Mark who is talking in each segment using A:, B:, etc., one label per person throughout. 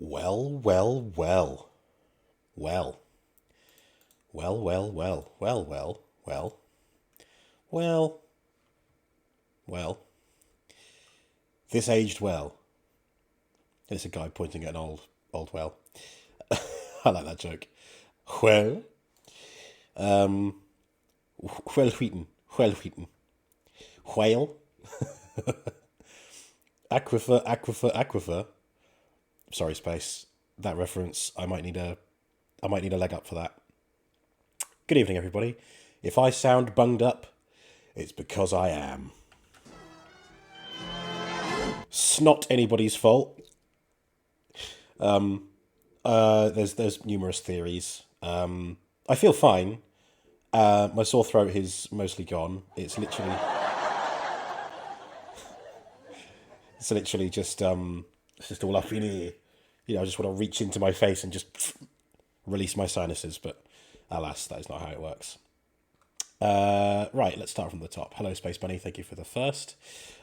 A: Well, well, well. Well. Well, well, well. Well, well, well. Well, well. This aged well. It's a guy pointing at an old well. I like that joke. Well. Well wheaten. Well wheaten. Whale. Aquifer, aquifer, aquifer. Sorry, space. That reference, I might need a leg up for that. Good evening, everybody. If I sound bunged up, it's because I am. It's not anybody's fault. There's numerous theories. I feel fine. My sore throat is mostly gone. It's literally just it's just all up in here. You know, I just want to reach into my face and just release my sinuses, but alas, that is not how it works. Right, let's start from the top. Hello, Space Bunny. Thank you for the first.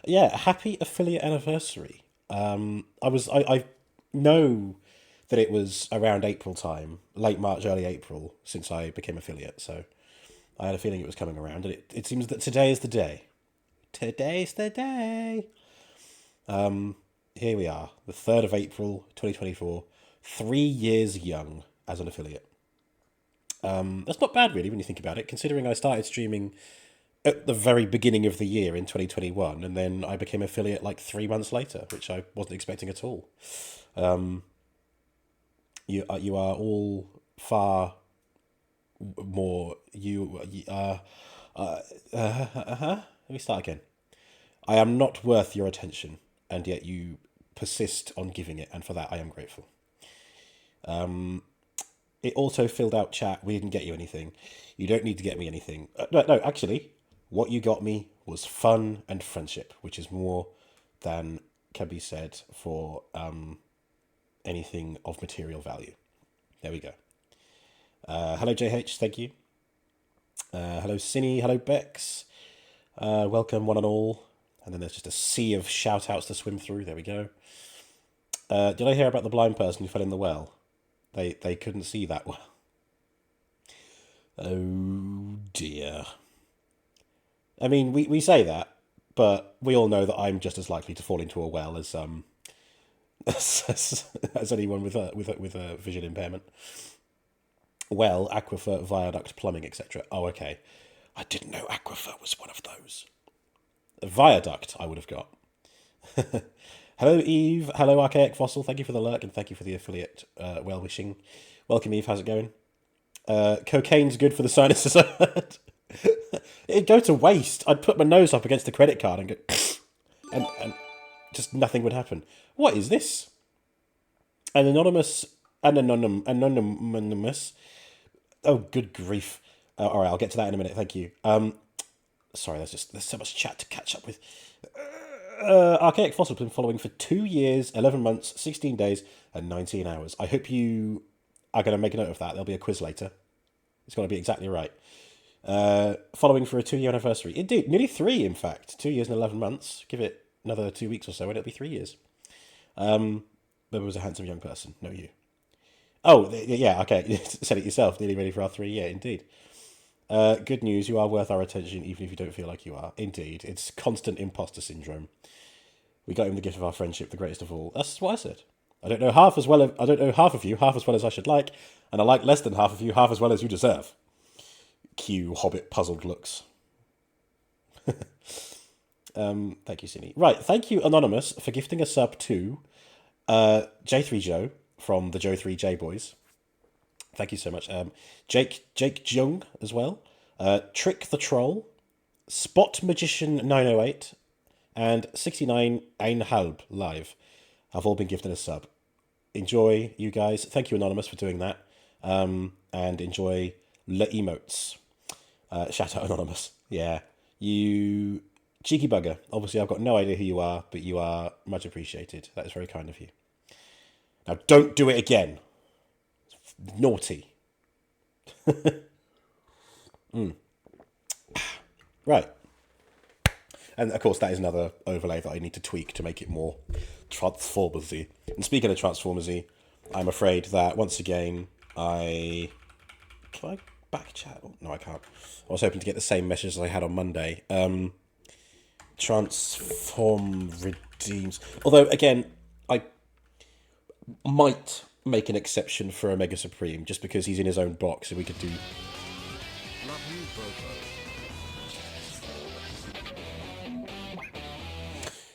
A: Yeah, happy affiliate anniversary. I know that it was around April time, late March, early April, since I became affiliate. So I had a feeling it was coming around, and it seems that today is the day. Today's the day. Here we are, the 3rd of April, 2024. 3 years young as an affiliate. That's not bad, really, when you think about it, considering I started streaming at the very beginning of the year in 2021, and then I became affiliate like 3 months later, which I wasn't expecting at all. You are all far more let me start again. I am not worth your attention, and yet you persist on giving it, and for that I am grateful. It also filled out chat. We didn't get you anything. You don't need to get me anything. No, actually, what you got me was fun and friendship, which is more than can be said for anything of material value. There we go. Hello, JH. Thank you. Hello, Cine. Hello, Bex. Welcome, one and all. And then there's just a sea of shout-outs to swim through. There we go. Did I hear about the blind person who fell in the well? They couldn't see that well. Oh, dear. I mean, we say that, but we all know that I'm just as likely to fall into a well as as anyone with a vision impairment. Well, aquifer, viaduct, plumbing, etc. Oh, okay. I didn't know aquifer was one of those. A viaduct, I would have got. Hello, Eve. Hello, Archaic Fossil. Thank you for the lurk and thank you for the affiliate well-wishing. Welcome, Eve. How's it going? Cocaine's good for the sinuses. It'd go to waste. I'd put my nose up against the credit card and go... and just nothing would happen. What is this? Anonymous... Oh, good grief. All right, I'll get to that in a minute. Thank you. Sorry, there's so much chat to catch up with. Archaic Fossil has been following for 2 years, 11 months, 16 days, and 19 hours. I hope you are going to make a note of that. There'll be a quiz later. It's going to be exactly right. Following for a 2-year anniversary. Indeed, nearly 3, in fact. 2 years and 11 months. Give it another 2 weeks or so, and it'll be 3 years. Bubba was a handsome young person. No, you. Oh, yeah, okay. You said it yourself. Nearly ready for our 3 year. Indeed. Good news, you are worth our attention, even if you don't feel like you are. Indeed. It's constant imposter syndrome. We got him the gift of our friendship, the greatest of all. That's what I said. I don't know half of you half as well as I should like, and I like less than half of you half as well as you deserve. Cue Hobbit puzzled looks. Thank you, Cine. Right, thank you, Anonymous, for gifting a sub to J3 Joe from the Joe3J Boys. Thank you so much. Jake Jung as well. Trick the Troll, Spot Magician 908, and 69 Einhalb Live have all been gifted a sub. Enjoy, you guys. Thank you, Anonymous, for doing that. And enjoy le emotes. Shout out, Anonymous. Yeah. You cheeky bugger. Obviously, I've got no idea who you are, but you are much appreciated. That is very kind of you. Now, don't do it again. It's naughty. Right. And, of course, that is another overlay that I need to tweak to make it more Transformers-y. And speaking of Transformers-y, I'm afraid that, once again, Can I back chat? Oh, no, I can't. I was hoping to get the same message as I had on Monday. Transform redeems. Although, again, I might make an exception for Omega Supreme, just because he's in his own box, and we could do...
B: Love you, Bobo.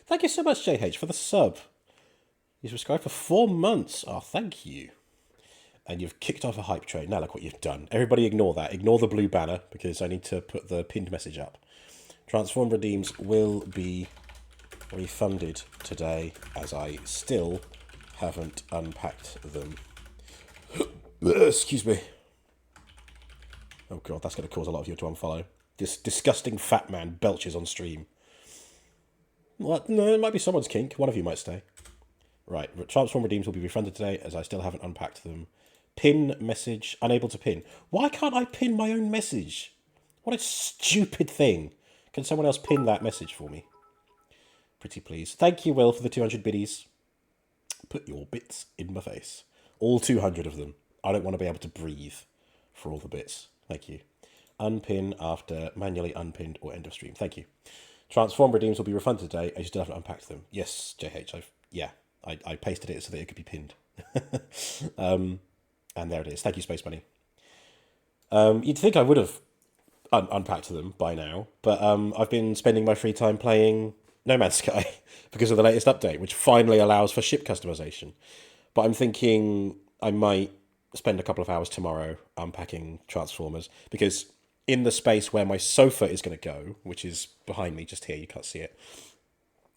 A: Thank you so much, JH, for the sub. You subscribed for 4 months. Oh, thank you. And you've kicked off a hype train. Now look what you've done. Everybody ignore that. Ignore the blue banner, because I need to put the pinned message up. Transform redeems will be refunded today, as I still haven't unpacked them. Excuse me. Oh god, that's going to cause a lot of you to unfollow. This disgusting fat man belches on stream. What? No, it might be someone's kink. One of you might stay. Right, Transform redeems will be refunded today, as I still haven't unpacked them. Pin message, unable to pin. Why can't I pin my own message? What a stupid thing. Can someone else pin that message for me? Pretty please. Thank you, Will, for the 200 biddies. Put your bits in my face. All 200 of them. I don't want to be able to breathe for all the bits. Thank you. Unpin after manually unpinned or end of stream. Thank you. Transform redeems will be refunded today. I still haven't unpacked them. Yes, JH. I pasted it so that it could be pinned. And there it is. Thank you, Space Bunny. You'd think I would have unpacked them by now, but I've been spending my free time playing No Man's Sky because of the latest update, which finally allows for ship customization. But I'm thinking I might spend a couple of hours tomorrow unpacking Transformers, because in the space where my sofa is going to go, which is behind me just here, you can't see it,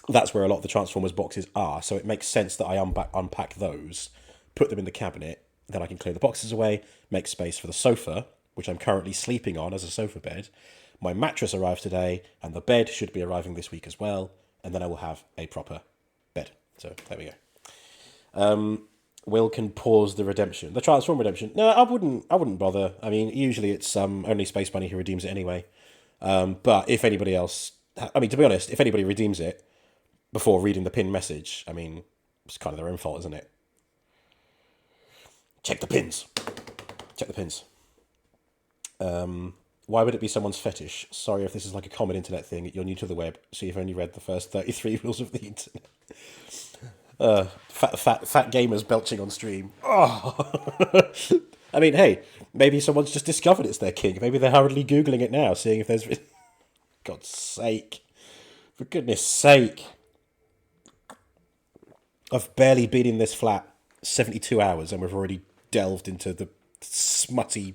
A: that's where a lot of the Transformers boxes are. So it makes sense that I unpack those, put them in the cabinet, then I can clear the boxes away, make space for the sofa, which I'm currently sleeping on as a sofa bed. My mattress arrived today, and the bed should be arriving this week as well, and then I will have a proper bed. So there we go. Will can pause the redemption. The Transform redemption. No, I wouldn't bother. I mean, usually it's only Space Bunny who redeems it anyway. But if anybody else, I mean, to be honest, if anybody redeems it before reading the pin message, I mean, it's kind of their own fault, isn't it? Check the pins. Check the pins. Why would it be someone's fetish? Sorry if this is like a common internet thing. You're new to the web, so you've only read the first 33 rules of the internet. Fat gamers belching on stream. Oh. I mean, hey, maybe someone's just discovered it's their kink. Maybe they're hurriedly Googling it now, seeing if there's... God's sake. For goodness sake. I've barely been in this flat 72 hours and we've already delved into the smutty,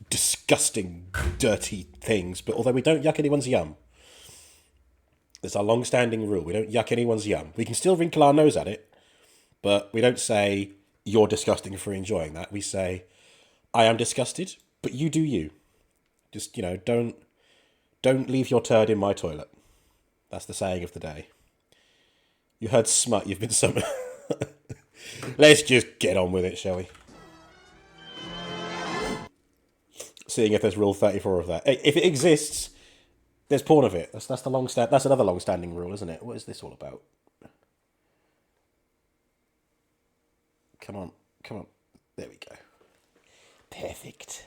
A: disgusting, dirty things. But although we don't yuck anyone's yum, it's our long-standing rule. We don't yuck anyone's yum. We can still wrinkle our nose at it, but we don't say, you're disgusting for enjoying that. We say, I am disgusted, but you do you. Just, don't leave your turd in my toilet. That's the saying of the day. You heard smut, you've been summoned. Let's just get on with it, shall we? Seeing if there's rule 34 of that. If it exists, there's porn of it. That's another long-standing rule, isn't it? What is this all about? Come on. There we go. Perfect.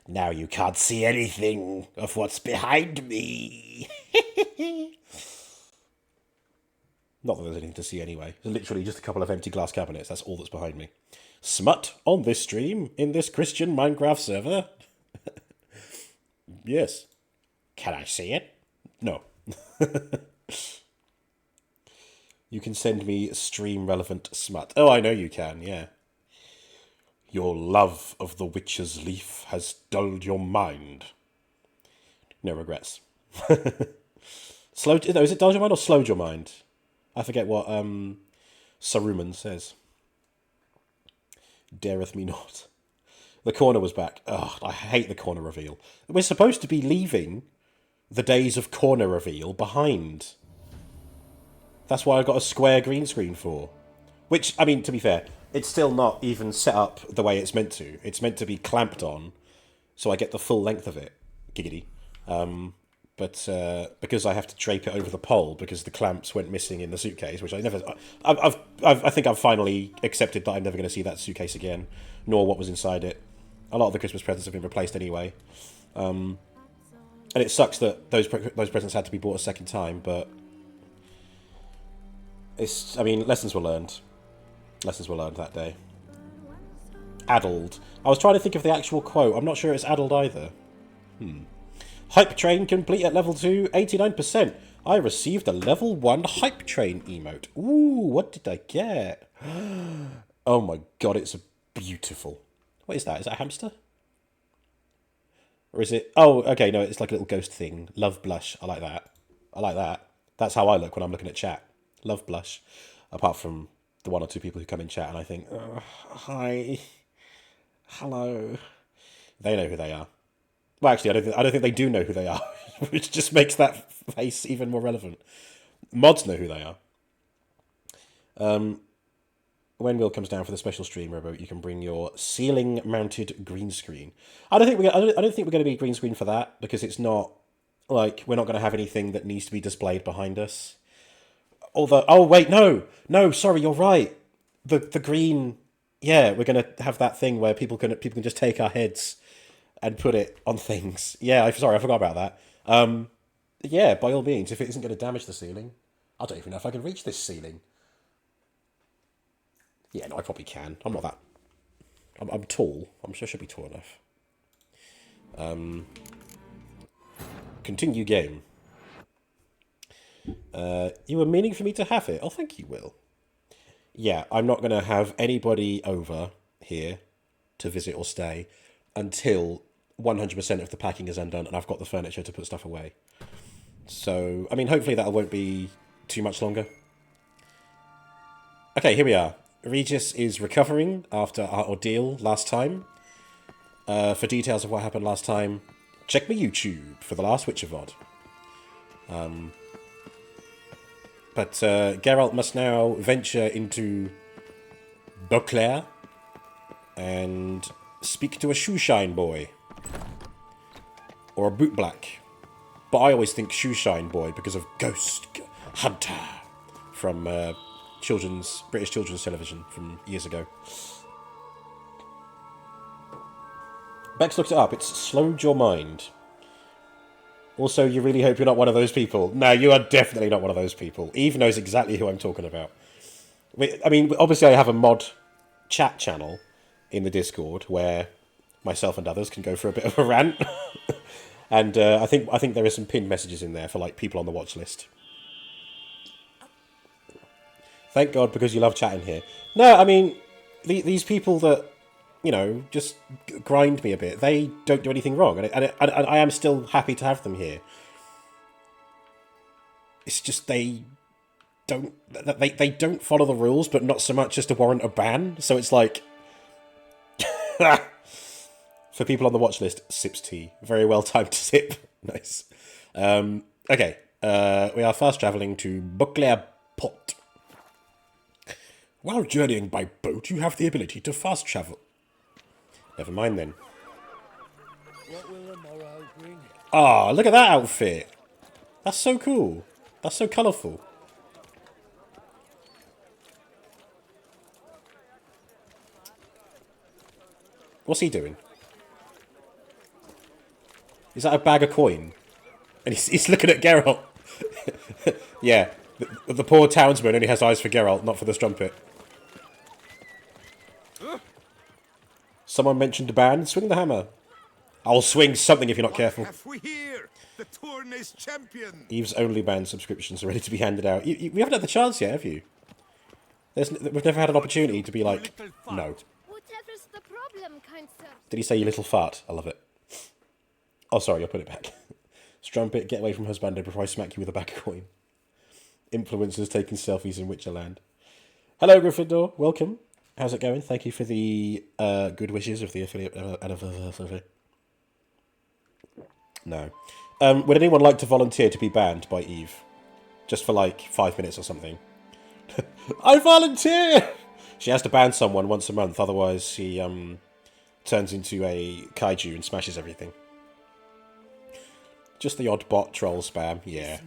A: Now you can't see anything of what's behind me. Not that there's anything to see anyway. There's literally just a couple of empty glass cabinets. That's all that's behind me. Smut on this stream in this Christian Minecraft server. Yes. Can I see it? No. You can send me stream-relevant smut. Oh, I know you can, yeah. Your love of the Witcher's Leaf has dulled your mind. No regrets. Is it dulled your mind or slowed your mind? I forget what Saruman says. Dareth me not. The corner was back. Ugh, I hate the corner reveal. We're supposed to be leaving the days of corner reveal behind. That's why I got a square green screen for. Which, I mean, to be fair, it's still not even set up the way it's meant to. It's meant to be clamped on, so I get the full length of it. Giggity. But because I have to drape it over the pole because the clamps went missing in the suitcase, which I never... I think I've finally accepted that I'm never going to see that suitcase again, nor what was inside it. A lot of the Christmas presents have been replaced anyway. And it sucks that those presents had to be bought a second time, but... I mean, lessons were learned. Lessons were learned that day. Addled. I was trying to think of the actual quote. I'm not sure it's addled either. Hype train complete at level 2, 89%. I received a level 1 hype train emote. Ooh, what did I get? Oh my god, it's beautiful. What is that? Is that a hamster? Or is it... Oh, okay, no, it's like a little ghost thing. Love blush. I like that. I like that. That's how I look when I'm looking at chat. Love blush. Apart from the one or two people who come in chat and I think, hi, hello. They know who they are. Well, actually, I don't think they do know who they are, which just makes that face even more relevant. Mods know who they are. when Will comes down for the special stream, Robo, you can bring your ceiling-mounted green screen. I don't think I don't think we're going to need green screen for that because it's not like we're not going to have anything that needs to be displayed behind us. Although, oh wait, no, sorry, you're right. The green, yeah, we're going to have that thing where people can just take our heads and put it on things. Yeah, sorry, I forgot about that. Yeah, by all means, if it isn't going to damage the ceiling, I don't even know if I can reach this ceiling. Yeah, no, I probably can. I'm not that. I'm tall. I'm sure I should be tall enough. Continue game. You were meaning for me to have it. Oh, thank you, Will. Yeah, I'm not going to have anybody over here to visit or stay until 100% of the packing is undone and I've got the furniture to put stuff away. So, I mean, hopefully that won't be too much longer. Okay, here we are. Regis is recovering after our ordeal last time. For details of what happened last time, check my YouTube for the last Witcher VOD. But Geralt must now venture into Beauclair and speak to a shoeshine boy. Or a bootblack. But I always think shoeshine boy because of Ghost Hunter from British children's television from years ago. Bex looked it up. It's slowed your mind. Also, you really hope you're not one of those people. No, you are definitely not one of those people. Eve knows exactly who I'm talking about. I mean, obviously I have a mod chat channel in the Discord where myself and others can go for a bit of a rant. And I think there is some pinned messages in there for like people on the watch list. Thank God, because you love chatting here. No, I mean, these people that, you know, just grind me a bit, they don't do anything wrong. And I am still happy to have them here. It's just they don't follow the rules, but not so much as to warrant a ban. So it's like... For people on the watch list, sips tea. Very well timed to sip. Nice. Okay. We are fast travelling to Beauclair Port. While journeying by boat, you have the ability to fast travel. Never mind then.
B: What will the morrow bring?
A: Ah, look at that outfit. That's so cool. That's so colourful. What's he doing? Is that a bag of coin? And he's looking at Geralt. Yeah, the poor townsman only has eyes for Geralt, not for the strumpet. Someone mentioned a ban. Swing the hammer. I'll swing something if you're not careful.
C: Have we here? The Tourney's champion.
A: Eve's only banned subscriptions are ready to be handed out. We haven't had the chance yet, have you? We've never had an opportunity to be like, no.
D: Whatever's the problem, kind sir?
A: Did he say you little fart? I love it. Oh, sorry, I'll put it back. Strumpet, get away from husbando before I smack you with a bag of coin. Influencers taking selfies in Witcherland. Hello, Gryffindor. Welcome. How's it going? Thank you for the good wishes of the affiliate anniversary. No. Would anyone like to volunteer to be banned by Eve? Just for like 5 minutes or something. I volunteer! She has to ban someone once a month, otherwise she turns into a kaiju and smashes everything. Just the odd bot troll spam, yeah.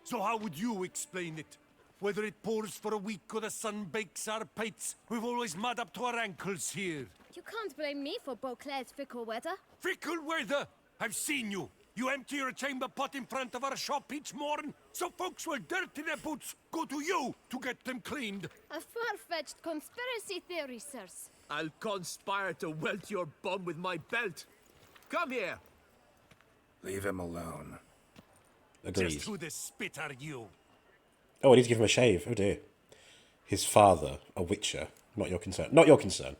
C: So how would you explain it? Whether it pours for a week or the sun bakes our pates, we've always mud up to our ankles here.
D: You can't blame me for Beauclair's fickle weather.
C: Fickle weather! I've seen you. You empty your chamber pot in front of our shop each morn, so folks will dirty their boots, go to you to get them cleaned.
D: A far-fetched conspiracy theory, sirs.
E: I'll conspire to welt your bum with my belt. Come here.
F: Leave him alone.
A: Agreed.
C: Just who the spit are you?
A: Oh, I need to give him a shave. Oh dear. His father, a witcher. Not your concern. Not your concern.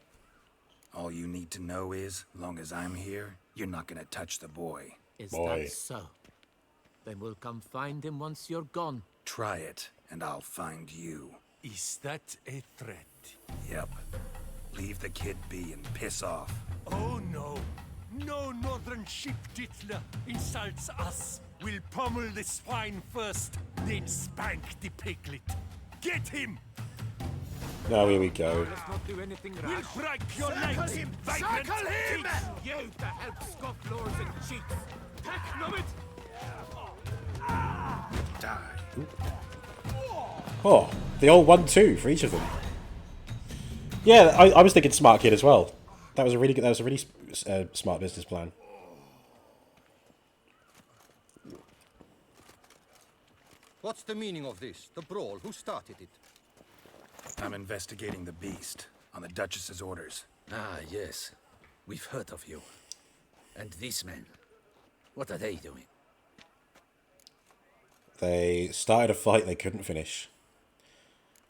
F: All you need to know is, long as I'm here, you're not gonna touch the boy.
E: Is
A: Boy.
E: that so? Then we'll come find him once you're gone.
F: Try it, and I'll find you.
C: Is that a threat?
F: Yep. Leave the kid be and piss off.
C: Oh no. No northern sheep Dettlaff insults us. We'll pummel the swine first, then spank the piglet. Get him!
A: Now here we go.
E: Let's not do anything
C: We'll
E: rash.
C: break your legs, vagrant thief!
E: You to help scoff lords and cheats. Heck, nubbit!
F: Die.
A: Oh, the old 1-2 for each of them. Yeah, I was thinking smart kid as well. That was a really good. That was a really smart business plan.
G: What's the meaning of this? The brawl? Who started it?
F: I'm investigating the beast on the Duchess's orders.
H: Ah, yes. We've heard of you. And these men, what are they doing?
A: They started a fight they couldn't finish.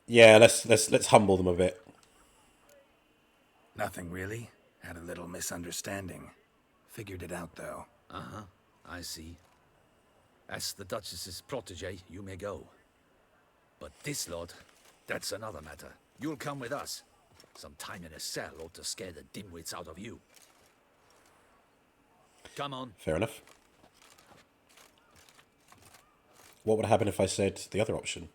A: Yeah, let's humble them a bit.
F: Nothing really. Had a little misunderstanding. Figured it out though.
H: Uh-huh, I see. As the Duchess's protege, you may go. But this lot, that's another matter. You'll come with us. Some time in a cell ought to scare the dimwits out of you. Come on.
A: Fair enough. What would happen if I said the other option?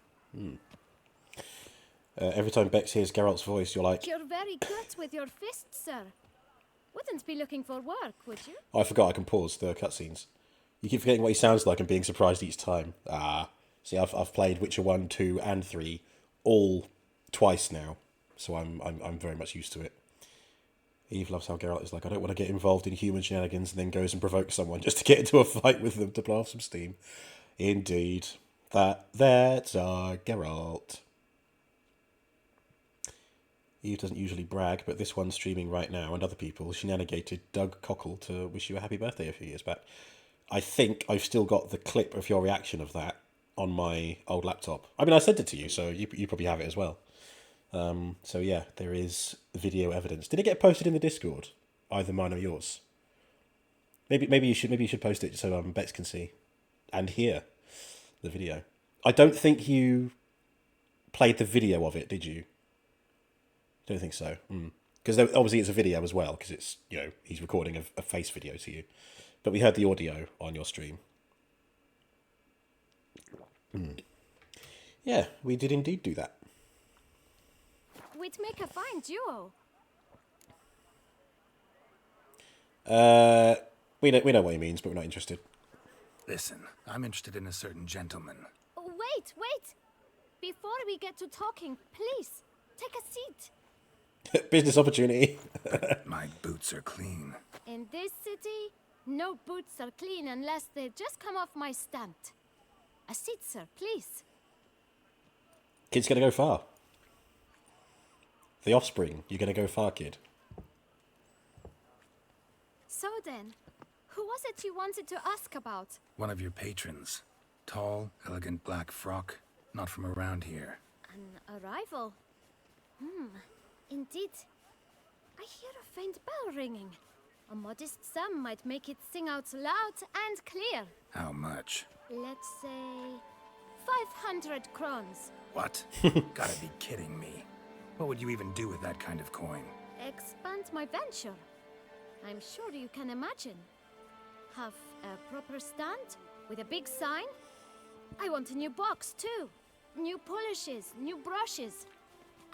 A: Every time Bex hears Geralt's voice, you're like,
D: You're very good with your fists, sir. Wouldn't be looking for work, would you?
A: oh, I forgot I can pause the cutscenes. You keep forgetting what he sounds like and being surprised each time. Ah, see, I've played Witcher 1, 2, and 3 all twice now, so I'm very much used to it. Eve loves how Geralt is like, I don't want to get involved in human shenanigans, and then goes and provokes someone just to get into a fight with them to blow off some steam. Indeed, that's our Geralt. Eve doesn't usually brag, but this one's streaming right now, and other people shenanigated Doug Cockle to wish you a happy birthday a few years back. I think I've still got the clip of your reaction of that on my old laptop. I mean, I sent it to you, so you probably have it as well. So yeah, there is video evidence. Did it get posted in the Discord? Either mine or yours? Maybe you should post it so Bex can see and hear the video. I don't think you played the video of it, did you? Don't think so. Because obviously it's a video as well, because it's, you know, he's recording a face video to you. But we heard the audio on your stream. Yeah, we did indeed do that.
D: We'd make a fine duo.
A: We know what he means, but we're not interested.
F: Listen, I'm interested in a certain gentleman.
D: Oh, wait! Before we get to talking, please, take a seat.
A: Business opportunity.
F: My boots are clean.
D: In this city, no boots are clean unless they just come off my stand. A seat, sir, please.
A: Kid's gonna go far. The offspring, you're gonna go far, kid.
D: So then, who was it you wanted to ask about?
F: One of your patrons. Tall, elegant black frock. Not from around here.
D: An arrival? Indeed. I hear a faint bell ringing. A modest sum might make it sing out loud and clear.
F: How much?
D: Let's say 500 crowns.
F: What? Gotta be kidding me. What would you even do with that kind of coin?
D: Expand my venture. I'm sure you can imagine. Have a proper stand with a big sign. I want a new box too. New polishes, new brushes.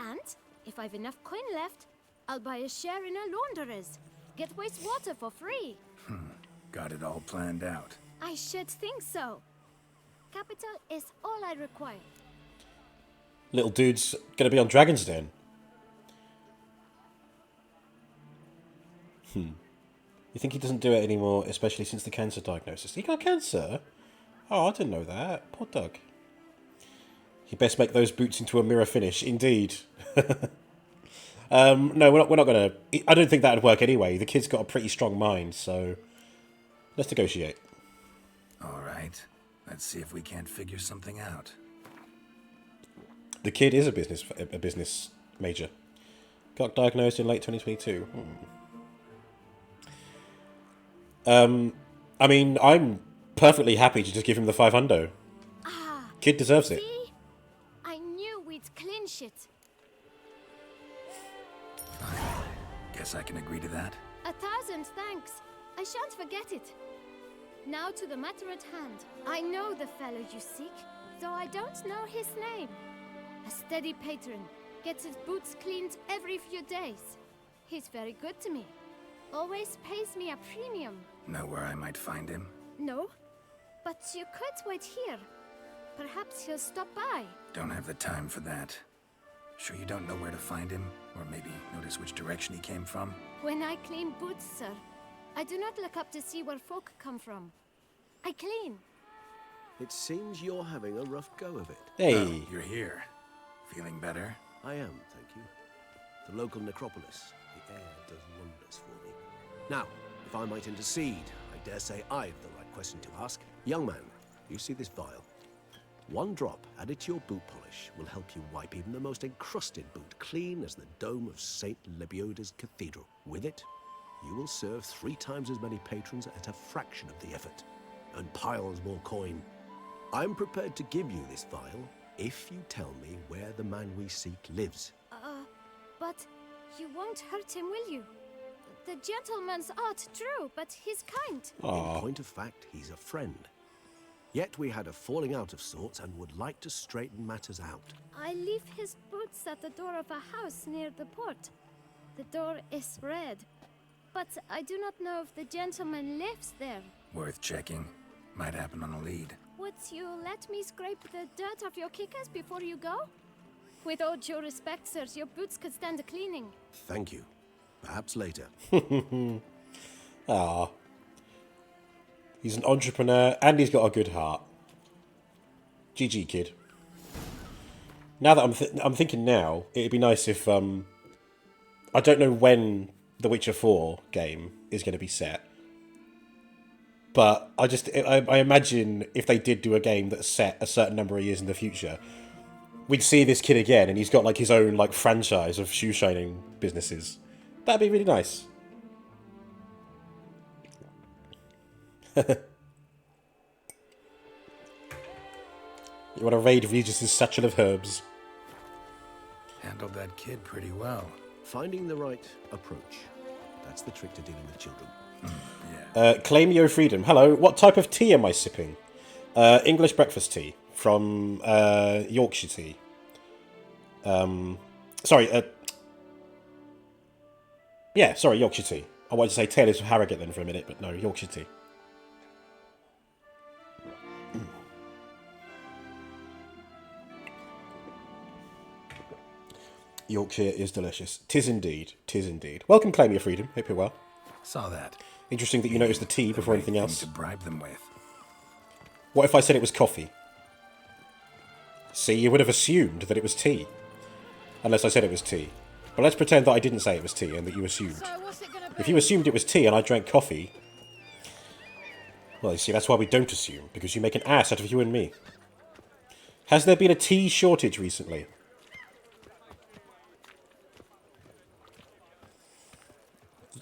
D: And if I've enough coin left, I'll buy a share in a launderer's. Get wastewater for free.
F: Got it all planned out.
D: I should think so. Capital is all I require.
A: Little dude's gonna be on Dragon's Den. You think he doesn't do it anymore, especially since the cancer diagnosis? He got cancer? Oh, I didn't know that. Poor Doug. He best make those boots into a mirror finish, indeed. No, we're not gonna... I don't think that would work anyway. The kid's got a pretty strong mind, so... Let's negotiate.
F: Alright. Let's see if we can't figure something out.
A: The kid is a business major. Got diagnosed in late 2022. I mean, I'm perfectly happy to just give him the 500. Kid deserves it.
D: See? I knew we'd clinch it.
F: Guess I can agree to that.
D: 1,000 thanks. I shan't forget it. Now to the matter at hand. I know the fellow you seek, though I don't know his name. A steady patron. Gets his boots cleaned every few days. He's very good to me. Always pays me a premium.
F: Know where I might find him?
D: No? But you could wait here. Perhaps he'll stop by.
F: Don't have the time for that. Sure you don't know where to find him? Or maybe notice which direction he came from?
D: When I clean boots, sir, I do not look up to see where folk come from. I clean.
I: It seems you're having a rough go of it.
A: Hey.
F: Oh, you're here. Feeling better?
I: I am, thank you. The local necropolis. The air does wonders for me. Now, if I might intercede, I dare say I've the right question to ask. Young man, you see this vial? One drop added to your boot polish will help you wipe even the most encrusted boot clean as the dome of St. Lebioda's cathedral. With it, you will serve 3 times as many patrons at a fraction of the effort, and piles more coin. I'm prepared to give you this vial if you tell me where the man we seek lives.
D: But you won't hurt him, will you? The gentleman's art, true, but he's kind.
I: In point of fact, he's a friend. Yet we had a falling out of sorts and would like to straighten matters out.
D: I leave his boots at the door of a house near the port. The door is red, but I do not know if the gentleman lives there.
F: Worth checking. Might happen on a lead.
D: Would you let me scrape the dirt off your kickers before you go? With all due respect, sirs, your boots could stand a cleaning.
I: Thank you. Perhaps later.
A: Ah. He's an entrepreneur and he's got a good heart. GG, kid. Now that I'm thinking now, it'd be nice if I don't know when the Witcher 4 game is going to be set, but I imagine if they did do a game that's set a certain number of years in the future, we'd see this kid again, and he's got like his own like franchise of shoe shining businesses. That'd be really nice. You want to raid Regis' satchel of herbs?
F: Handled that kid pretty well.
I: Finding the right approach. That's the trick to dealing with children.
A: Claim your freedom. Hello, what type of tea am I sipping? English breakfast tea from Yorkshire tea. Sorry, Yorkshire tea. I wanted to say Taylor's Harrogate then for a minute, but no, Yorkshire tea. Yorkshire is delicious. Tis indeed. Tis indeed. Welcome, Claim Your Freedom. Hope you're well.
F: Saw that.
A: Interesting that you noticed the tea before
F: right
A: anything
F: thing
A: else.
F: to bribe them with.
A: What if I said it was coffee? See, you would have assumed that it was tea. Unless I said it was tea. But let's pretend that I didn't say it was tea and that you assumed.
D: So what's it gonna be?
A: If you assumed it was tea and I drank coffee... Well, you see, that's why we don't assume, because you make an ass out of you and me. Has there been a tea shortage recently?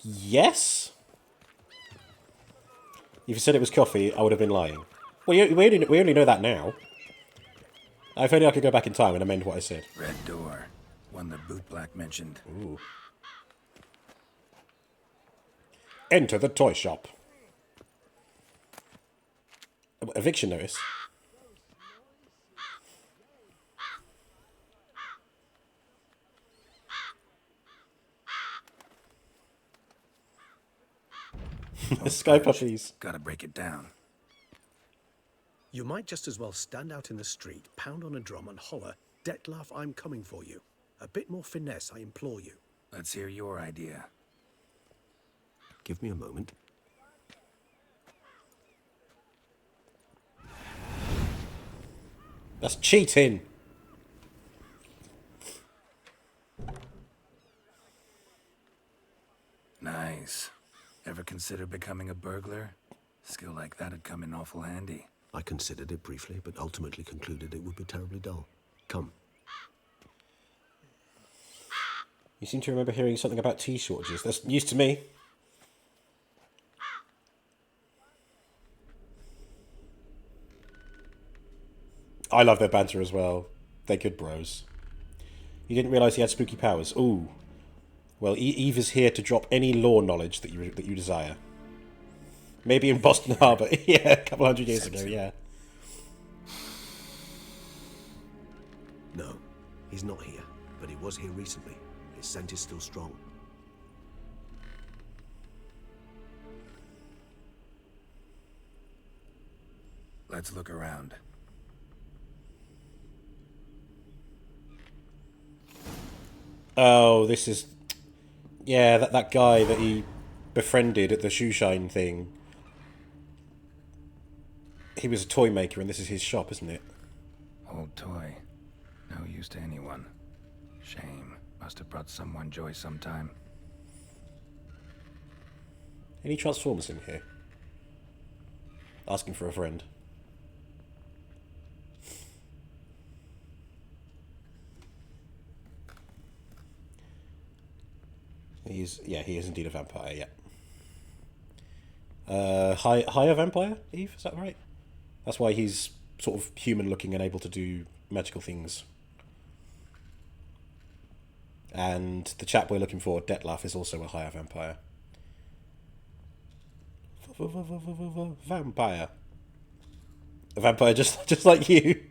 A: Yes? If you said it was coffee, I would have been lying. Well, we only know that now. If only I could go back in time and amend what I said.
F: Red door. One that Bootblack mentioned.
A: Ooh. Enter the toy shop. Eviction notice. Sky puppies.
F: Gotta break it down.
I: You might just as well stand out in the street, pound on a drum and holler, "Dettlaff, I'm coming for you." A bit more finesse, I implore you.
F: Let's hear your idea.
I: Give me a moment.
A: That's cheating.
F: Nice. Ever consider becoming a burglar? Skill like that'd come in awful handy.
I: I considered it briefly, but ultimately concluded it would be terribly dull. Come.
A: You seem to remember hearing something about tea shortages. That's news to me. I love their banter as well. They're good bros. You didn't realise he had spooky powers. Ooh. Well, Eve is here to drop any lore knowledge that you desire. Maybe in Boston Harbor. Yeah, a couple $100 years ago, yeah.
I: No. He's not here, but he was here recently. His scent is still strong.
F: Let's look around.
A: Oh, this is... Yeah, that guy that he befriended at the shoeshine thing. He was a toy maker, and this is his shop, isn't it?
F: Old toy. No use to anyone. Shame. Must have brought someone joy sometime.
A: Any Transformers in here? Asking for a friend. He is indeed a vampire, yeah. Higher vampire, Eve, is that right? That's why he's sort of human-looking and able to do magical things. And the chap we're looking for, Dettlaff, is also a higher vampire. Vampire. A vampire just like you.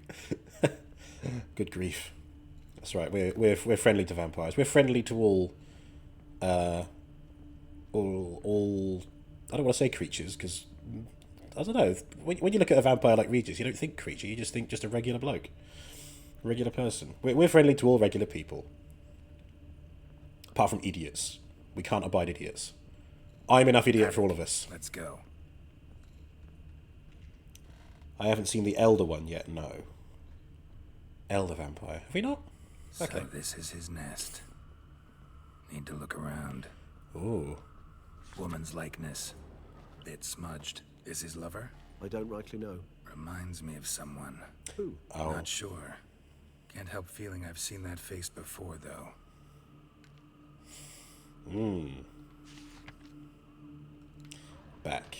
A: Good grief. That's right, we're friendly to vampires. We're friendly to all I don't want to say creatures, because I don't know, when you look at a vampire like Regis, you don't think creature, you just think just a regular bloke, a regular person. We're friendly to all regular people, apart from idiots. We can't abide idiots. I'm enough idiot for all of us.
F: Let's go.
A: I haven't seen the elder one yet, no. Elder vampire, have we not?
F: Okay. So this is his nest. Need to look around.
A: Ooh.
F: Woman's likeness. Bit smudged. Is his lover?
I: I don't rightly know.
F: Reminds me of someone.
I: Who?
A: Oh.
F: Not sure. Can't help feeling I've seen that face before, though.
A: Back.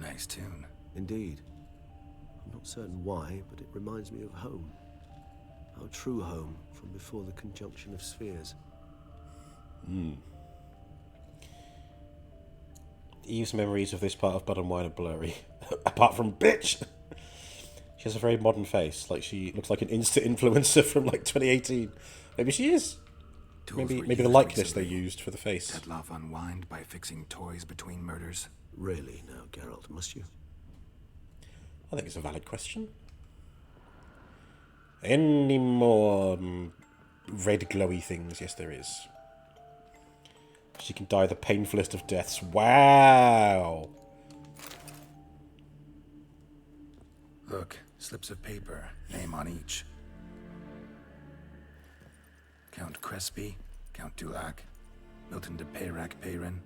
F: Nice tune.
I: Indeed. I'm not certain why, but it reminds me of home. Our true home from before the conjunction of spheres.
A: Eve's memories of this part of Blood and Wine are blurry. Apart from bitch! She has a very modern face. Like, she looks like an Insta influencer from, like, 2018. Maybe she is. Maybe the likeness they used for the face.
F: Dettlaff unwind by fixing toys between murders.
I: Really now, Geralt, must you?
A: I think it's a valid question. Any more red glowy things? Yes, there is. She can die the painfulest of deaths. Wow!
F: Look, slips of paper, name on each. Count Crespi, Count Dulac, Milton de Peyrac-Peyrin,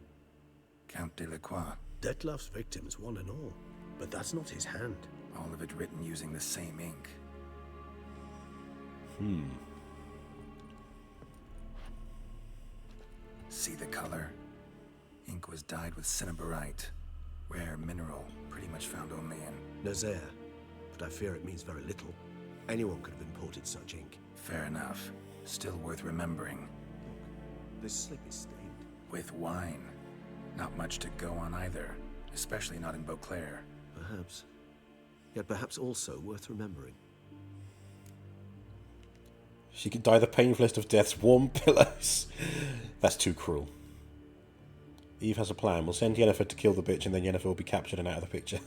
F: Count de Lacroix.
I: Dettlaff's victims, one and all. But that's not his hand.
F: All of it written using the same ink. See the color? Ink was dyed with cinnabarite. Rare mineral, pretty much found only in
I: Nazaire. But I fear it means very little. Anyone could have imported such ink.
F: Fair enough. Still worth remembering.
I: This slip is stained.
F: With wine. Not much to go on either. Especially not in Beauclair.
I: Perhaps. Yet perhaps also worth remembering.
A: She can die the painfulest of deaths. Warm pillows. That's too cruel. Eve has a plan. We'll send Yennefer to kill the bitch, and then Yennefer will be captured and out of the picture.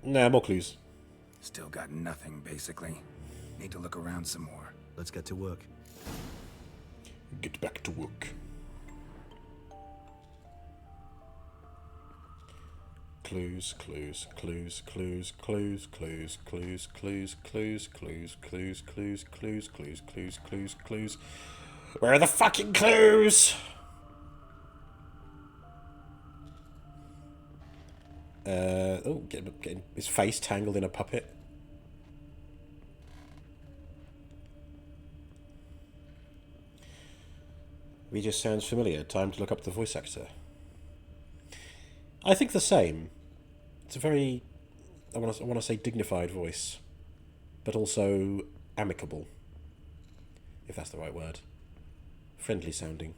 A: Nah, more clues.
F: Still got nothing, basically. Need to look around some more.
I: Let's get to work.
A: Get back to work. Clues, clues, clues, clues, clues, clues, clues, clues, clues, clues, clues, clues, clues, clues, clues, clues, clues. Where are the fucking clues? Getting his face tangled in a puppet. Regis sounds familiar. Time to look up the voice actor. I think the same. It's a very, I want to say dignified voice, but also amicable, if that's the right word. Friendly sounding.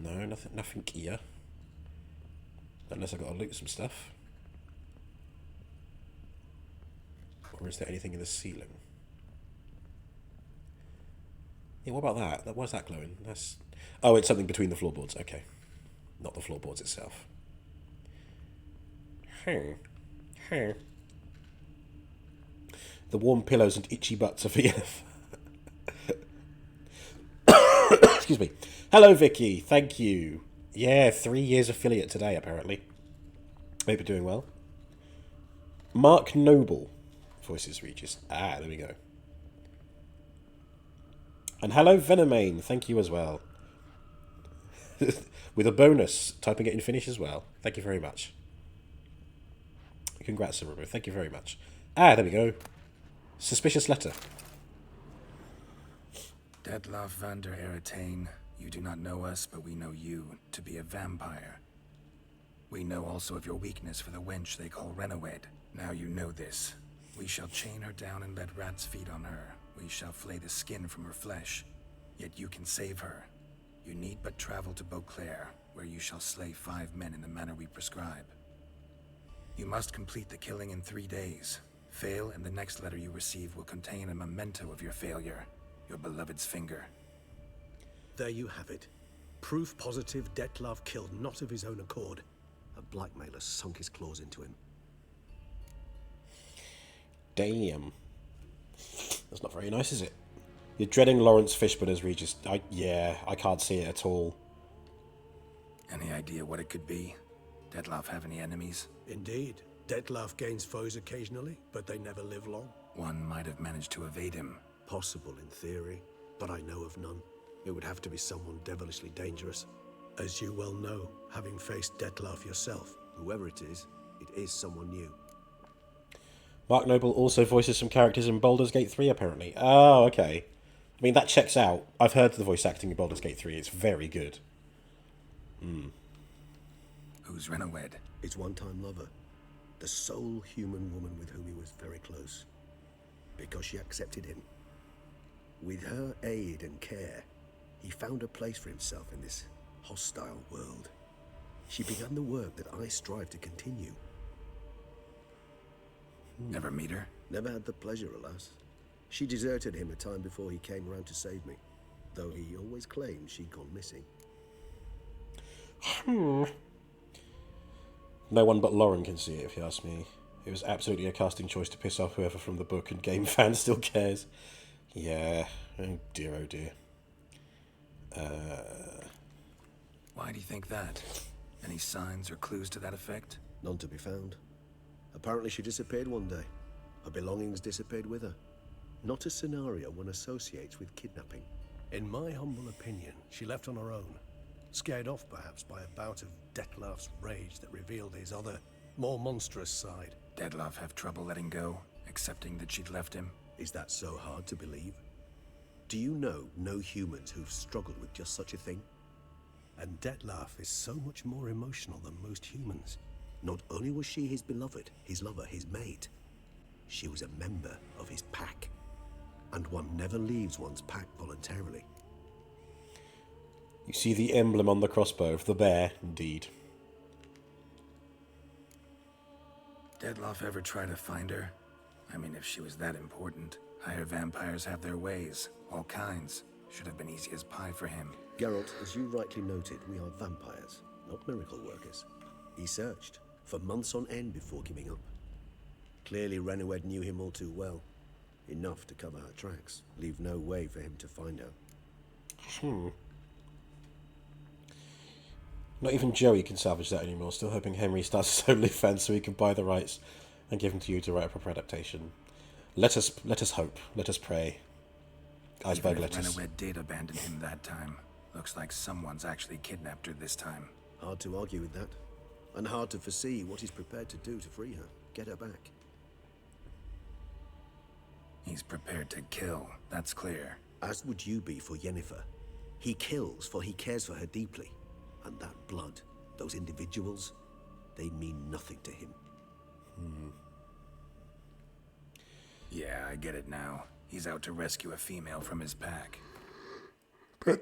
A: No, nothing here. Unless I've got to loot some stuff. Or is there anything in the ceiling? Yeah, what about that? Why is that glowing? That's... Oh, it's something between the floorboards. Okay. Not the floorboards itself. The warm pillows and itchy butts of Yennefer. Excuse me. Hello, Vicky. Thank you. Yeah, 3 years affiliate today, apparently. Hope you're doing well. Mark Noble voices Regis. Ah, there we go. And hello, Venomane. Thank you as well. With a bonus, typing it in Finnish as well. Thank you very much. Congrats, Cerebro. Thank you very much. Ah, there we go. Suspicious letter.
F: Dettlaff van der Eretain, you do not know us, but we know you to be a vampire. We know also of your weakness for the wench they call Renawed. Now you know this. We shall chain her down and let rats feed on her. We shall flay the skin from her flesh. Yet you can save her. You need but travel to Beauclair, where you shall slay 5 men in the manner we prescribe. You must complete the killing in 3 days. Fail, and the next letter you receive will contain a memento of your failure. Your beloved's finger.
I: There you have it. Proof positive Dettlaff killed not of his own accord. A blackmailer sunk his claws into him.
A: Damn. That's not very nice, is it? You're dreading Lawrence Fishburne as Regis. Yeah, I can't see it at all.
F: Any idea what it could be? Dettlaff have any enemies?
I: Indeed. Dettlaff gains foes occasionally, but they never live long.
F: One might have managed to evade him.
I: Possible in theory, but I know of none. It would have to be someone devilishly dangerous. As you well know, having faced Dettlaff yourself, whoever it is someone new.
A: Mark Noble also voices some characters in Baldur's Gate 3, apparently. Oh, okay. I mean, that checks out. I've heard the voice acting in Baldur's Gate 3. It's very good.
F: Who's Renawed?
I: His one-time lover. The sole human woman with whom he was very close. Because she accepted him. With her aid and care, he found a place for himself in this hostile world. She began the work that I strive to continue.
F: Never meet her?
I: Never had the pleasure, alas. She deserted him a time before he came around to save me, though he always claimed she'd gone missing.
A: No one but Lauren can see it, if you ask me. It was absolutely a casting choice to piss off whoever from the book, and game fan still cares. Yeah. Oh dear, oh dear.
F: Why do you think that? Any signs or clues to that effect?
I: None to be found. Apparently she disappeared one day. Her belongings disappeared with her. Not a scenario one associates with kidnapping. In my humble opinion, she left on her own. Scared off, perhaps, by a bout of Dettlaff's rage that revealed his other, more monstrous side.
F: Dettlaff have trouble letting go, accepting that she'd left him?
I: Is that so hard to believe? Do you know no humans who've struggled with just such a thing? And Dettlaff is so much more emotional than most humans. Not only was she his beloved, his lover, his mate, she was a member of his pack. And one never leaves one's pack voluntarily.
A: You see the emblem on the crossbow of the bear, indeed.
F: Dettlaff ever try to find her? I mean, if she was that important. Higher vampires have their ways, all kinds. Should have been easy as pie for him.
I: Geralt, as you rightly noted, we are vampires, not miracle workers. He searched for months on end before giving up. Clearly Renawed knew him all too well. Enough to cover her tracks, leave no way for him to find her.
A: Not even Joey can salvage that anymore. Still hoping Henry starts his OnlyFans so he can buy the rights and give them to you to write a proper adaptation. Let us hope. Let us pray. Iceberg, let us.
F: Renawed did abandon him that time. Looks like someone's actually kidnapped her this time.
I: Hard to argue with that. And hard to foresee what he's prepared to do to free her. Get her back.
F: He's prepared to kill, that's clear.
I: As would you be for Yennefer. He kills for he cares for her deeply. And that blood, those individuals, they mean nothing to him.
F: Yeah, I get it now. He's out to rescue a female from his pack.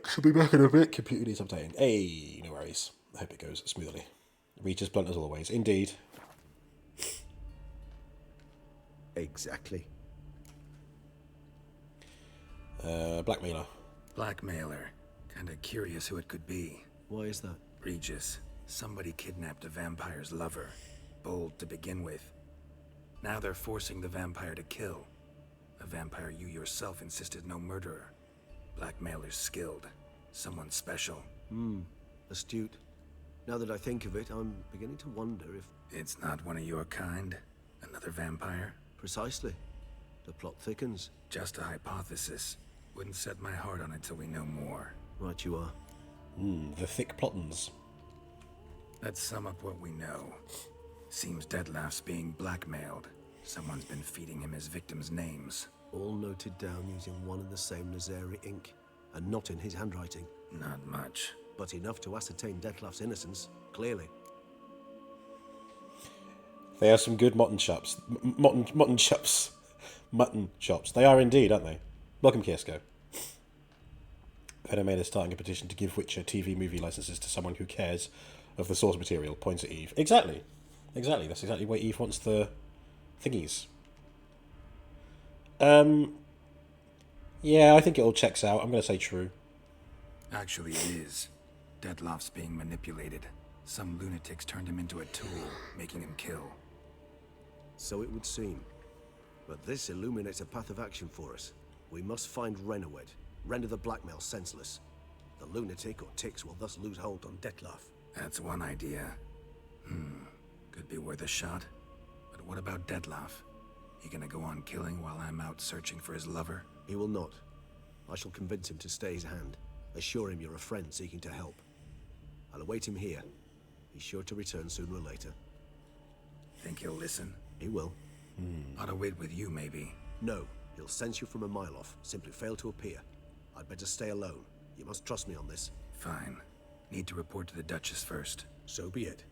A: Should be back in a bit. Computer needs updating. Hey, no worries. I hope it goes smoothly. Regis blunt as always. Indeed.
I: Exactly.
A: Blackmailer.
F: Blackmailer. Kinda curious who it could be.
I: Why is that?
F: Regis. Somebody kidnapped a vampire's lover. Bold to begin with. Now they're forcing the vampire to kill. A vampire you yourself insisted no murderer. Blackmailer's skilled. Someone special.
I: Astute. Now that I think of it, I'm beginning to wonder if...
F: It's not one of your kind? Another vampire?
I: Precisely. The plot thickens.
F: Just a hypothesis. Wouldn't set my heart on it till we know more.
I: Right you are.
A: The thick plottins.
F: Let's sum up what we know. Seems Dettlaff's being blackmailed. Someone's been feeding him his victims' names.
I: All noted down using one and the same Nazari ink, and not in his handwriting.
F: Not much.
I: But enough to ascertain Dettlaff's innocence, clearly.
A: They are some good mutton shops. Mutton shops. Mutton shops. They are indeed, aren't they? Welcome, Kiesko. Venom is starting a petition to give Witcher TV movie licenses to someone who cares of the source material. Points at Eve. Exactly. Exactly. That's exactly where Eve wants the thingies. Yeah, I think it all checks out. I'm going to say true.
F: Actually, it is. Dettlaff's being manipulated. Some lunatics turned him into a tool, making him kill.
I: So it would seem. But this illuminates a path of action for us. We must find Renowed, render the blackmail senseless. The lunatic or ticks will thus lose hold on Dettlaff.
F: That's one idea. Could be worth a shot. But what about Dettlaff? He gonna go on killing while I'm out searching for his lover?
I: He will not. I shall convince him to stay his hand. Assure him you're a friend seeking to help. I'll await him here. He's sure to return sooner or later.
F: Think he'll listen?
I: He will.
F: Ought to wait with you, maybe.
I: No, he'll sense you from a mile off. Simply fail to appear. I'd better stay alone. You must trust me on this.
F: Fine. Need to report to the Duchess first.
I: So be it.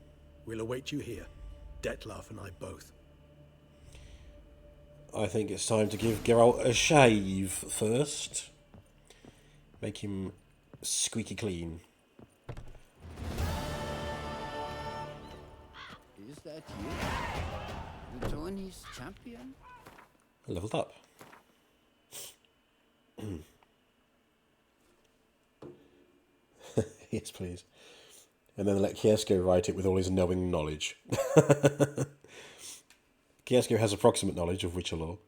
I: We'll await you here. Dettlaff and I both.
A: I think it's time to give Geralt a shave first. Make him squeaky clean.
B: Is that you? You join his champion?
A: I leveled up. Yes, please. And then let Kiesko write it with all his knowing knowledge. Kiesko has approximate knowledge of Witcher lore.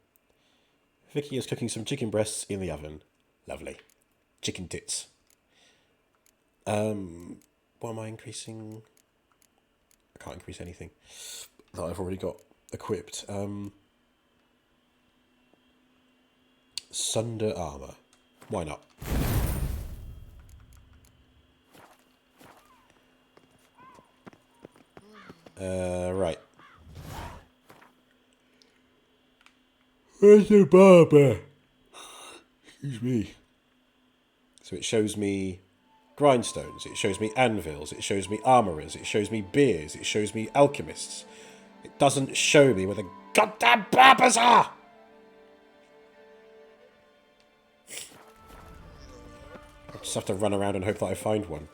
A: Vicky is cooking some chicken breasts in the oven. Lovely. Chicken tits. What am I increasing? I can't increase anything that I've already got equipped. Sunder armor. Why not? Right. Where's the barber? Excuse me. So it shows me grindstones, it shows me anvils, it shows me armourers, it shows me beers, it shows me alchemists. It doesn't show me where the goddamn barbers are! I just have to run around and hope that I find one.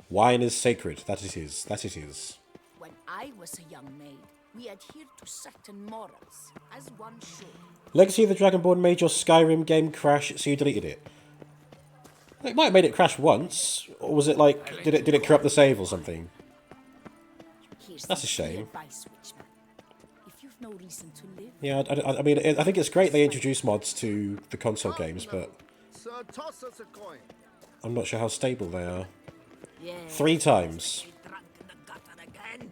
A: Wine is sacred. That it is. That it is.
J: When I was a young maid, we adhered to certain morals, as one should.
A: Legacy of the Dragonborn made your Skyrim game crash, so you deleted it. It might have made it crash once, or was it like, did it corrupt the save or something? That's a shame.
J: Advice, Witchman. If you've no reason to live,
A: Yeah, I mean, I think it's great they introduce mods to the console games, but
B: Sir, toss us a coin.
A: I'm not sure how stable they are.
J: yeah.
A: 3 times.
J: Drunk in the gutter again.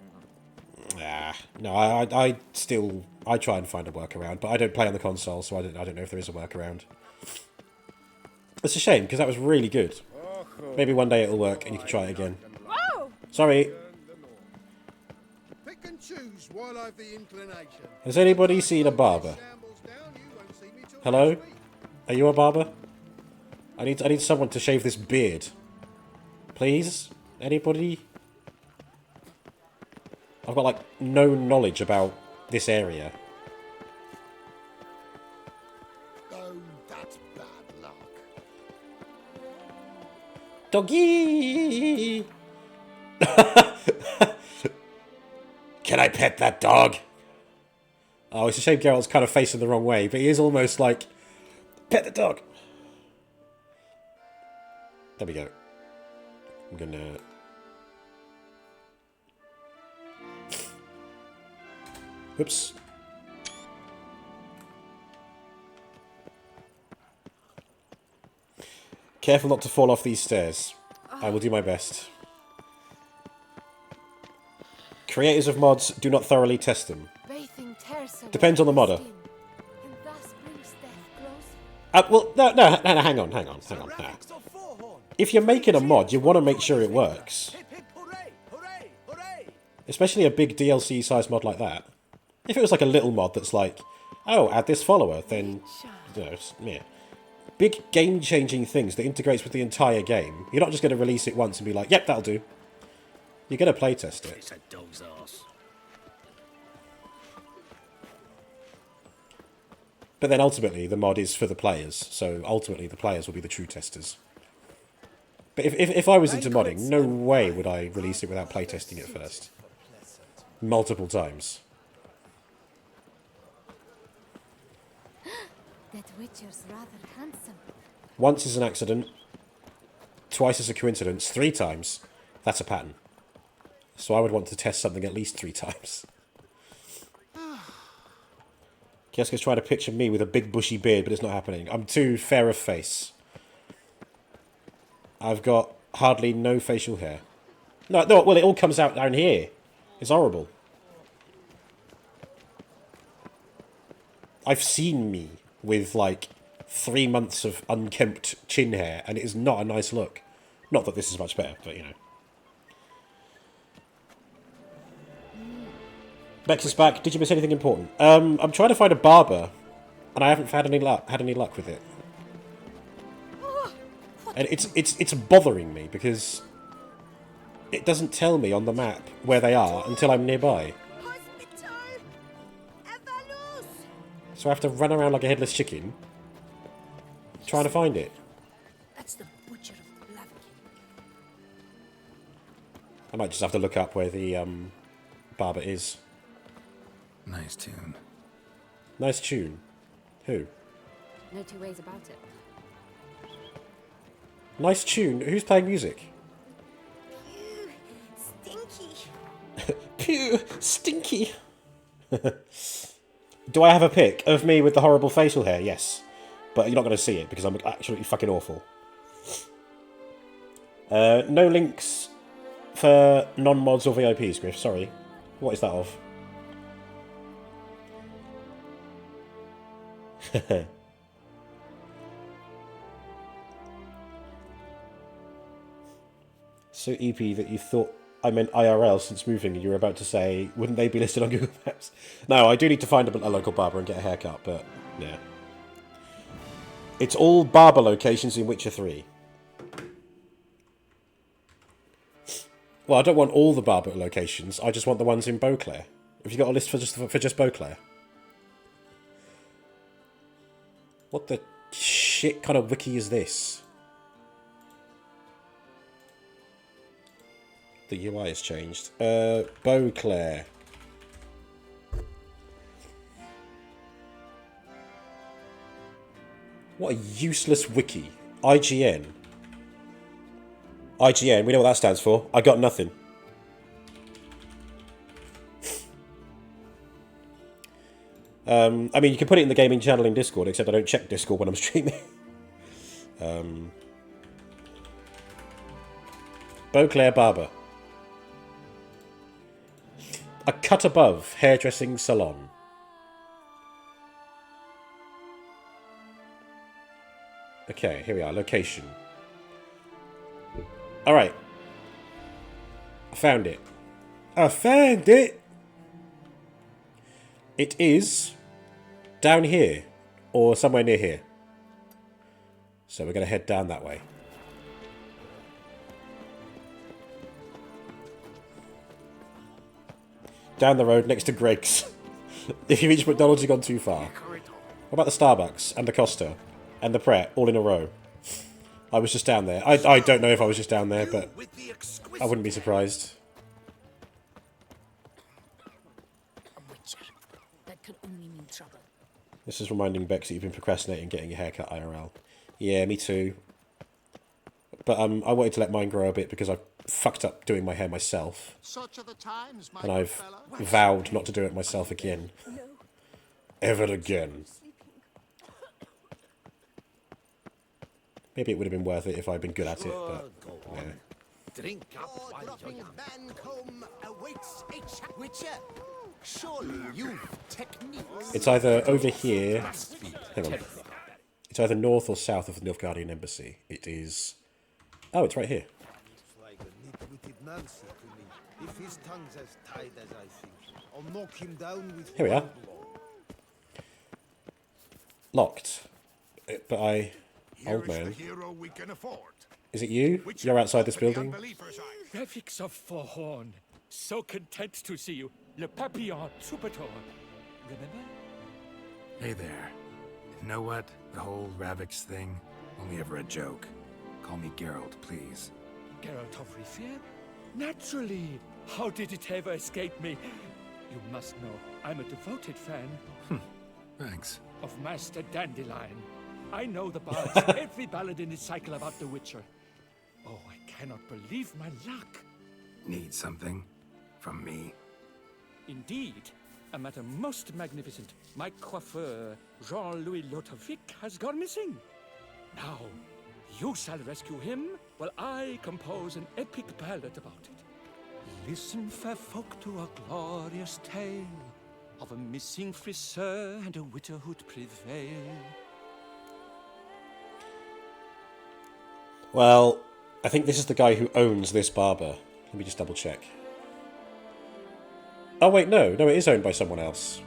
A: No, I try and find a workaround, but I don't play on the console, so I don't know if there is a workaround. It's a shame, because that was really good. Maybe one day it'll work and you can try it again.
J: Whoa!
A: Sorry.
B: Pick and choose while I've the inclination.
A: Has anybody seen a barber? Hello? Are you a barber? I need someone to shave this beard. Please? Anybody? I've got, like, no knowledge about this area.
B: Oh, that's bad luck.
A: Doggy! Can I pet that dog? Oh, it's a shame Geralt's kind of facing the wrong way, but he is almost like, pet the dog. There we go. I'm gonna... Whoops. Careful not to fall off these stairs. I will do my best. Creators of mods do not thoroughly test them. Depends on the modder. Well, no, hang on. If you're making a mod, you want to make sure it works. Especially a big DLC-sized mod like that. If it was like a little mod that's like, oh, add this follower, then, you know, yeah. Big game-changing things that integrates with the entire game. You're not just going to release it once and be like, yep, that'll do. You're going to playtest it.
H: It's a dog's ass.
A: But then ultimately, the mod is for the players, so ultimately the players will be the true testers. But if I was into modding, no way would I release it without playtesting it first. Multiple times.
D: That Witcher's rather handsome.
A: Once is an accident. Twice is a coincidence. 3 times. That's a pattern. So I would want to test something at least 3 times. Kiyoska's trying to picture me with a big bushy beard, but it's not happening. I'm too fair of face. I've got hardly no facial hair. No, well, it all comes out down here. It's horrible. I've seen me with, like, 3 months of unkempt chin hair, and it is not a nice look. Not that this is much better, but, you know. Bex is back. Did you miss anything important? I'm trying to find a barber, and I haven't had any luck with it. And it's bothering me because it doesn't tell me on the map where they are until I'm nearby. So I have to run around like a headless chicken trying to find it.
J: That's the butcher of Blaviken.
A: I might just have to look up where the barber is.
F: Nice tune.
A: Nice tune. Who?
D: No two ways about it.
A: Nice tune? Who's playing music?
J: Stinky.
A: Pew! Stinky! Do I have a pic of me with the horrible facial hair? Yes. But you're not going to see it because I'm absolutely fucking awful. No links for non-mods or VIPs, Griff. Sorry. What is that of? So EP that you thought I meant IRL since moving, and you were about to say, wouldn't they be listed on Google Maps? No, I do need to find a local barber and get a haircut, but yeah. It's all barber locations in Witcher 3. Well, I don't want all the barber locations, I just want the ones in Beauclair. Have you got a list for just Beauclair? What the shit kind of wiki is this? The UI has changed. Beauclair. What a useless wiki. IGN. IGN, we know what that stands for. I got nothing. I mean, you can put it in the gaming channel in Discord, except I don't check Discord when I'm streaming. Beauclair Barber. A cut above hairdressing salon. Okay, here we are. Location. Alright. I found it. I found it! It is down here, or somewhere near here. So we're going to head down that way. Down the road next to Greg's. If you reach McDonald's, you've gone too far. What about the Starbucks, and the Costa, and the Pret, all in a row? I was just down there. I don't know if I was just down there, but I wouldn't be surprised.
J: A witcher. That could only mean trouble.
A: This is reminding Bex that you've been procrastinating getting your haircut IRL. Yeah, me too. But I wanted to let mine grow a bit because I fucked up doing my hair myself.
B: Such are the times, my
A: And I've
B: fellow.
A: vowed not to do it myself again. Ever again. Maybe it would have been worth it if I'd been good at it, but yeah.
H: Drink up while you're young.
B: Bancombe awaits a Witcher. Surely you've techniques.
A: It's either over here. Hang on. It's either north or south of the Nilfgaardian embassy. It is. Oh, it's right here.
K: Like a nit-witted Nancy to me. If his tongue's as tight as I think, I'll knock him down with
A: Here we are.
K: one blow.
A: Locked. But I. Old
C: Here's the
A: man.
C: hero we can afford.
A: Is it you?
C: Which
A: You're outside this
C: for the
A: building?
C: unbelievers' eyes.
L: Graphics of Forhorn. So content to see you. Le Papillon Troubadour. Remember?
F: Hey there. You know what? The whole Ravix thing, only ever a joke. Call me Geralt, please.
L: Geralt of Rivia? Naturally. How did it ever escape me? You must know, I'm a devoted fan
F: Thanks.
L: of Master Dandelion. I know the bards, every ballad in this cycle about the Witcher. Oh, I cannot believe my luck.
F: Need something? From me?
L: Indeed, a matter most magnificent. My coiffeur, Jean-Louis Lotovic, has gone missing. Now, you shall rescue him, while I compose an epic ballad about it. Listen, fair folk, to a glorious tale of a missing friseur and a widowhood prevail.
A: Well, I think this is the guy who owns this barber. Let me just double check. Oh, wait, no. No, it is owned by someone else.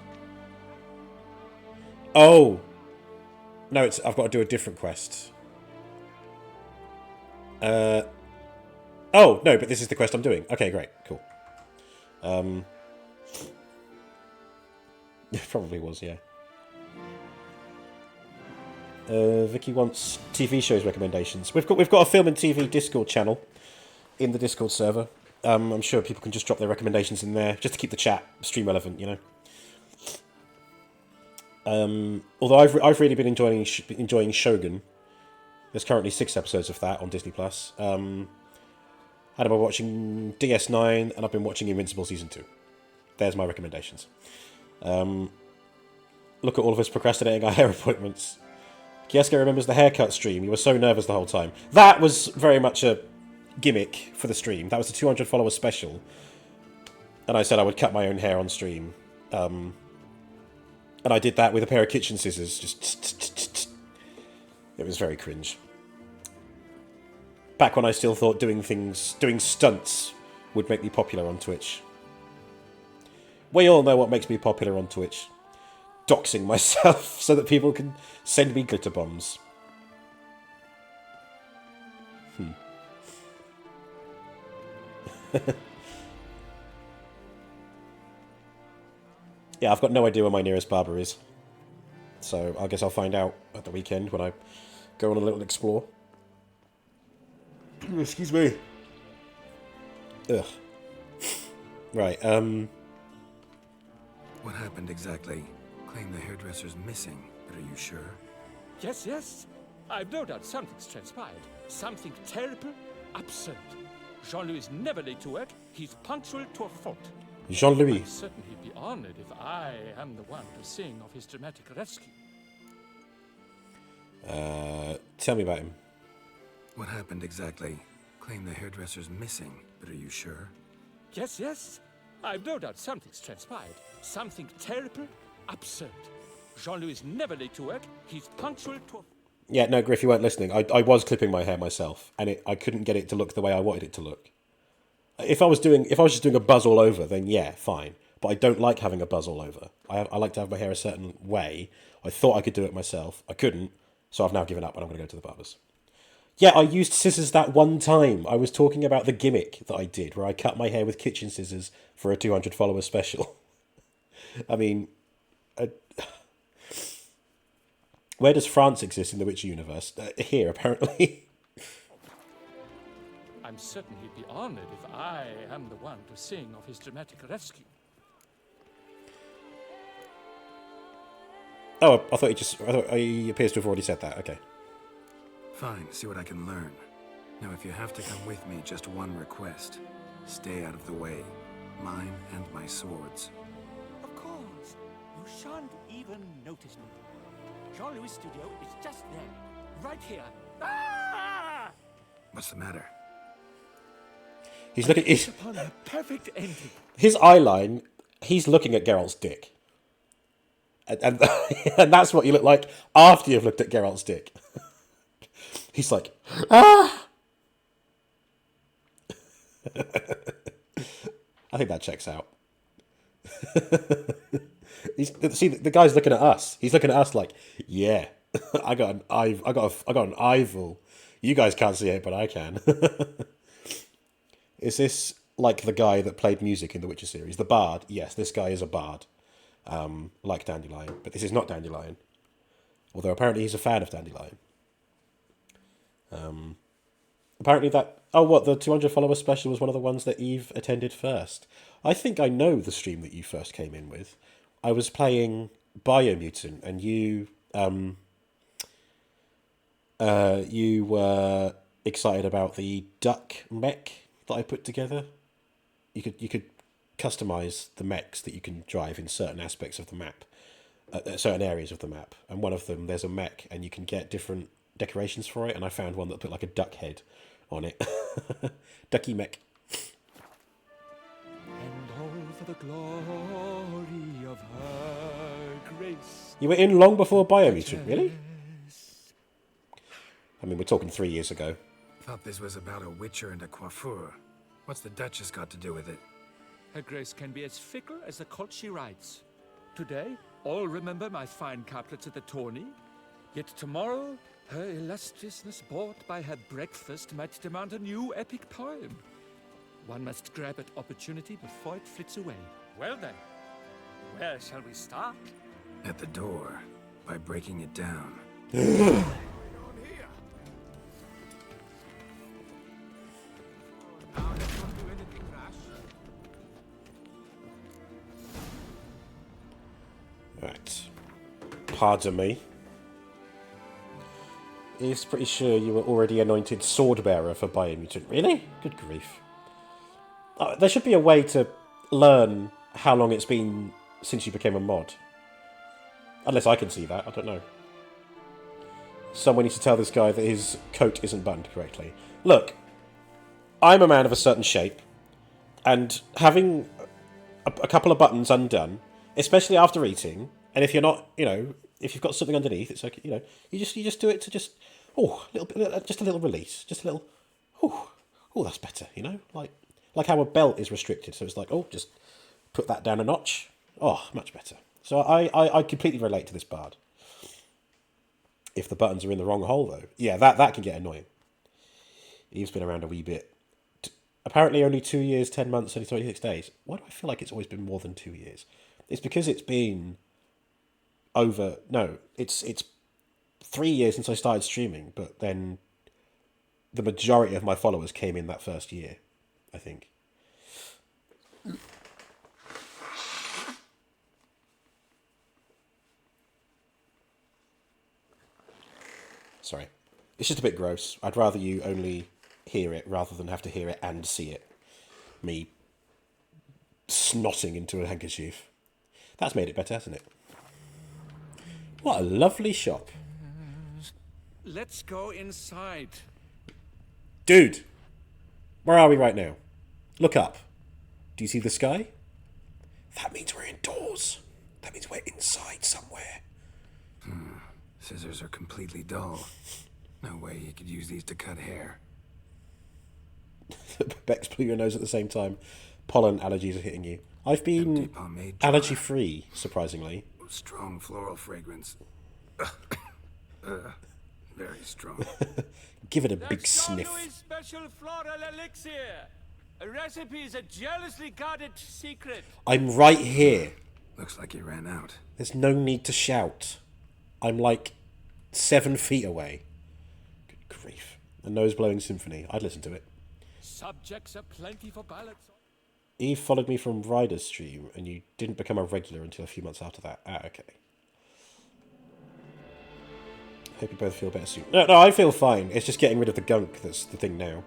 A: Oh! No, it's. I've got to do a different quest. Oh, no, but this is the quest I'm doing. Okay, great. Cool. It probably was, yeah. Vicky wants TV shows recommendations. We've got a film and TV Discord channel in the Discord server. I'm sure people can just drop their recommendations in there just to keep the chat stream relevant, you know. Although I've really been enjoying Shogun. There's currently 6 episodes of that on Disney Plus. And I've been watching DS9 and I've been watching Invincible season 2. There's my recommendations. Look at all of us procrastinating our hair appointments. Kieska remembers the haircut stream. You were so nervous the whole time. That was very much a gimmick for the stream. That was the 200 follower special. And I said I would cut my own hair on stream. And I did that with a pair of kitchen scissors. Just... It was very cringe. Back when I still thought doing stunts would make me popular on Twitch. We all know what makes me popular on Twitch. Doxing myself so that people can send me glitter bombs. Yeah, I've got no idea where my nearest barber is. So I guess I'll find out at the weekend when I go on a little explore. Excuse me. Ugh. Right,
F: What happened exactly? Claim the hairdresser's missing, but are you sure?
L: Yes, yes. I've no doubt something's transpired. Something terrible, absurd. Jean-Louis is never late to work. He's punctual to a fault.
A: Jean-Louis.
L: I'm certain he'd be honored if I am the one to sing of his dramatic rescue.
A: Tell me about him.
F: What happened exactly? Claim the hairdresser's missing, but are you sure?
L: Yes, yes. I've no doubt something's transpired. Something terrible, absurd. Jean-Louis is never late to work. He's punctual to a...
A: Yeah, no, Griff, you weren't listening. I was clipping my hair myself, and I couldn't get it to look the way I wanted it to look. If I was just doing a buzz all over, then yeah, fine. But I don't like having a buzz all over. I like to have my hair a certain way. I thought I could do it myself. I couldn't, so I've now given up and I'm going to go to the barbers. Yeah, I used scissors that one time. I was talking about the gimmick that I did, where I cut my hair with kitchen scissors for a 200 follower special. I mean... where does France exist in the Witcher universe? Here, apparently.
L: I'm certain he'd be honored if I am the one to sing of his dramatic rescue.
A: Oh, I thought he appears to have already said that. Okay.
F: Fine, see what I can learn. Now, if you have to come with me, just one request. Stay out of the way. Mine and my swords.
L: Of course. You shan't even notice me. Jean-Louis' studio is just there. Right here. Ah!
F: What's the matter?
A: He's looking.
L: Upon a perfect ending.
A: His eye line. He's looking at Geralt's dick, and and that's what you look like after you've looked at Geralt's dick. He's like, ah. I think that checks out. See, the guy's looking at us. He's looking at us like, yeah, I got an eyeball. You guys can't see it, but I can. Is this like the guy that played music in the Witcher series? The Bard? Yes, this guy is a bard. Like Dandelion. But this is not Dandelion. Although apparently he's a fan of Dandelion. Apparently that... Oh, what? The 200 follower special was one of the ones that Eve attended first. I think I know the stream that you first came in with. I was playing Biomutant, and you were excited about the duck mech that I put together. You could customize the mechs that you can drive in certain aspects of the map, certain areas of the map. And one of them, there's a mech, and you can get different decorations for it. And I found one that put like a duck head on it. Ducky mech.
L: And all for the glory of her grace.
A: You were in long before Biomutant, really? I mean, we're talking 3 years ago.
F: Thought this was about a witcher and a coiffeur. What's the Duchess got to do with it?
L: Her grace can be as fickle as the colt she rides. Today, all remember my fine couplets at the tourney. Yet tomorrow, her illustriousness bought by her breakfast might demand a new epic poem. One must grab at opportunity before it flits away. Well then, where shall we start?
F: At the door, by breaking it down.
A: Right. Pardon me. He's pretty sure you were already anointed sword bearer for Biomutant. Really? Good grief. There should be a way to learn how long it's been since you became a mod. Unless I can see that, I don't know. Someone needs to tell this guy that his coat isn't buttoned correctly. Look, I'm a man of a certain shape, and having a couple of buttons undone, especially after eating, and if you're not, if you've got something underneath, it's like, you just do it to just, a little release, just a little, that's better, like how a belt is restricted, so it's like, just put that down a notch, much better. So I completely relate to this bard. If the buttons are in the wrong hole, though, yeah, that can get annoying. Eve's been around a wee bit. Apparently only 2 years, 10 months, only 26 days. Why do I feel like it's always been more than 2 years? It's because it's been over... No, it's 3 years since I started streaming, but then the majority of my followers came in that first year, I think. Sorry. It's just a bit gross. I'd rather you only hear it rather than have to hear it and see it. Me snotting into a handkerchief. That's made it better, hasn't it? What a lovely shop.
L: Let's go inside.
A: Dude! Where are we right now? Look up. Do you see the sky? That means we're indoors. That means we're inside somewhere.
F: Scissors are completely dull. No way you could use these to cut hair.
A: Bex blew your nose at the same time. Pollen allergies are hitting you. I've been allergy-free, surprisingly.
F: Strong floral fragrance. Very strong.
A: Give it a big sniff.
L: Jean-Louis' special floral elixir. A recipe is a jealously guarded secret.
A: I'm right here.
F: Looks like he ran out.
A: There's no need to shout. I'm like 7 feet away. Good grief. A nose-blowing symphony. I'd listen to it.
L: Subjects are plenty for ballots.
A: Eve followed me from Ryder's stream, and you didn't become a regular until a few months after that. Ah, okay. Hope you both feel better soon. No, I feel fine. It's just getting rid of the gunk that's the thing now.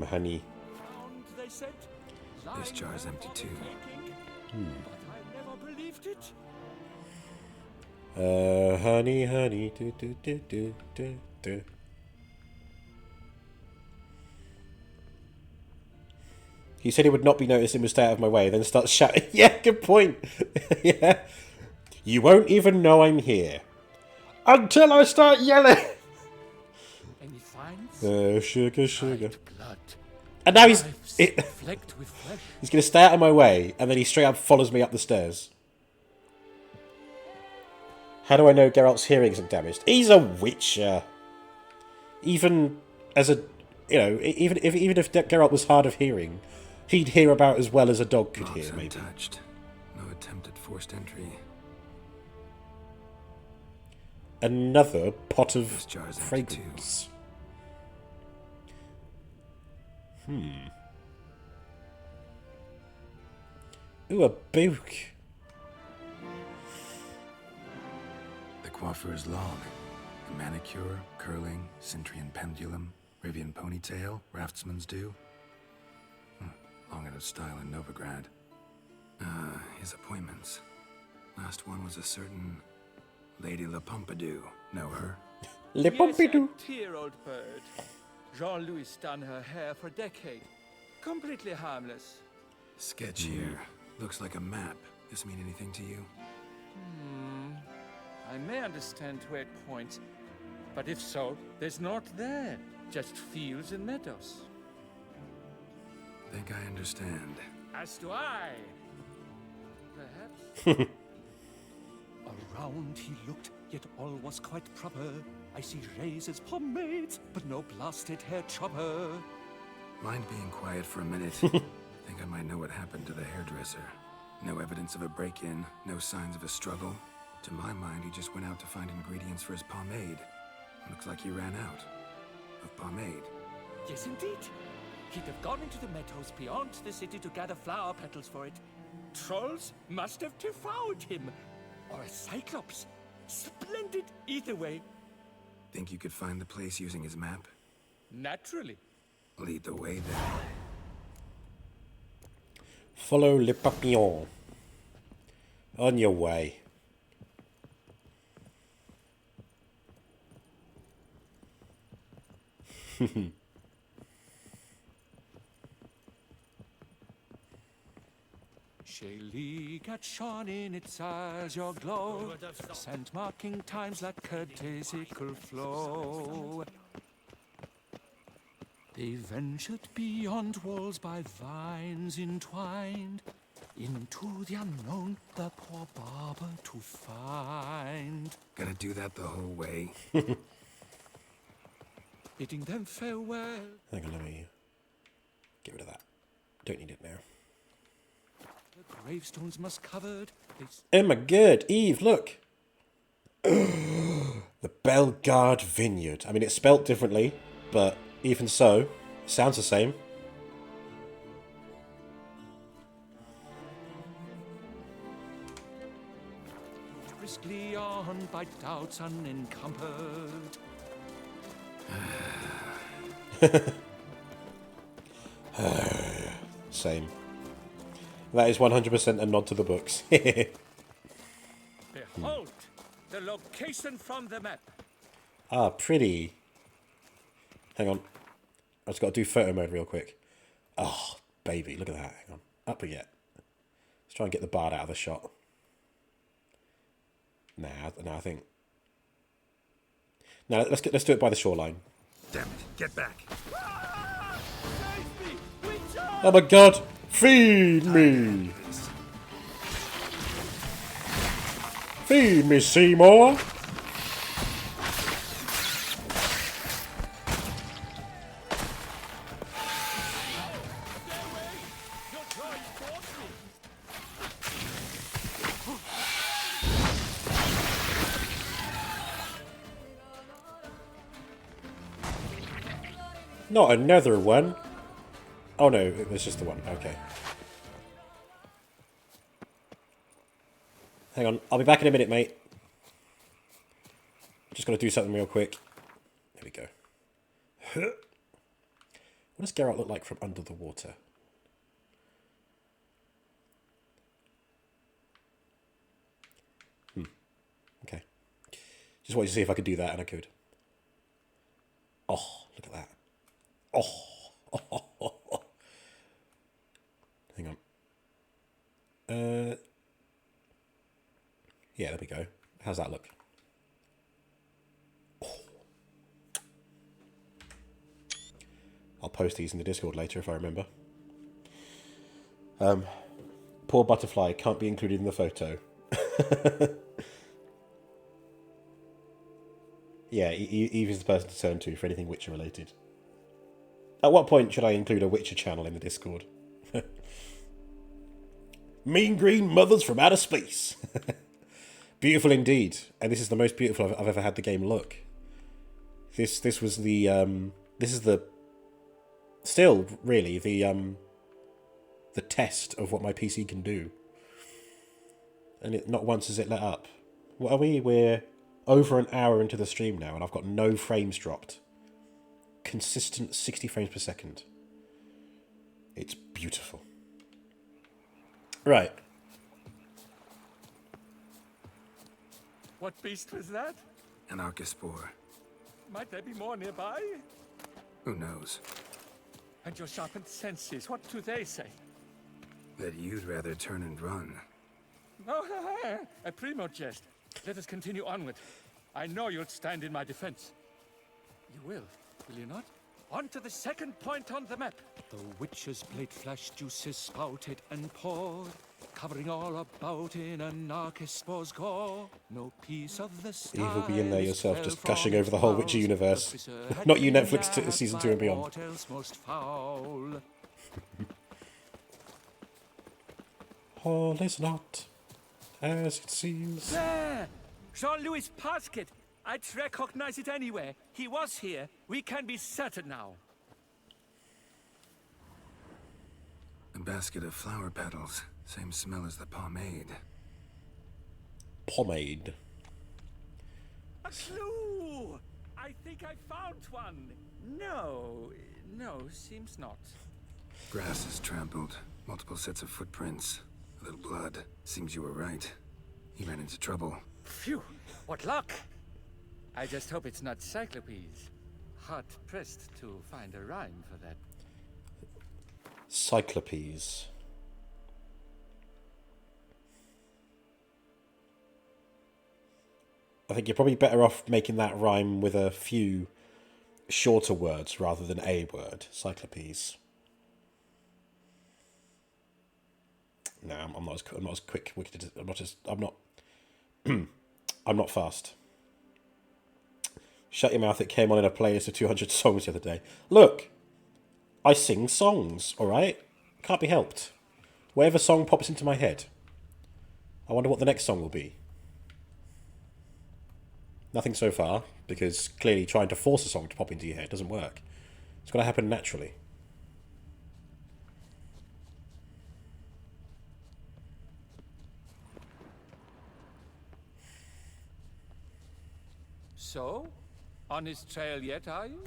A: Honey.
F: This jar's empty too.
L: But I never believed it.
A: Honey, honey, do. He said he would not be noticed and would stay out of my way, then starts shouting. Yeah, good point. Yeah. You won't even know I'm here. Until I start yelling.
L: And he finds
A: Sugar.
L: blood.
A: And now he's
L: flecked with flesh.
A: he's going to stay out of my way, and then he straight up follows me up the stairs. How do I know Geralt's hearing isn't damaged? He's a witcher. Even as a, even if Geralt was hard of hearing, he'd hear about as well as a dog could hear. Maybe.
F: Untouched. No attempt at forced entry.
A: Another pot of fragrance. Ooh, a book.
F: The coiffure is long. A manicure, curling, Cintrian pendulum, Rivian ponytail, raftsman's do. Long out of style in Novigrad. His appointments. Last one was a certain Lady La Pompadour. Know her?
A: Le Pompadour.
L: Yes, a dear old bird. Jean-Louis done her hair for a decade. Completely harmless.
F: Sketch here. Looks like a map. This mean anything to you?
L: I may understand where it points, but if so, there's not there. Just fields and meadows.
F: Think I understand.
L: As do I. Perhaps.
C: Around he looked, yet all was quite proper. I see razors, pomades, but no blasted hair chopper.
F: Mind being quiet for a minute? Think I might know what happened to the hairdresser. No evidence of a break-in, no signs of a struggle. To my mind, he just went out to find ingredients for his pomade. Looks like he ran out of pomade.
L: Yes, indeed. He'd have gone into the meadows beyond the city to gather flower petals for it. Trolls must have devoured him. Or a cyclops. Splendid either way.
F: Think you could find the place using his map?
L: Naturally.
F: Lead the way then.
A: Follow Le Papillon. On your way.
C: Shaylee got shone in its eyes, your glow, scent marking times like curtesical flow. They ventured beyond walls by vines entwined, into the unknown the poor barber to find.
F: Gotta do that the whole way.
C: Bidding them farewell.
A: Hang on, let me get rid of that. Don't need it now.
C: The gravestones must covered.
A: Oh my god, Eve, look! The Belgard Vineyard. I mean, it's spelt differently, but even so, sounds the same.
C: Briskly on by doubts unencumbered.
A: Same. That is 100% a nod to the books.
L: Behold, the location from the map.
A: Ah, pretty. Hang on. I just got to do photo mode real quick. Oh, baby, look at that. Hang on. Up we get. Let's try and get the bard out of the shot. Nah, I think... Now let's do it by the shoreline.
F: Damn it, get back.
A: Oh my god! Feed me! Feed me, Seymour! Not another one. Oh no, it was just the one. Okay. Hang on, I'll be back in a minute, mate. Just gotta do something real quick. There we go. What does Geralt look like from under the water? Okay. Just wanted to see if I could do that, and I could. Oh, look at that. Oh. Hang on. Yeah, there we go. How's that look? Oh. I'll post these in the Discord later if I remember. Poor butterfly can't be included in the photo. Yeah, Eve is the person to turn to for anything Witcher related. At what point should I include a Witcher channel in the Discord? Mean green mothers from outer space. Beautiful indeed, and this is the most beautiful I've ever had the game look. This was the this is the still really the test of what my PC can do, and it not once has it let up. What are we? We're over an hour into the stream now, and I've got no frames dropped. Consistent 60 frames per second. It's beautiful. Right.
L: What beast was that?
F: An Archispore.
L: Might there be more nearby?
F: Who knows?
L: And your sharpened senses, what do they say?
F: That you'd rather turn and run.
L: Oh, a primo jest. Let us continue onward. I know you'll stand in my defense. You will you not? On to the second point on the map. The witch's blade flash juices spouted and poured, covering all about in an Archispore's gore. No piece of the sky.
A: Eve will be in there yourself, just gushing over the whole Witcher universe. Not you, Netflix, season 2 and beyond. All is not as it seems.
L: There! Jean-Louis' basket! I'd recognize it anywhere. He was here. We can be certain now.
F: A basket of flower petals. Same smell as the pomade.
A: Pomade.
L: A clue! I think I found one. No, seems not.
F: Grass is trampled. Multiple sets of footprints. A little blood. Seems you were right. He ran into trouble.
L: Phew! What luck! I just hope it's not Cyclopes. Hard-pressed to find a rhyme for that.
A: Cyclopes. I think you're probably better off making that rhyme with a few shorter words rather than a word. Cyclopes. No, I'm not as quick witted. I'm not fast. Shut your mouth, it came on in a playlist of 200 songs the other day. Look, I sing songs, alright? Can't be helped. Whatever song pops into my head. I wonder what the next song will be. Nothing so far, because clearly trying to force a song to pop into your head doesn't work. It's got to happen naturally.
L: So? On his trail yet, are you?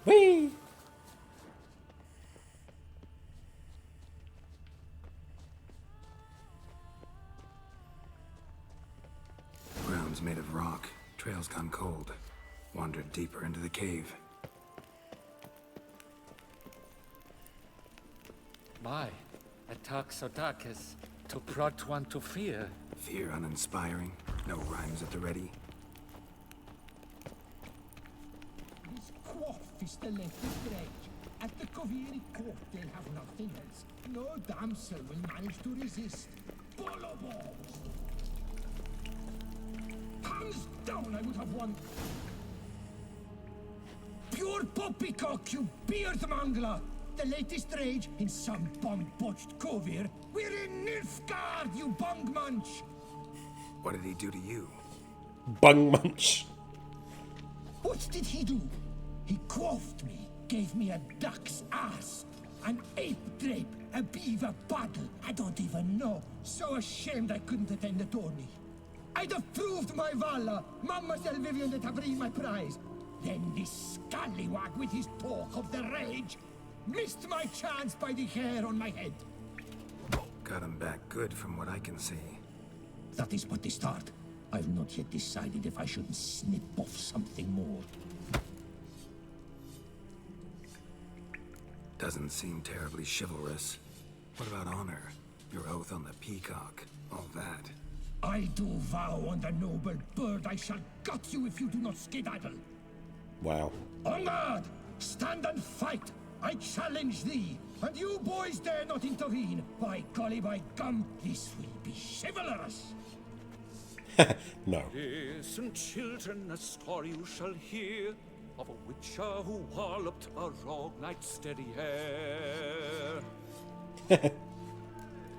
A: Whee!
F: Ground's made of rock. Trail's gone cold. Wandered deeper into the cave.
L: My, a talk so dark as to prod one to fear.
F: Fear uninspiring. No rhymes at the ready.
M: This quaff is the latest rage. At the Coviri court, they'll have nothing else. No damsel will manage to resist. Bolo balls! Hands down, I would have one. Pure poppycock, you beard mangler! The latest rage in some bum-botched Kovir. We're in Nilfgaard, you bung munch!
F: What did he do to you?
A: Bung munch.
M: What did he do? He quaffed me, gave me a duck's ass, an ape drape, a beaver paddle. I don't even know. So ashamed I couldn't attend the tourney. I'd have proved my valor. Mademoiselle Vivian would have been my prize. Then this scallywag with his talk of the rage missed my chance by the hair on my head.
F: Got him back good from what I can see.
M: That is but the start. I've not yet decided if I shouldn't snip off something more.
F: Doesn't seem terribly chivalrous. What about honor? Your oath on the peacock, all that.
M: I do vow on the noble bird I shall gut you if you do not skedaddle.
A: Wow.
M: On guard! Stand and fight! I challenge thee! And you boys dare not intervene! By golly, by gum, this will be chivalrous!
A: No.
C: Listen, children, a story you shall hear of a witcher who walloped a rogue knight's steady hair.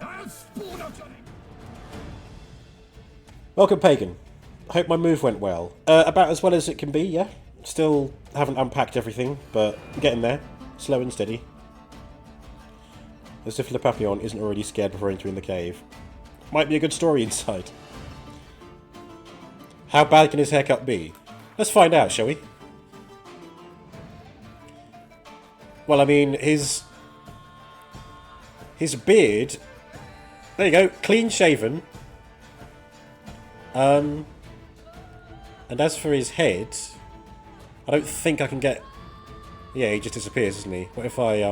M: I'll spoon out your neck!
A: Welcome, Pagan. Hope my move went well. About as well as it can be, yeah? Still haven't unpacked everything, but getting there. Slow and steady. As if Le Papillon isn't already scared before entering the cave. Might be a good story inside. How bad can his haircut be? Let's find out, shall we? Well, I mean, his beard... There you go, clean shaven. And as for his head... I don't think I can get... Yeah, he just disappears, doesn't he? What if I,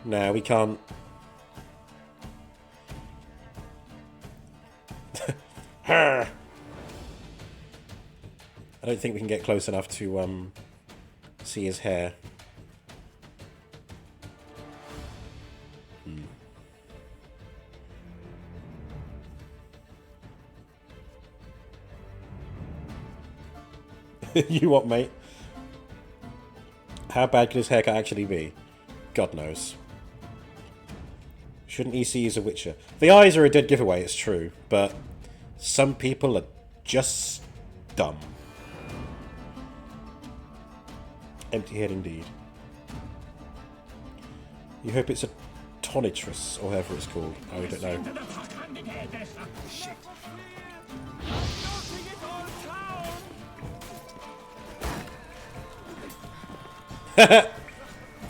A: No, we can't. I don't think we can get close enough to, see his hair. You what, mate? How bad can his haircut actually be? God knows. Shouldn't he see he's a witcher? The eyes are a dead giveaway, it's true, but some people are just dumb. Empty head indeed. You hope it's a tonitrus, or whatever it's called. Oh, we don't know.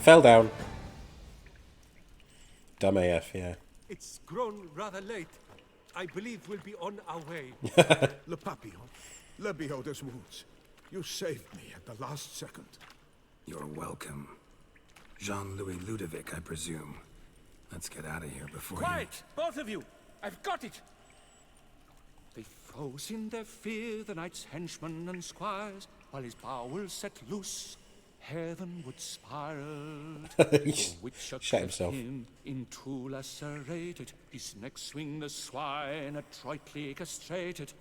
A: Fell down. Dumb AF, yeah.
E: It's grown rather late. I believe we'll be on our way. Le Papillon, Le Beholder's wounds. You saved me at the last second.
F: You're welcome. Jean-Louis Ludovic, I presume. Let's get out of here before
C: Quiet, both of you! I've got it! They froze in their fear, the knight's henchmen and squires, while his bowels set loose. Heavenward spiraled. The witcher
A: Shut himself.
C: him into lacerated, his neck swing the swine adroitly castrated.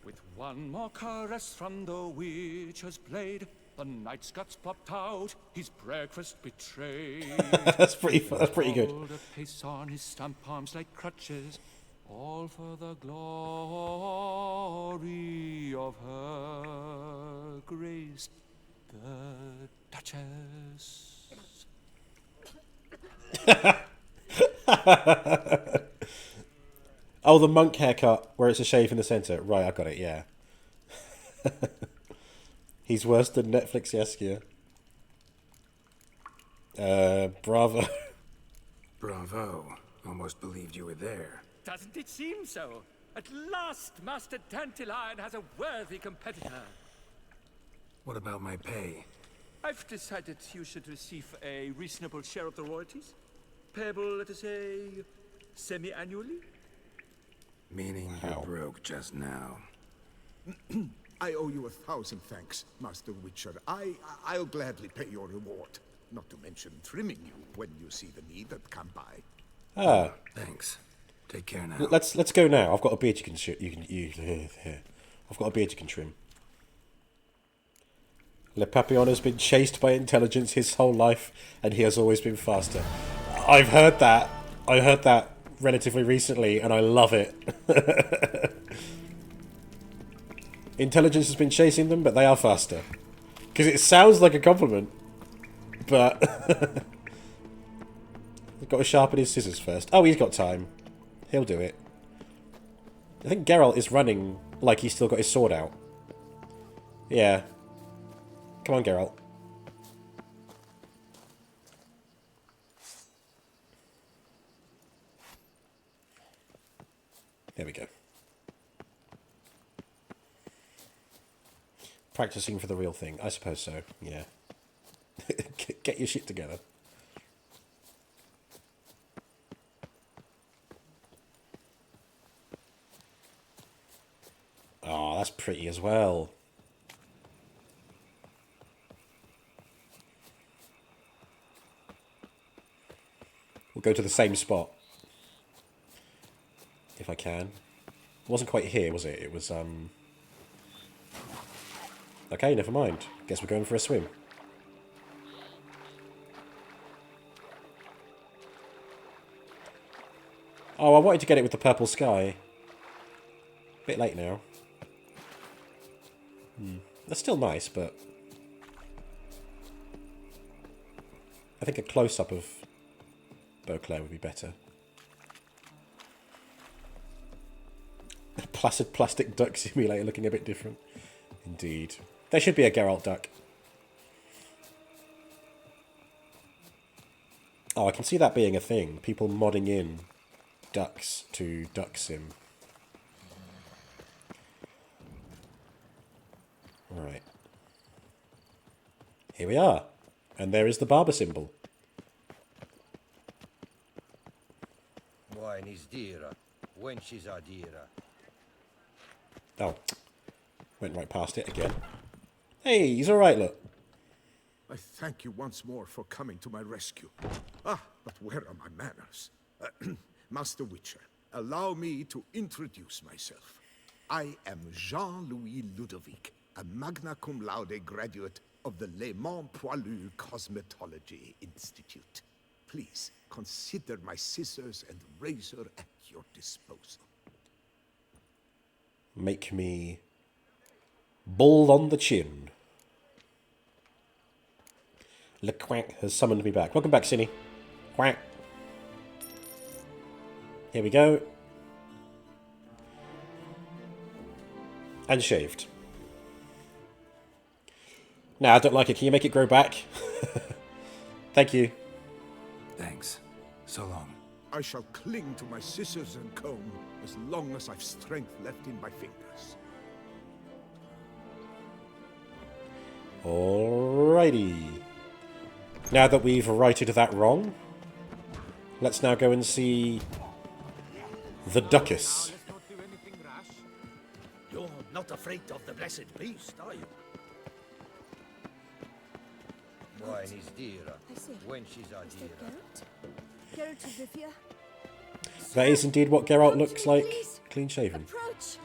C: With one more caress from the witcher's blade, the knight's guts popped out, his breakfast betrayed.
A: That's pretty good.
C: A pace on his stump arms like crutches, all for the glory of her grace, the Duchess.
A: Oh, the monk haircut, where it's a shave in the centre. Right, I got it, yeah. He's worse than Netflix Yeskia. Bravo.
F: Bravo. Almost believed you were there.
L: Doesn't it seem so? At last, Master Dandelion has a worthy competitor.
F: What about my pay?
L: I've decided you should receive a reasonable share of the royalties. Payable, let us say, semi-annually?
F: Meaning you broke just now.
K: I owe you 1,000 thanks, Master Witcher. I'll gladly pay your reward. Not to mention trimming you when you see the need that come by.
A: Ah.
F: Thanks. Take care now.
A: Let's go now. I've got a beard you can I've got a beard you can trim. Le Papillon has been chased by intelligence his whole life, and he has always been faster. I've heard that. I heard that relatively recently, and I love it. Intelligence has been chasing them, but they are faster. Because it sounds like a compliment, but... He's got to sharpen his scissors first. Oh, he's got time. He'll do it. I think Geralt is running like he's still got his sword out. Yeah. Come on, Geralt. There we go. Practicing for the real thing. I suppose so, yeah. Get your shit together. Oh, that's pretty as well. We'll go to the same spot. If I can. It wasn't quite here, was it? It was, Okay, never mind. Guess we're going for a swim. Oh, I wanted to get it with the purple sky. Bit late now. That's still nice, but... I think a close-up of Beauclair would be better. Placid plastic duck simulator looking a bit different. Indeed. There should be a Geralt duck. Oh, I can see that being a thing. People modding in ducks to Duck Sim. Alright. Here we are. And there is the barber symbol.
G: Wine is dearer. Wenches are dearer.
A: Oh. Went right past it again. Hey, he's alright, look.
K: I thank you once more for coming to my rescue. Ah, but where are my manners? Master Witcher, allow me to introduce myself. I am Jean-Louis Ludovic, a magna cum laude graduate of the Le Mans Poilu Cosmetology Institute. Please consider my scissors and razor at your disposal.
A: Make me bald on the chin. Le Quack has summoned me back. Welcome back, Cinny. Quack. Here we go. And shaved. Nah, I don't like it. Can you make it grow back? Thank you.
F: Thanks. So long.
K: I shall cling to my scissors and comb as long as I've strength left in my fingers.
A: Alrighty. Now that we've righted that wrong, let's now go and see the Duchess.
H: You're not afraid of the blessed beast, are you?
G: Wine is dearer. Wenches are dearer.
D: Geralt of Rivia.
A: That is indeed what Geralt looks like. Clean shaven.
D: Approach.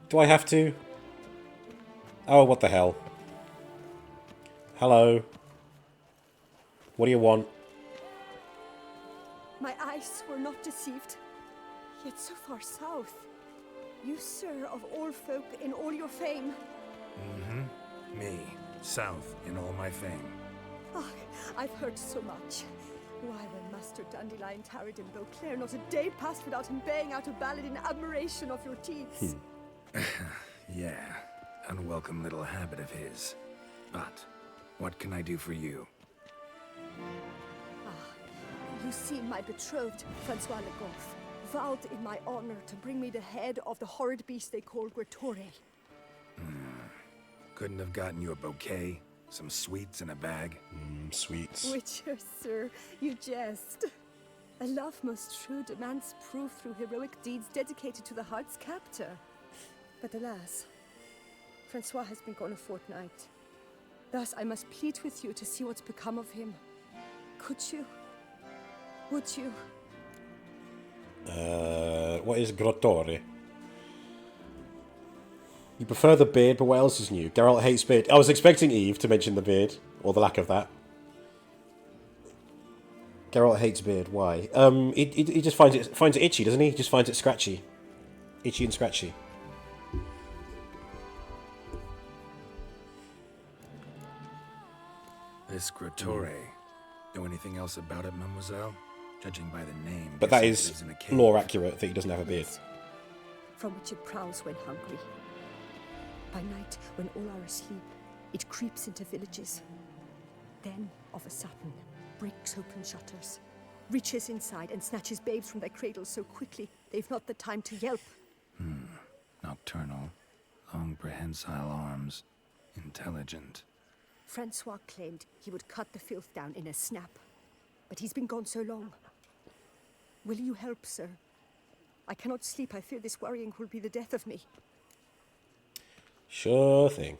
A: Do I have to? Oh, what the hell. Hello. What do you want?
N: My eyes were not deceived, yet so far south. You, sir, of all folk in all your fame.
F: Mm-hmm. Me, south in all my fame.
N: Ah, I've heard so much. Why, when Master Dandelion tarried in Beauclair, not a day passed without him baying out a ballad in admiration of your deeds.
F: Yeah, unwelcome little habit of his. But what can I do for you?
N: You see, my betrothed, Francois Le Goff, vowed in my honor to bring me the head of the horrid beast they call Gretore.
F: Couldn't have gotten you a bouquet, some sweets in a bag?
A: Sweets.
N: Witcher, sir, you jest. A love most true demands proof through heroic deeds dedicated to the heart's captor. But alas, Francois has been gone a fortnight. Thus I must plead with you to see what's become of him. Could you? Would you?
A: What is Grottore? You prefer the beard, but what else is new? Geralt hates beard. I was expecting Eve to mention the beard, or the lack of that. Geralt hates beard. Why? He just finds it itchy, doesn't he? He just finds it scratchy, itchy and scratchy.
F: This Grattore. Know anything else about it, mademoiselle? Judging by the name.
A: But that is lore accurate that he doesn't have a beard.
N: From which it prowls when hungry. By night, when all are asleep, it creeps into villages. Then, of a sudden, breaks open shutters, reaches inside and snatches babes from their cradles so quickly they've not the time to yelp.
F: Nocturnal. Long prehensile arms. Intelligent.
N: Francois claimed he would cut the filth down in a snap. But he's been gone so long. Will you help, sir? I cannot sleep. I fear this worrying will be the death of me.
A: Sure thing.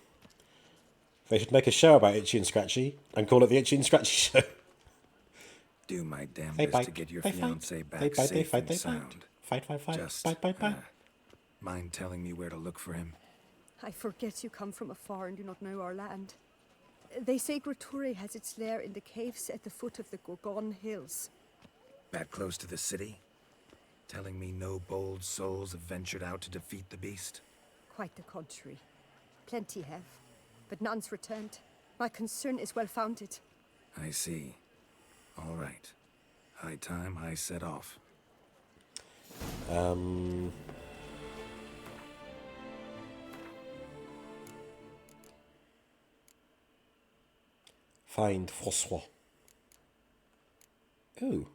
A: They should make a show about Itchy and Scratchy and call it the Itchy and Scratchy Show.
F: Do my damnedest to get your fiancé back safe and sound.
A: Fight.
F: Just, mind telling me where to look for him?
N: I forget you come from afar and do not know our land. They say Grattore has its lair in the caves at the foot of the Gorgon Hills.
F: That close to the city? Telling me no bold souls have ventured out to defeat the beast?
N: Quite the contrary. Plenty have, but none's returned. My concern is well founded.
F: I see. All right. High time I set off.
A: Find Francois. Ooh.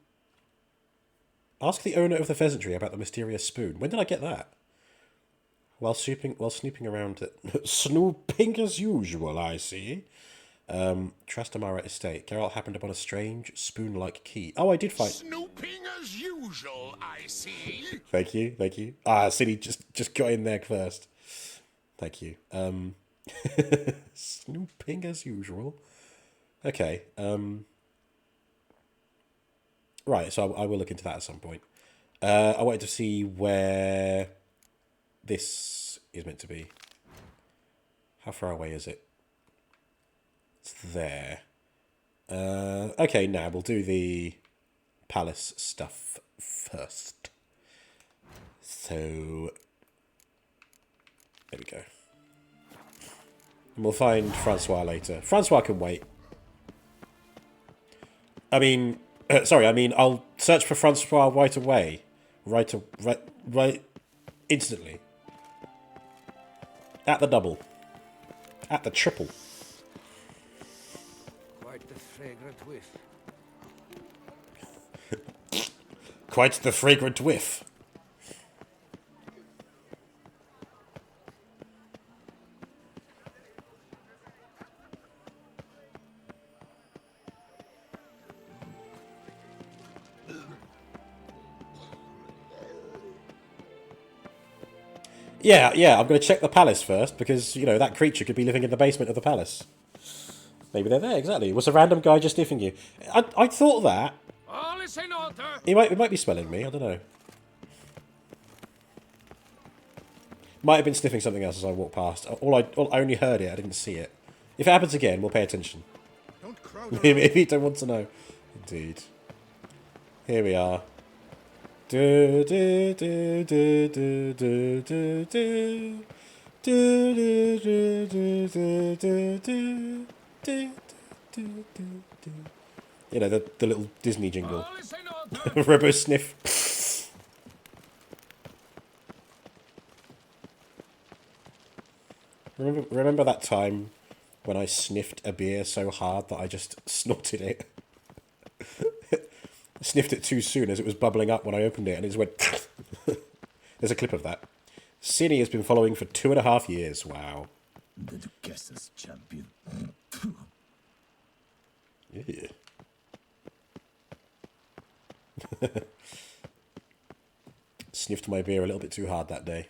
A: Ask the owner of the pheasantry about the mysterious spoon. When did I get that? While snooping around at... Snooping as usual, I see. Trastamara Estate. Geralt happened upon a strange, spoon-like key. Oh, I did find...
K: Snooping as usual, I see.
A: Thank you. Ah, City just got in there first. Thank you. Snooping as usual. Okay. Right, so I will look into that at some point. I wanted to see where this is meant to be. How far away is it? It's there. Okay, now we'll do the palace stuff first. So, there we go. And we'll find Francois later. Francois can wait. I'll search for Francois right away. Right, instantly. At the double. At the triple.
G: Quite the fragrant whiff.
A: Quite the fragrant whiff. Yeah, I'm going to check the palace first, because, you know, that creature could be living in the basement of the palace. Maybe they're there, exactly. Was a random guy just sniffing you? I thought that.
C: All is in order.
A: He might be smelling me, I don't know. Might have been sniffing something else as I walked past. I only heard it, I didn't see it. If it happens again, we'll pay attention.
K: Don't crowd
A: If you don't want to know. Indeed. Here we are. Do do do do do do do do do do do do do do do do do. You know, the little Disney jingle. Robo sniff. Remember that time when I sniffed a beer so hard that I just snorted it? Sniffed it too soon as it was bubbling up when I opened it, and it just went... There's a clip of that. Cine has been following for 2.5 years. Wow.
M: The Duchess's champion.
A: Yeah. Sniffed my beer a little bit too hard that day.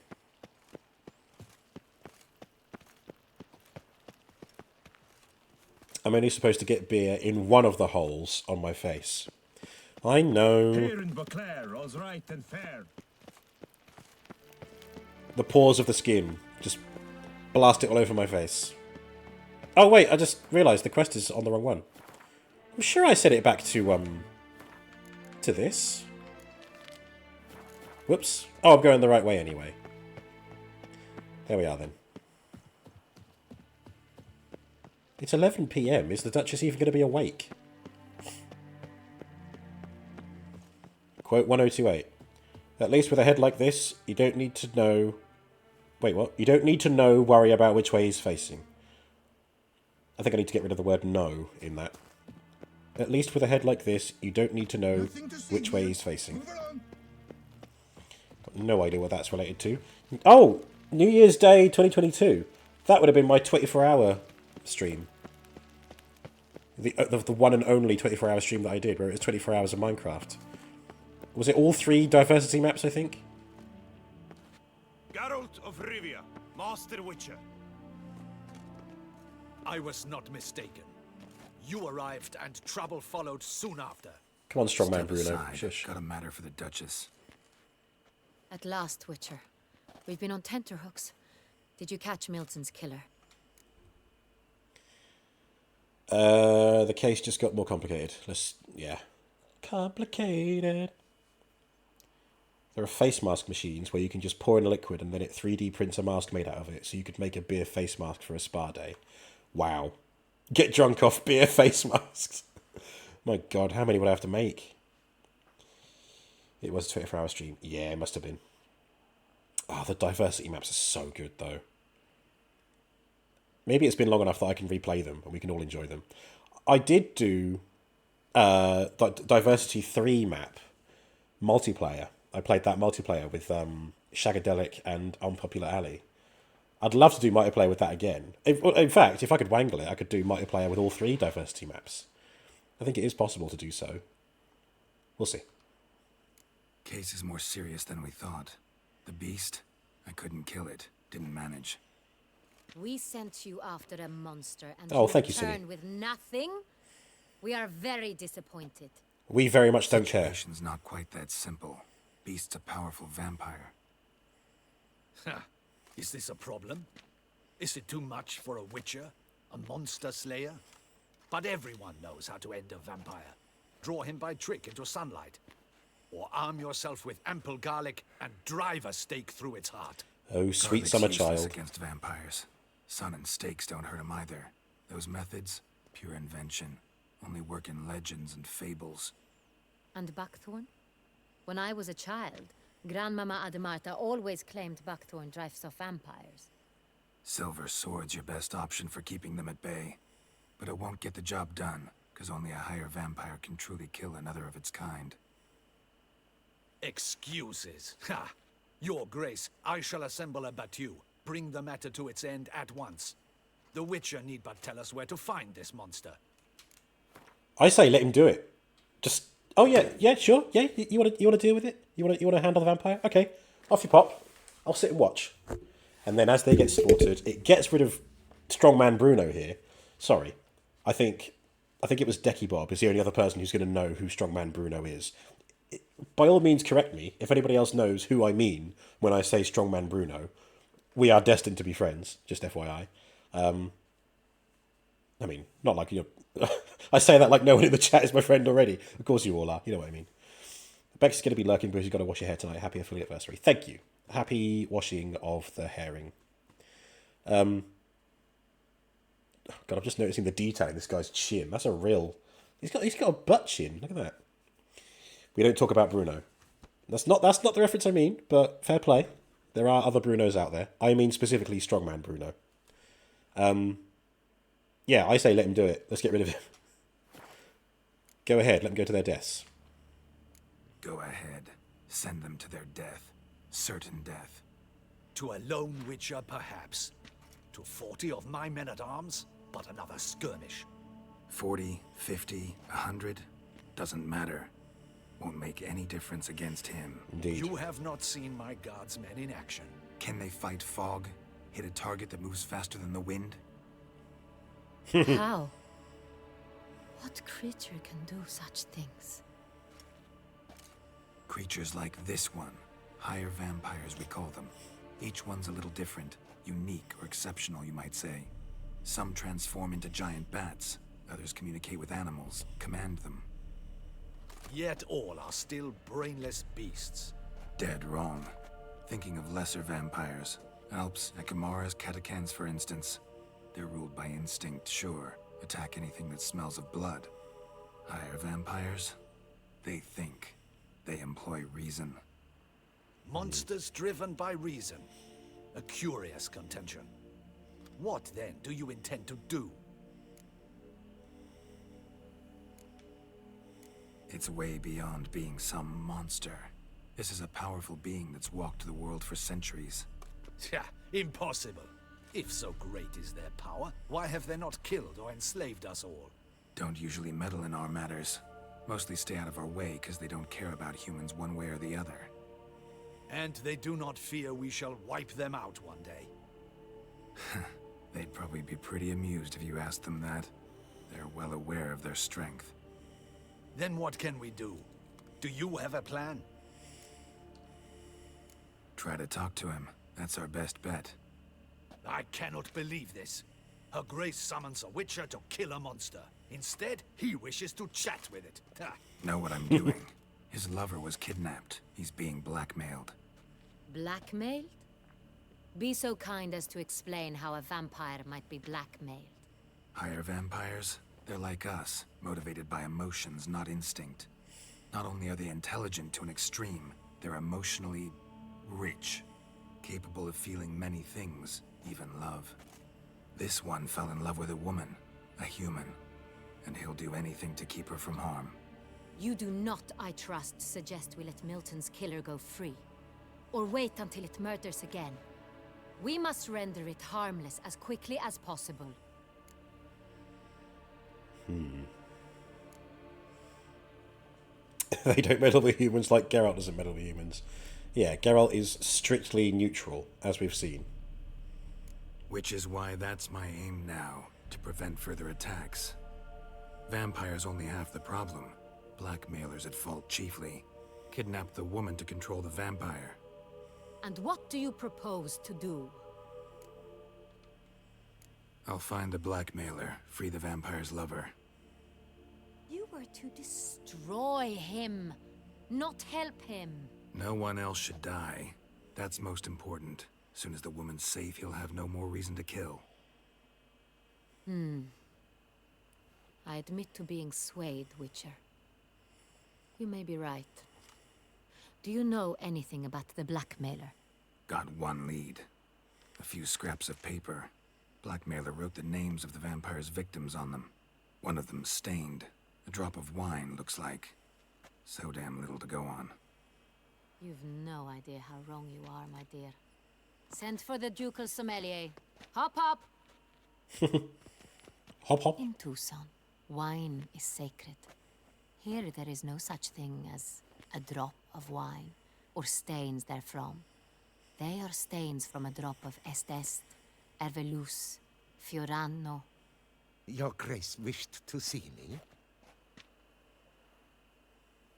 A: I'm only supposed to get beer in one of the holes on my face. I know.
M: Here in Beauclair, all's right and fair.
A: The pores of the skin. Just blast it all over my face. Oh wait, I just realised the quest is on the wrong one. I'm sure I set it back to to this. Whoops. Oh, I'm going the right way anyway. There we are then. It's 11 PM. Is the Duchess even going to be awake? Quote 1028. At least with a head like this, you don't need to know... Wait, what? You don't need to worry about which way he's facing. I think I need to get rid of the word no in that. At least with a head like this, you don't need to know which way he's facing. Got no idea what that's related to. Oh! New Year's Day 2022. That would have been my 24-hour stream. The one and only 24-hour stream that I did, where it was 24 hours of Minecraft. Was it all 3 diversity maps, I think?
O: Geralt of Rivia, Master Witcher.
H: I was not mistaken. You arrived and trouble followed soon after.
A: Come on, strongman
F: Step
A: Bruno.
F: aside.
A: Shush.
F: Got a matter for the Duchess.
P: At last, Witcher. We've been on tenterhooks. Did you catch Milton's killer?
A: The case just got more complicated. Yeah. Complicated. There are face mask machines where you can just pour in a liquid and then it 3D prints a mask made out of it, so you could make a beer face mask for a spa day. Wow. Get drunk off beer face masks. My god, how many would I have to make? It was a 24-hour stream. Yeah, it must have been. Oh, the diversity maps are so good, though. Maybe it's been long enough that I can replay them and we can all enjoy them. I did do Diversity 3 map multiplayer. I played that multiplayer with Shagadelic and Unpopular Alley. I'd love to do multiplayer with that again. In fact, if I could wangle it, I could do multiplayer with all 3 diversity maps. I think it is possible to do so. We'll see.
F: Case is more serious than we thought. The beast, I couldn't kill it. Didn't manage.
P: We sent you after a monster and
A: Oh,
P: you
A: thank you,
P: returned
A: Cindy.
P: with nothing? We are very disappointed.
A: We very much don't care.
F: Situation's not quite that simple. Beast's a powerful vampire.
H: Ha! Is this a problem? Is it too much for a witcher? A monster slayer? But everyone knows how to end a vampire. Draw him by trick into sunlight. Or arm yourself with ample garlic and drive a stake through its heart.
A: Oh, sweet
F: Garlic's
A: summer
F: useless
A: child.
F: against vampires. Sun and stakes don't hurt him either. Those methods, pure invention. Only work in legends and fables.
P: And buckthorn? When I was a child, Grandmama Ademarta always claimed buckthorn drives off vampires.
F: Silver sword's your best option for keeping them at bay. But it won't get the job done, because only a higher vampire can truly kill another of its kind.
H: Excuses. Ha! Your Grace, I shall assemble a battue. Bring the matter to its end at once. The Witcher need but tell us where to find this monster.
A: I say let him do it. Just... Oh, yeah, sure. Yeah, you want to deal with it? You want to handle the vampire? Okay, off you pop. I'll sit and watch. And then as they get slaughtered, it gets rid of Strongman Bruno here. Sorry. I think it was Decky Bob is the only other person who's going to know who Strongman Bruno is. By all means, correct me if anybody else knows who I mean when I say Strongman Bruno. We are destined to be friends, just FYI. I mean, not like you're... I say that like no one in the chat is my friend already. Of course you all are. You know what I mean. Beck's going to be lurking because you've got to wash your hair tonight. Happy affiliate anniversary. Thank you. Happy washing of the herring. God, I'm just noticing the detail in this guy's chin. That's a real... He's got a butt chin. Look at that. We don't talk about Bruno. That's not the reference I mean, but fair play. There are other Brunos out there. I mean specifically Strongman Bruno. Yeah, I say let him do it. Let's get rid of him. Go ahead, let them go to their deaths.
F: Go ahead. Send them to their death. Certain death.
H: To a lone witcher, perhaps. To 40 of my men-at-arms, but another skirmish.
F: 40, 50, 100, doesn't matter. Won't make any difference against him.
A: Indeed.
H: You have not seen my guardsmen in action.
F: Can they fight fog? Hit a target that moves faster than the wind?
P: How? What creature can do such things?
F: Creatures like this one. Higher vampires, we call them. Each one's a little different. Unique or exceptional, you might say. Some transform into giant bats. Others communicate with animals, command them.
H: Yet all are still brainless beasts.
F: Dead wrong. Thinking of lesser vampires. Alps, Ekamaras, Catacans, for instance. They're ruled by instinct, sure. Attack anything that smells of blood. Higher vampires? They think. They employ reason.
H: Monsters driven by reason. A curious contention. What, then, do you intend to do?
F: It's way beyond being some monster. This is a powerful being that's walked the world for centuries.
H: Yeah, impossible. If so great is their power, why have they not killed or enslaved us all?
F: Don't usually meddle in our matters. Mostly stay out of our way because they don't care about humans one way or the other.
H: And they do not fear we shall wipe them out one day.
F: They'd probably be pretty amused if you asked them that. They're well aware of their strength.
H: Then what can we do? Do you have a plan?
F: Try to talk to him. That's our best bet.
H: I cannot believe this. Her Grace summons a witcher to kill a monster. Instead, he wishes to chat with it. Ha.
F: Know what I'm doing. His lover was kidnapped. He's being blackmailed.
P: Blackmailed? Be so kind as to explain how a vampire might be blackmailed.
F: Higher vampires? They're like us, motivated by emotions, not instinct. Not only are they intelligent to an extreme, they're emotionally rich, capable of feeling many things, even love. This one fell in love with a woman, a human, and he'll do anything to keep her from harm.
P: You do not, I trust, suggest we let Milton's killer go free. Or wait until it murders again. We must render it harmless as quickly as possible.
A: They don't meddle with humans like Geralt doesn't meddle with humans. Yeah, Geralt is strictly neutral, as we've seen.
F: Which is why that's my aim now, to prevent further attacks. Vampires only half the problem. Blackmailers at fault chiefly. Kidnap the woman to control the vampire.
P: And what do you propose to do?
F: I'll find the blackmailer, free the vampire's lover.
P: You were to destroy him, not help him.
F: No one else should die. That's most important. As soon as the woman's safe, he'll have no more reason to kill.
P: I admit to being swayed, Witcher. You may be right. Do you know anything about the blackmailer?
F: Got one lead. A few scraps of paper. Blackmailer wrote the names of the vampire's victims on them. One of them stained. A drop of wine, looks like. So damn little to go on.
P: You've no idea how wrong you are, my dear. Send for the ducal sommelier. Hop, hop!
A: Hop, hop.
P: In Tucson, wine is sacred. Here there is no such thing as a drop of wine, or stains therefrom. They are stains from a drop of Estest, Ervelus, Fiorano.
Q: Your Grace wished to see me?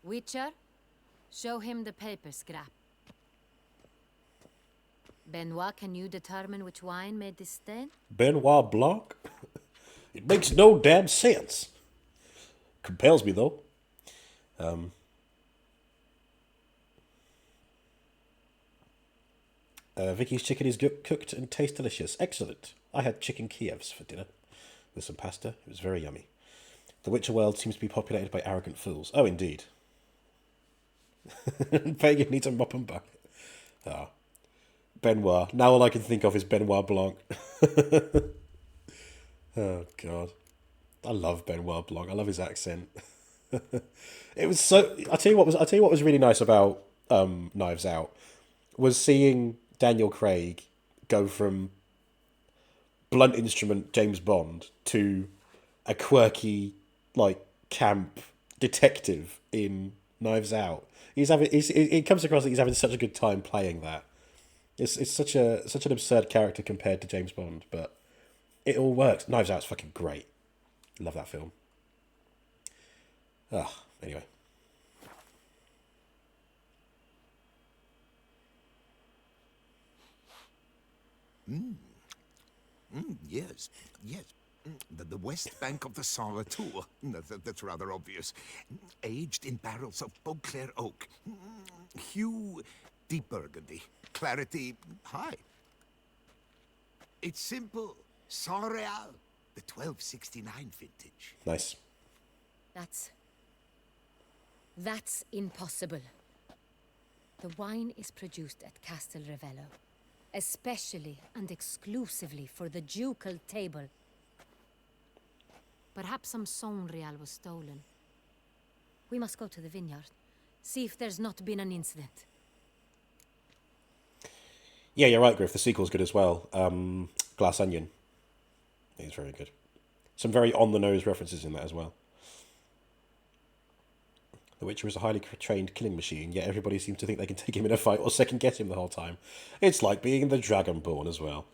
P: Witcher, show him the paper scrap. Benoit, can you determine which wine made this stain?
A: Benoit Blanc? It makes no damn sense. Compels me, though. Vicky's chicken is cooked and tastes delicious. Excellent. I had chicken Kievs for dinner with some pasta. It was very yummy. The Witcher world seems to be populated by arrogant fools. Oh, indeed. Pagan needs a mop and bucket. Ah. Benoit. Now all I can think of is Benoit Blanc. Oh, God. I love Benoit Blanc. I love his accent. It was so... I'll tell you what was really nice about Knives Out was seeing Daniel Craig go from blunt instrument James Bond to a quirky, like, camp detective in Knives Out. It comes across that he's having such a good time playing that. It's such an absurd character compared to James Bond, but it all works. Knives Out's fucking great. Love that film. Anyway.
Q: Yes, yes.
K: The west bank of the Saar Tour. That's rather obvious. Aged in barrels of Beauclair oak. Hue, deep burgundy. Clarity, high. It's simple. Saint Real, the 1269 vintage.
A: Nice.
P: That's impossible. The wine is produced at Castel Ravello, especially and exclusively for the ducal table. Perhaps some Saint Real was stolen. We must go to the vineyard, see if there's not been an incident.
A: Yeah, you're right, Griff. The sequel's good as well. Glass Onion. It's very good. Some very on-the-nose references in that as well. The Witcher is a highly trained killing machine, yet everybody seems to think they can take him in a fight or second-guess him the whole time. It's like being the Dragonborn as well.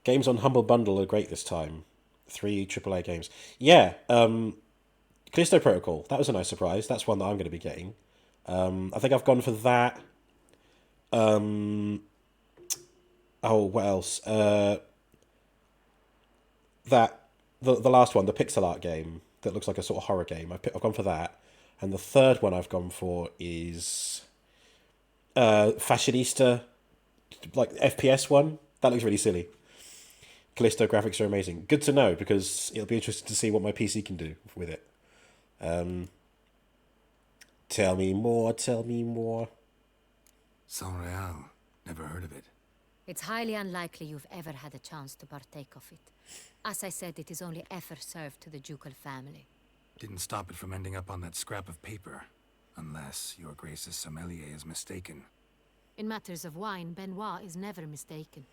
A: Games on Humble Bundle are great this time. 3 AAA games. Yeah, Callisto Protocol. That was a nice surprise. That's one that I'm going to be getting. I think I've gone for that. Oh, what else? That the last one, the pixel art game that looks like a sort of horror game. I've gone for that, and the third one I've gone for is Fashionista, like FPS one. That looks really silly. Callisto graphics are amazing. Good to know, because it'll be interesting to see what my PC can do with it. Tell me more. Tell me more.
F: Saint Real. Never heard of it.
P: It's highly unlikely you've ever had a chance to partake of it. As I said, it is only ever served to the ducal family.
F: Didn't stop it from ending up on that scrap of paper. Unless your Grace's sommelier is mistaken.
P: In matters of wine, Benoit is never mistaken.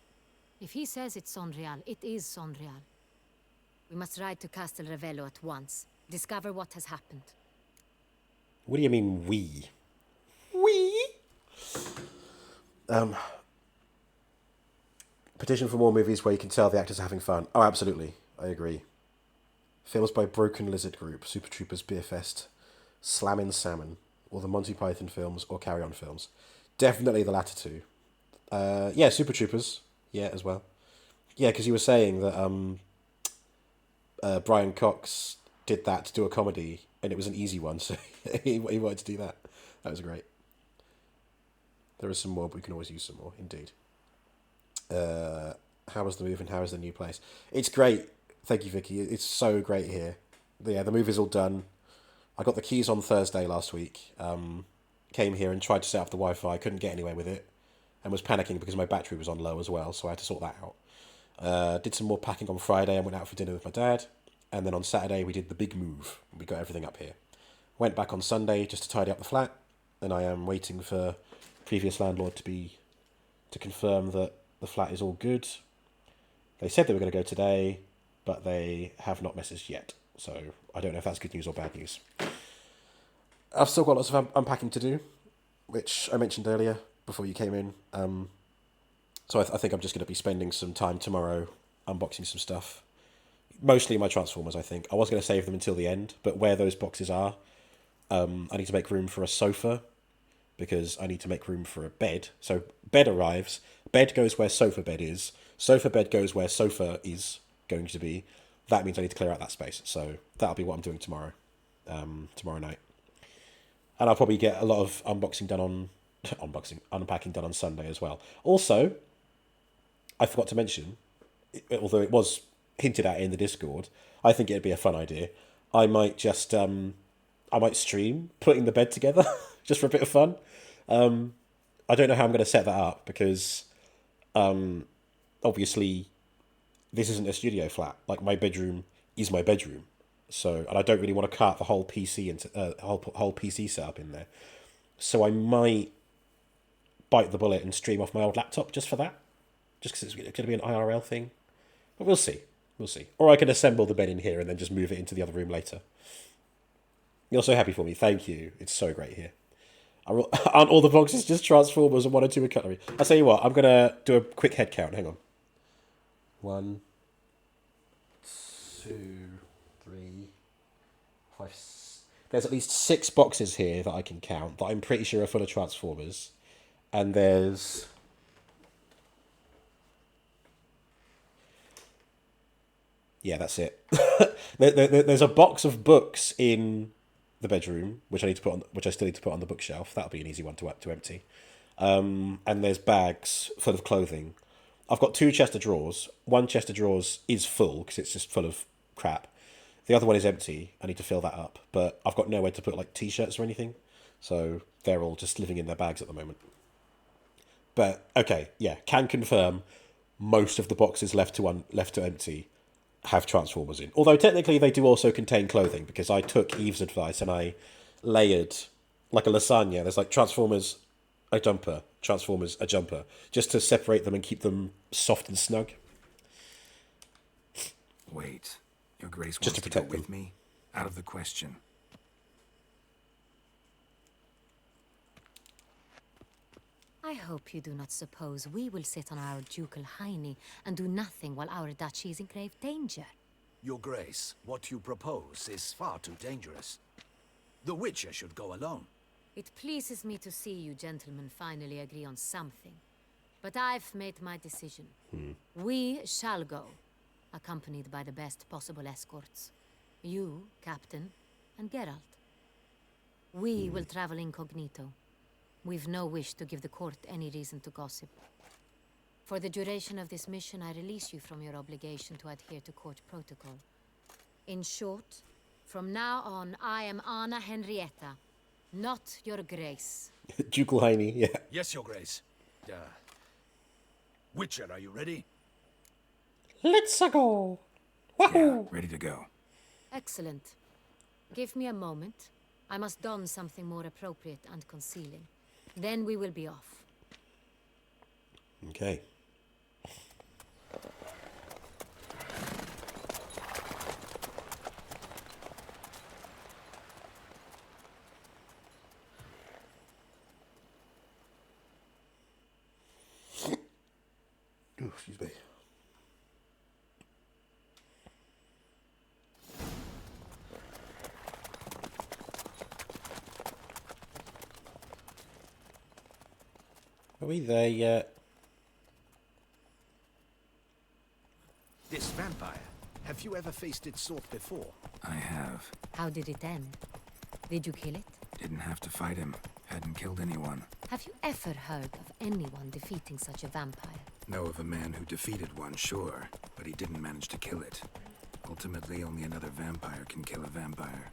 P: If he says it's Saint Real, it is Saint Real. We must ride to Castel Ravello at once. Discover what has happened.
A: What do you mean, we? We? Petition for more movies where you can tell the actors are having fun. Oh, absolutely. I agree. Films by Broken Lizard Group, Super Troopers, Beer Fest, Slammin' Salmon, or the Monty Python films, or Carry On films. Definitely the latter two. Yeah, Super Troopers. Yeah, as well. Yeah, because you were saying that Brian Cox did that to do a comedy, and it was an easy one, so he wanted to do that. That was great. There is some more, but we can always use some more, indeed. How was the move and how is the new place? It's great. Thank you, Vicky. It's so great here. Yeah, the move is all done. I got the keys on Thursday last week. Came here and tried to set up the Wi-Fi. Couldn't get anywhere with it. And was panicking because my battery was on low as well, so I had to sort that out. Did some more packing on Friday and went out for dinner with my dad. And then on Saturday we did the big move. We got everything up here. Went back on Sunday just to tidy up the flat. And I am waiting for previous landlord to confirm that the flat is all good. They said they were going to go today, but they have not messaged yet. So I don't know if that's good news or bad news. I've still got lots of unpacking to do, which I mentioned earlier before you came in. So I think I'm just going to be spending some time tomorrow unboxing some stuff. Mostly my Transformers, I think. I was going to save them until the end, but where those boxes are, I need to make room for a sofa, because I need to make room for a bed. So bed arrives, bed goes where sofa bed is, sofa bed goes where sofa is going to be. That means I need to clear out that space. So that'll be what I'm doing tomorrow, tomorrow night. And I'll probably get a lot of unpacking done on Sunday as well. Also, I forgot to mention, although it was hinted at in the Discord, I think it'd be a fun idea. I might just, I might stream putting the bed together just for a bit of fun. I don't know how I'm going to set that up because, obviously, this isn't a studio flat. Like, my bedroom is my bedroom. So, and I don't really want to cart the whole PC into whole PC setup in there. So I might bite the bullet and stream off my old laptop just for that, just because it's going to be an IRL thing. But we'll see. We'll see. Or I can assemble the bed in here and then just move it into the other room later. You're so happy for me. Thank you. It's so great here. Aren't all the boxes just Transformers and 1 or 2 with cutlery? I'll tell you what, I'm going to do a quick head count. Hang on. 1, 2, 3, 5. There's at least 6 boxes here that I can count that I'm pretty sure are full of Transformers. And there's Yeah, that's it. There's a box of books in the bedroom, which I still need to put on the bookshelf. That'll be an easy one to empty. And there's bags full of clothing. I've got 2 chest of drawers. One chest of drawers is full because it's just full of crap. The other one is empty. I need to fill that up, but I've got nowhere to put like t-shirts or anything, so they're all just living in their bags at the moment. But okay, yeah, can confirm most of the boxes left to empty have Transformers in. Although technically they do also contain clothing, because I took Eve's advice and I layered like a lasagna. There's like Transformers, a jumper, Transformers, a jumper, just to separate them and keep them soft and snug.
F: Wait, Your Grace
A: Just
F: wants
A: to
F: to go
A: protect them.
F: with me? Out of the question.
P: I hope you do not suppose we will sit on our ducal hiney and do nothing while our duchy is in grave danger.
H: Your Grace, what you propose is far too dangerous. The Witcher should go alone.
P: It pleases me to see you gentlemen finally agree on something. But I've made my decision. We shall go, accompanied by the best possible escorts. You, Captain, and Geralt. We will travel incognito. We've no wish to give the court any reason to gossip. For the duration of this mission, I release you from your obligation to adhere to court protocol. In short, from now on, I am Anna Henrietta, not Your Grace.
A: Ducal Heine, yeah.
H: Yes, Your Grace. Witcher, are you ready?
A: Let's go.
F: Yeah, ready to go.
P: Excellent. Give me a moment. I must don something more appropriate and concealing. Then we will be off.
A: Okay. Ooh, excuse me. Are we there yet?
H: This vampire. Have you ever faced its sort before?
F: I have.
P: How did it end? Did you kill it?
F: Didn't have to fight him. Hadn't killed anyone.
P: Have you ever heard of anyone defeating such a vampire?
F: Know of a man who defeated one, sure, but he didn't manage to kill it. Ultimately, only another vampire can kill a vampire.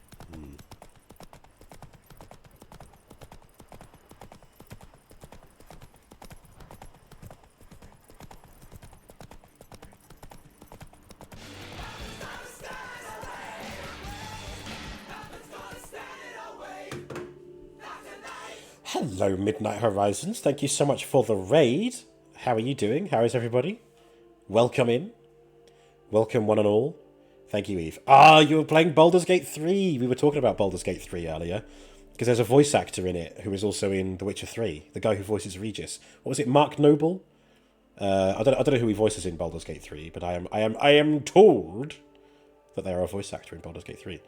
A: Hello, Midnight Horizons. Thank you so much for the raid. How are you doing? How is everybody? Welcome in. Welcome, one and all. Thank you, Eve. Ah, you were playing Baldur's Gate 3. We were talking about Baldur's Gate 3 earlier, because there's a voice actor in it who is also in The Witcher 3. The guy who voices Regis. What was it, Mark Noble? I don't know who he voices in Baldur's Gate 3, but I am told that they are a voice actor in Baldur's Gate 3,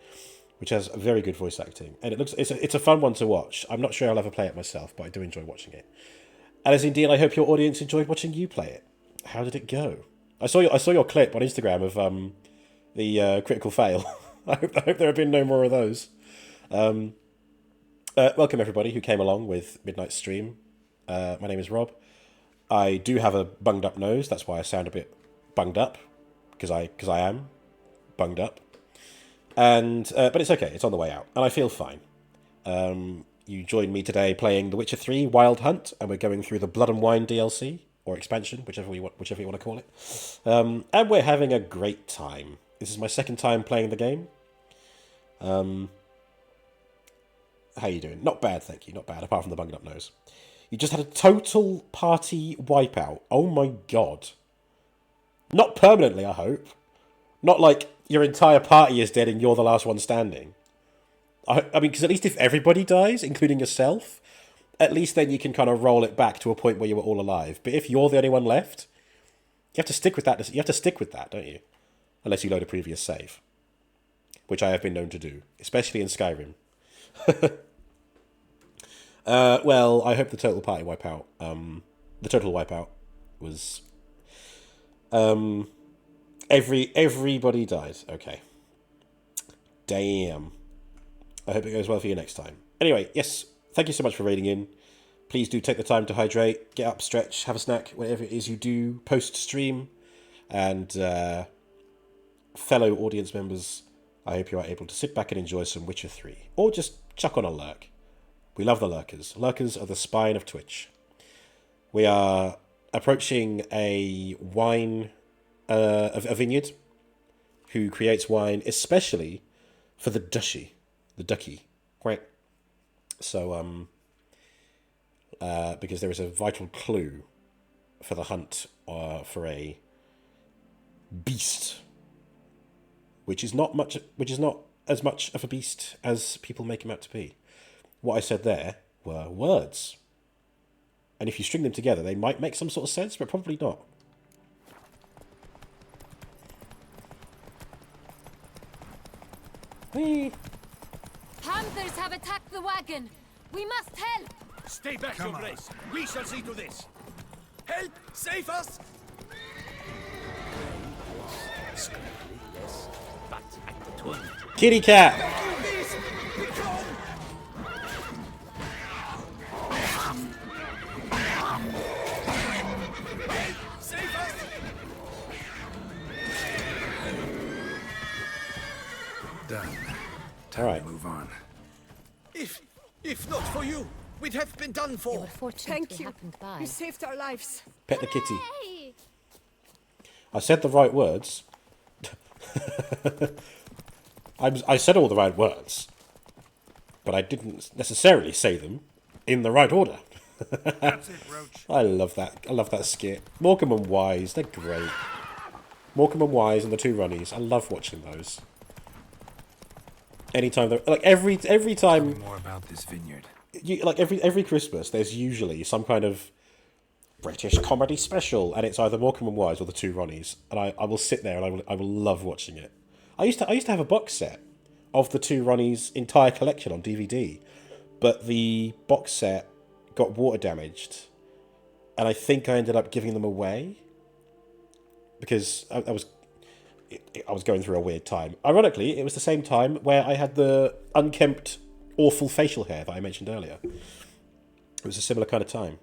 A: which has very good voice acting, and it's a fun one to watch. I'm not sure I'll ever play it myself, but I do enjoy watching it. And as indeed, I hope your audience enjoyed watching you play it. How did it go? I saw your clip on Instagram of the critical fail. I hope there have been no more of those. Welcome everybody who came along with Midnight Stream. My name is Rob. I do have a bunged up nose. That's why I sound a bit bunged up, because I am bunged up. And but it's okay. It's on the way out, and I feel fine. You joined me today playing The Witcher 3 Wild Hunt, and we're going through the Blood and Wine DLC or expansion, whichever you want to call it. And we're having a great time. This is my second time playing the game. How you doing? Not bad, thank you. Not bad, apart from the bunged up nose. You just had a total party wipeout. Oh my god. Not permanently, I hope. Not like your entire party is dead and you're the last one standing. I mean, because at least if everybody dies, including yourself, at least then you can kind of roll it back to a point where you were all alive. But if you're the only one left, you have to stick with that. You have to stick with that, don't you? Unless you load a previous save, which I have been known to do, especially in Skyrim. Well, I hope the total party wipeout, the total wipeout was Everybody died. Okay. Damn. I hope it goes well for you next time. Anyway, yes, thank you so much for raiding in. Please do take the time to hydrate, get up, stretch, have a snack, whatever it is you do post-stream. And fellow audience members, I hope you are able to sit back and enjoy some Witcher 3. Or just chuck on a lurk. We love the lurkers. Lurkers are the spine of Twitch. We are approaching a wine, a vineyard, who creates wine especially for the duchy. The duchy. Right? So, because there is a vital clue for the hunt for a beast, which is not as much of a beast as people make him out to be. What I said there were words, and if you string them together, they might make some sort of sense, but probably not. Whee!
D: Panthers have attacked the wagon. We must help.
O: Stay back, Your Grace. We shall see to this. Help! Save us!
H: Yes, but at the turn.
A: Kitty cat!
O: Save us!
F: Done.
A: All right.
F: Move on.
O: If not for you, we'd have been done for.
P: You were fortunate
N: Thank
P: we
N: you.
P: happened by.
N: You saved our lives.
A: Pet the kitty.
D: Hey!
A: I said the right words. I said all the right words, but I didn't necessarily say them in the right order.
O: That's it, Roach.
A: I love that. I love that skit. Morecambe and Wise, they're great. Morecambe and Wise and the two Runnies. I love watching those. Anytime they're like every time.
F: Tell me more about this vineyard.
A: Like every Christmas, there's usually some kind of British comedy special, and it's either Morecambe and Wise or the two Ronnies, and I will sit there and I will love watching it. I used to have a box set of the two Ronnies' entire collection on DVD, but the box set got water damaged, and I think I ended up giving them away because I was going through a weird time. Ironically, it was the same time where I had the unkempt, awful facial hair that I mentioned earlier. It was a similar kind of time.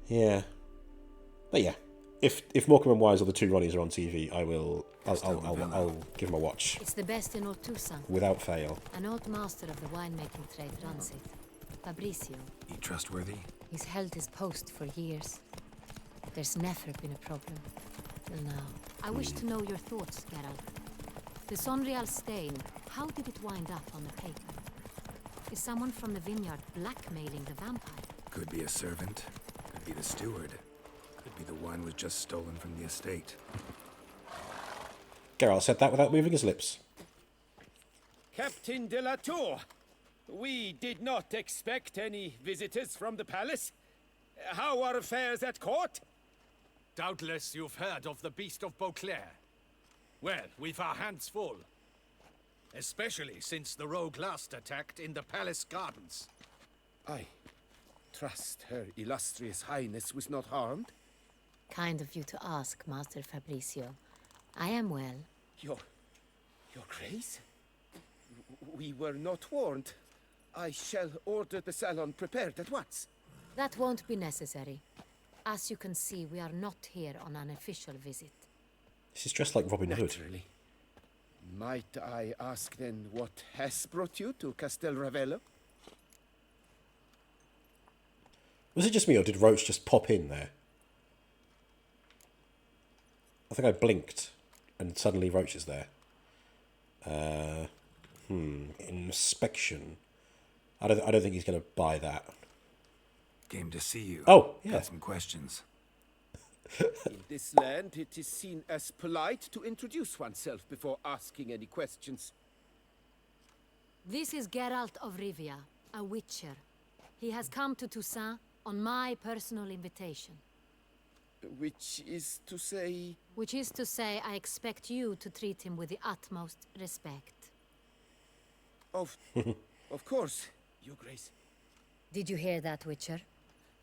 A: Yeah. But yeah, if Morecambe and Wise or the two Ronnies are on TV, I'll give them a watch.
P: It's the best in old Toussaint.
A: Without fail.
P: An old master of the winemaking trade runs it. Fabrizio.
F: He trustworthy?
P: He's held his post for years. There's never been a problem. Till now. I wish to know your thoughts, Geralt. The Sonreal stain, how did it wind up on the paper? Is someone from the vineyard blackmailing the vampire?
F: Could be a servant. Could be the steward. Could be the wine was just stolen from the estate.
A: Geralt said that without moving his lips.
R: Captain de la Tour, we did not expect any visitors from the palace. How are affairs at court?
O: Doubtless you've heard of the Beast of Beauclair. Well, we've our hands full. Especially since the rogue last attacked in the palace gardens.
R: I trust Her Illustrious Highness was not harmed?
P: Kind of you to ask, Master Fabrizio. I am well.
R: Your Grace? We were not warned. I shall order the salon prepared at once.
P: That won't be necessary. As you can see, we are not here on an official visit.
A: She's dressed like Robin Hood.
R: Naturally. Might I ask then what has brought you to Castel Ravello?
A: Was it just me, or did Roach just pop in there? I think I blinked, and suddenly Roach is there. Inspection. I don't think he's going to buy that.
F: Came to see you.
A: Oh, yeah.
F: Got some questions.
R: In this land, it is seen as polite to introduce oneself before asking any questions.
P: This is Geralt of Rivia, a witcher. He has come to Toussaint on my personal invitation.
R: Which is to say...
P: Which is to say, I expect you to treat him with the utmost respect.
R: Of course, Your Grace.
P: Did you hear that, Witcher?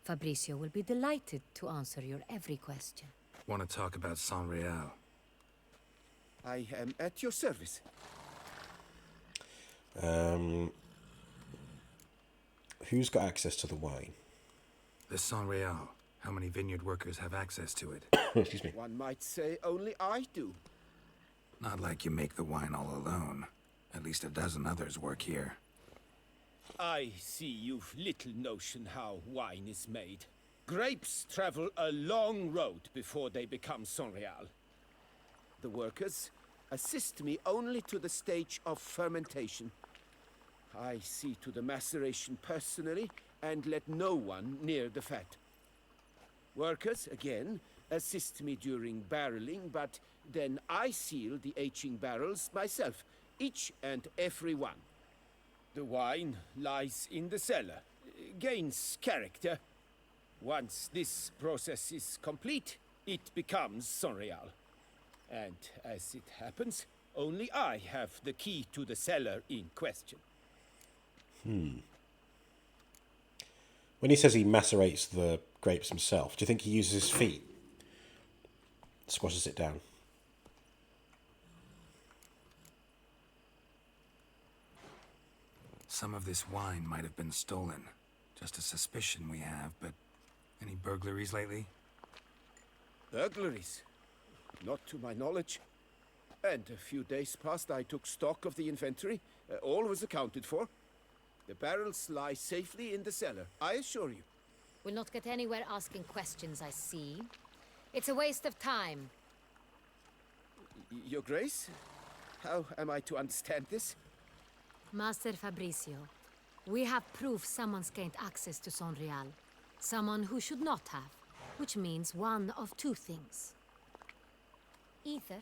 P: Fabrizio will be delighted to answer your every question.
F: Want to talk about San Real?
R: I am at your service.
A: Who's got access to the wine?
F: The San Real. How many vineyard workers have access to it?
A: Excuse me.
R: One might say only I do.
F: Not like you make the wine all alone. At least a dozen others work here.
O: I see you've little notion how wine is made. Grapes travel a long road before they become Sonreal.
R: The workers assist me only to the stage of fermentation. I see to the maceration personally and let no one near the fat. Workers, again, assist me during barreling, but then I seal the aging barrels myself, each and every one.
O: The wine lies in the cellar, gains character. Once this process is complete, it becomes Sonreal. And as it happens, only I have the key to the cellar in question.
A: When he says he macerates the grapes himself, do you think he uses his feet? Squashes it down.
F: Some of this wine might have been stolen. Just a suspicion we have, but any burglaries lately?
R: Burglaries? Not to my knowledge. And a few days past I took stock of the inventory. All was accounted for. The barrels lie safely in the cellar, I assure you.
P: We'll not get anywhere asking questions, I see. It's a waste of time.
R: Your Grace? How am I to understand this?
P: Master Fabricio, we have proof someone's gained access to Sonreal. Someone who should not have, which means one of two things. Either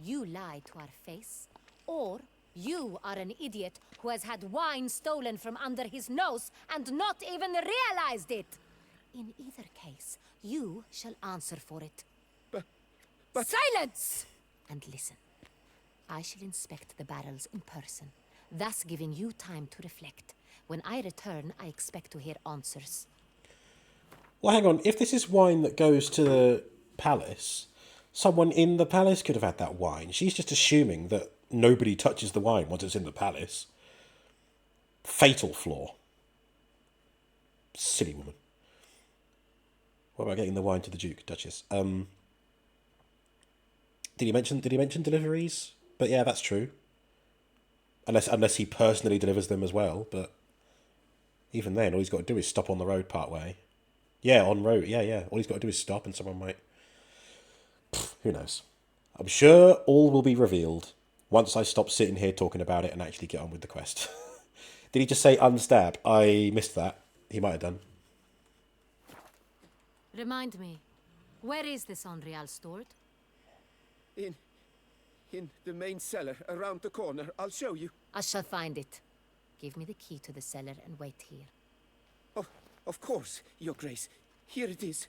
P: you lie to our face, or you are an idiot who has had wine stolen from under his nose and not even realized it. In either case, you shall answer for it.
R: But...
P: Silence! And listen. I shall inspect the barrels in person, thus giving you time to reflect. When I return, I expect to hear answers.
A: Well, hang on. If this is wine that goes to the palace, someone in the palace could have had that wine. She's just assuming that nobody touches the wine once it's in the palace. Fatal flaw. Silly woman. What about getting the wine to the Duke, Duchess? Did he mention deliveries? But yeah, that's true. Unless he personally delivers them as well, but even then, all he's got to do is stop on the road part way. Yeah, on road. Yeah. All he's got to do is stop, and someone might. Who knows? I'm sure all will be revealed once I stop sitting here talking about it and actually get on with the quest. Did he just say unstab? I missed that. He might have done.
P: Remind me, where is this Sonreal stored?
R: In the main cellar, around the corner. I'll show you.
P: I shall find it. Give me the key to the cellar and wait here.
R: Oh, of course, Your Grace. Here it is.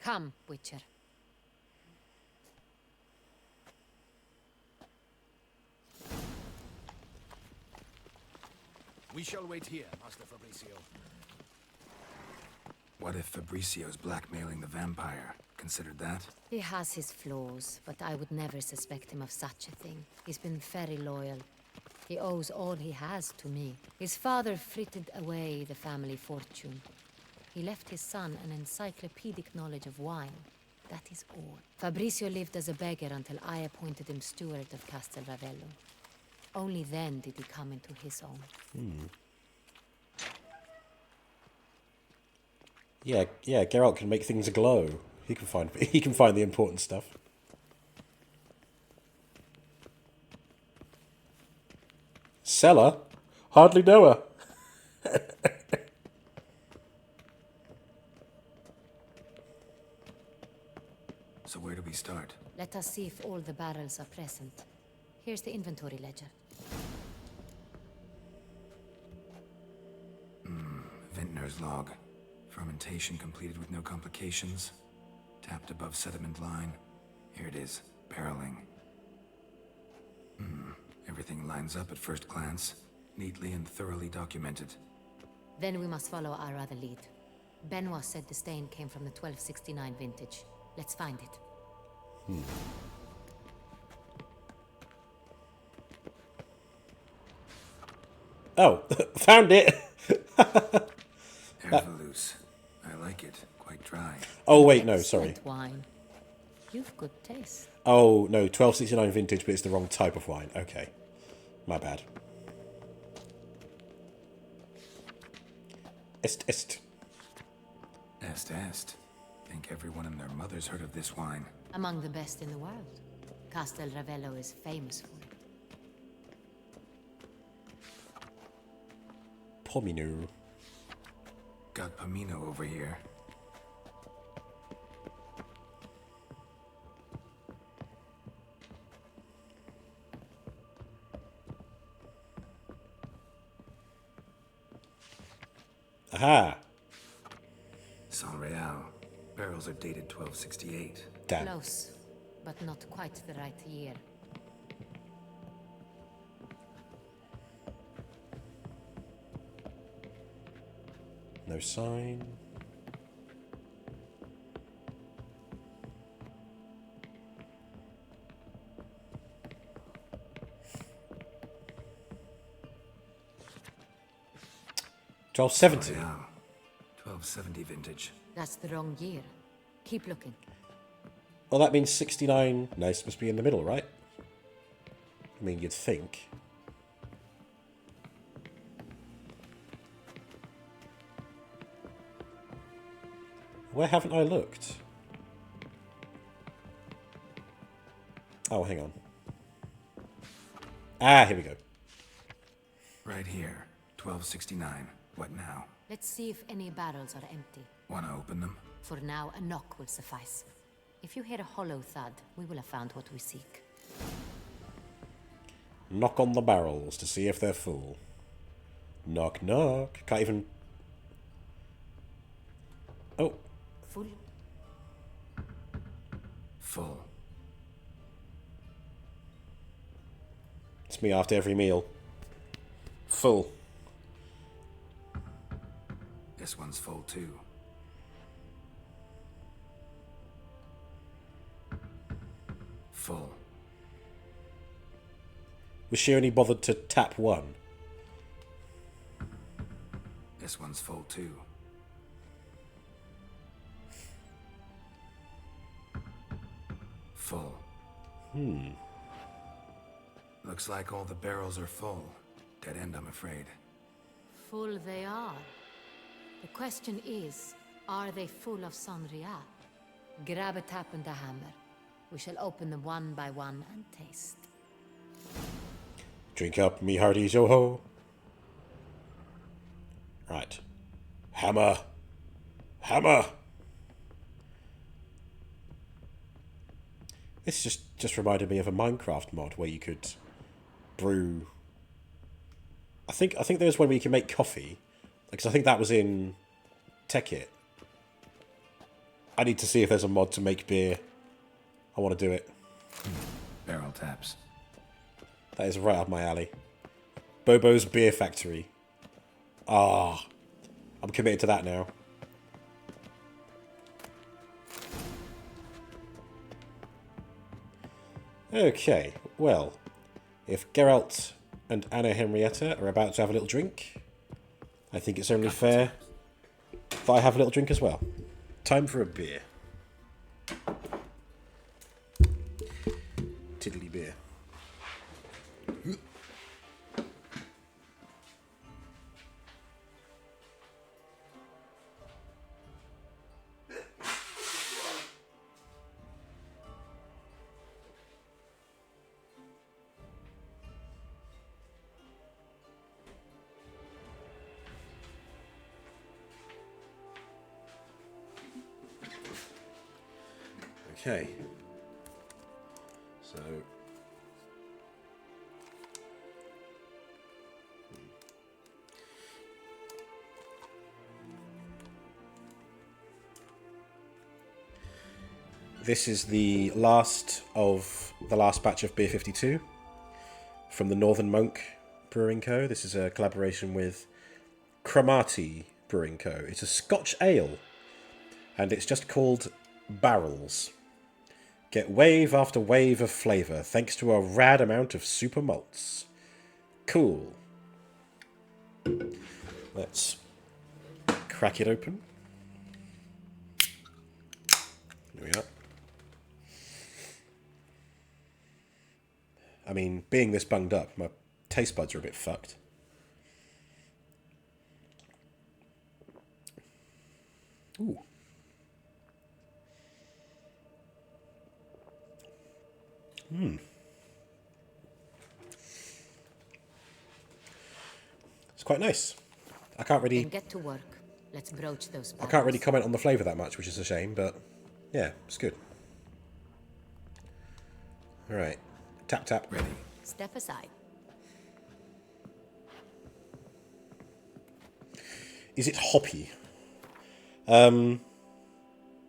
P: Come, Witcher.
H: We shall wait here, Master Fabricio.
F: What if Fabricio's blackmailing the vampire? Considered that?
P: He has his flaws, but I would never suspect him of such a thing. He's been very loyal. He owes all he has to me. His father frittered away the family fortune. He left his son an encyclopedic knowledge of wine. That is all. Fabricio lived as a beggar until I appointed him steward of Castel Ravello. Only then did he come into his own.
A: Yeah, Geralt can make things glow. He can find the important stuff. Cellar? Hardly know her.
F: So where do we start?
P: Let us see if all the barrels are present. Here's the inventory ledger.
F: Vintner's log. Fermentation completed with no complications. Tapped above sediment line. Here it is. Barreling. Everything lines up at first glance. Neatly and thoroughly documented.
P: Then we must follow our other lead. Benoit said the stain came from the 1269 vintage. Let's find it.
A: Oh, found it!
F: Ervalus. I like it. Quite dry.
A: Oh, wait, no, sorry.
P: Excellent wine. You've good taste.
A: Oh, no, 1269 vintage, but it's the wrong type of wine. Okay. My bad. Est.
F: Est. Think everyone and their mother's heard of this wine.
P: Among the best in the world. Castel Ravello is famous for it.
A: Pomino.
F: Got Pomino over here.
A: Aha!
F: San Real. Barrels are dated 1268.
A: Damn.
P: Close, but not quite the right year.
A: No sign.
F: San
A: 1270.
F: Real. 1270 vintage.
P: That's the wrong year. Keep looking.
A: Well, that means 69. Nice, must be in the middle, right? I mean, you'd think. Where haven't I looked? Oh, hang on. Ah, here we go.
F: Right here. 1269. What now?
P: Let's see if any barrels are empty.
F: Wanna open them?
P: For now, a knock will suffice. If you hear a hollow thud, we will have found what we seek.
A: Knock on the barrels to see if they're full. Knock, knock. Can't even... Oh.
P: Full?
F: Full.
A: It's me after every meal. Full.
F: This one's full too. Full.
A: Was she only bothered to tap one?
F: This one's full too. Full. Looks like all the barrels are full. Dead end, I'm afraid.
P: Full they are. The question is, are they full of Sanria? Grab a tap and a hammer. We shall open them one by one and taste.
A: Drink up, me hearties, yo ho. Right. Hammer. Hammer. This just reminded me of a Minecraft mod where you could brew. I think there's one where you can make coffee, because I think that was in Tekkit. I need to see if there's a mod to make beer. I want to do it.
F: Barrel taps.
A: That is right up my alley. Bobo's Beer Factory. Ah, I'm committed to that now. Okay, well, if Geralt and Anna Henrietta are about to have a little drink, I think it's only fair that I have a little drink as well. Time for a beer. Tiddly beer. Okay. So this is the last of the last batch of Beer 52 from the Northern Monk Brewing Co. This is a collaboration with Cromarty Brewing Co. It's a Scotch ale, and it's just called barrels. Get wave after wave of flavour thanks to a rad amount of super malts. Cool. Let's crack it open. There we are. I mean, being this bunged up, my taste buds are a bit fucked. Ooh. It's quite nice. I can't really...
P: Then get to work. Let's broach those
A: I can't really comment on the flavour that much, which is a shame, but yeah, it's good. Alright. Tap, tap. Ready.
P: Step aside.
A: Is it hoppy? Hang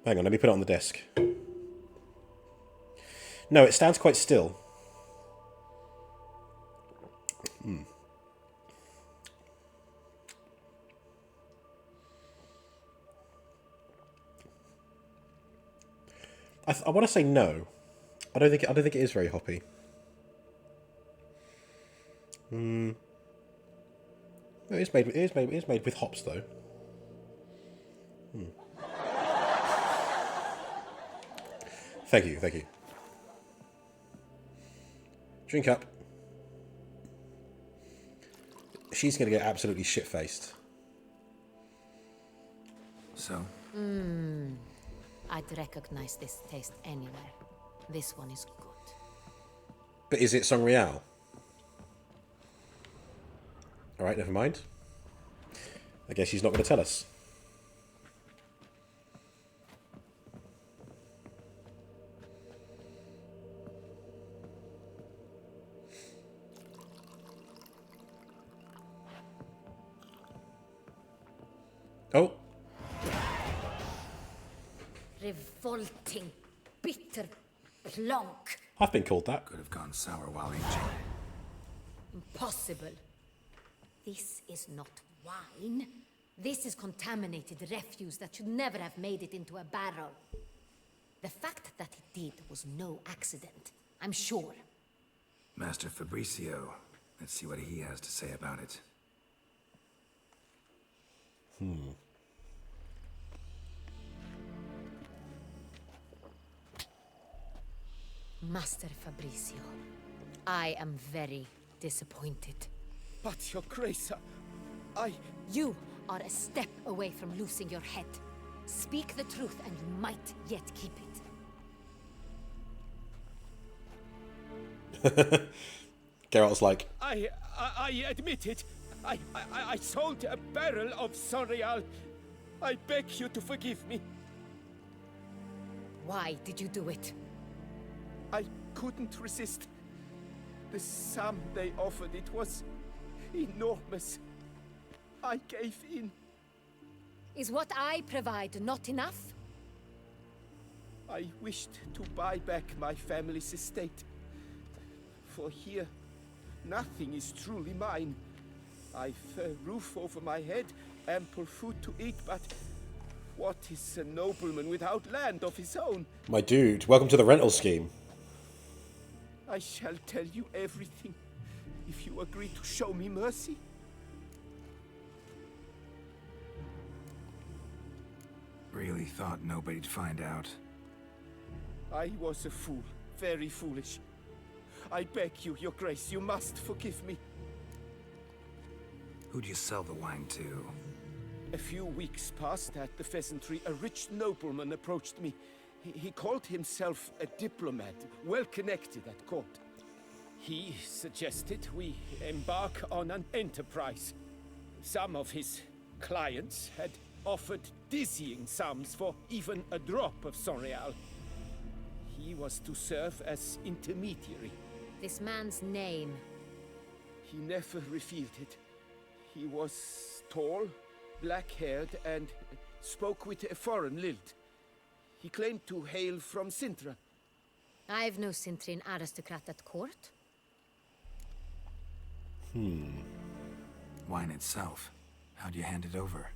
A: on, let me put it on the desk. No, it stands quite still. I want to say no. I don't think it is very hoppy. It is made with hops though. Thank you. Drink up. She's going to get absolutely shit-faced.
F: So?
P: I'd recognize this taste anywhere. This one is good.
A: But is it Sangreal? Alright, never mind. I guess she's not going to tell us. Oh.
P: Revolting, bitter plonk.
A: I've been called that.
F: Could have gone sour while aging.
P: Impossible. This is not wine. This is contaminated refuse that should never have made it into a barrel. The fact that it did was no accident, I'm sure.
F: Master Fabricio. Let's see what he has to say about it.
P: Master Fabricio, I am very disappointed.
O: But, Your Grace,
P: You are a step away from losing your head. Speak the truth and you might yet keep it.
A: Geralt's like...
O: I admit it. I sold a barrel of Sangreal. I beg you to forgive me.
P: Why did you do it?
O: I couldn't resist. The sum they offered, it was enormous. I gave in.
P: Is what I provide not enough?
O: I wished to buy back my family's estate. For here, nothing is truly mine. I've a roof over my head, ample food to eat, but what is a nobleman without land of his own?
A: My dude, welcome to the rental scheme.
O: I shall tell you everything, if you agree to show me mercy.
F: Really thought nobody'd find out.
O: I was a fool, very foolish. I beg you, Your Grace, you must forgive me.
F: Who'd you sell the wine to?
O: A few weeks past at the pheasantry, a rich nobleman approached me. He called himself a diplomat, well connected at court. He suggested we embark on an enterprise. Some of his clients had offered dizzying sums for even a drop of Sangreal. He was to serve as intermediary.
P: This man's name?
O: He never revealed it. He was tall, black-haired, and spoke with a foreign lilt. He claimed to hail from Sintra.
P: I've no Sintrian aristocrat at court.
F: Wine itself. How'd you hand it over?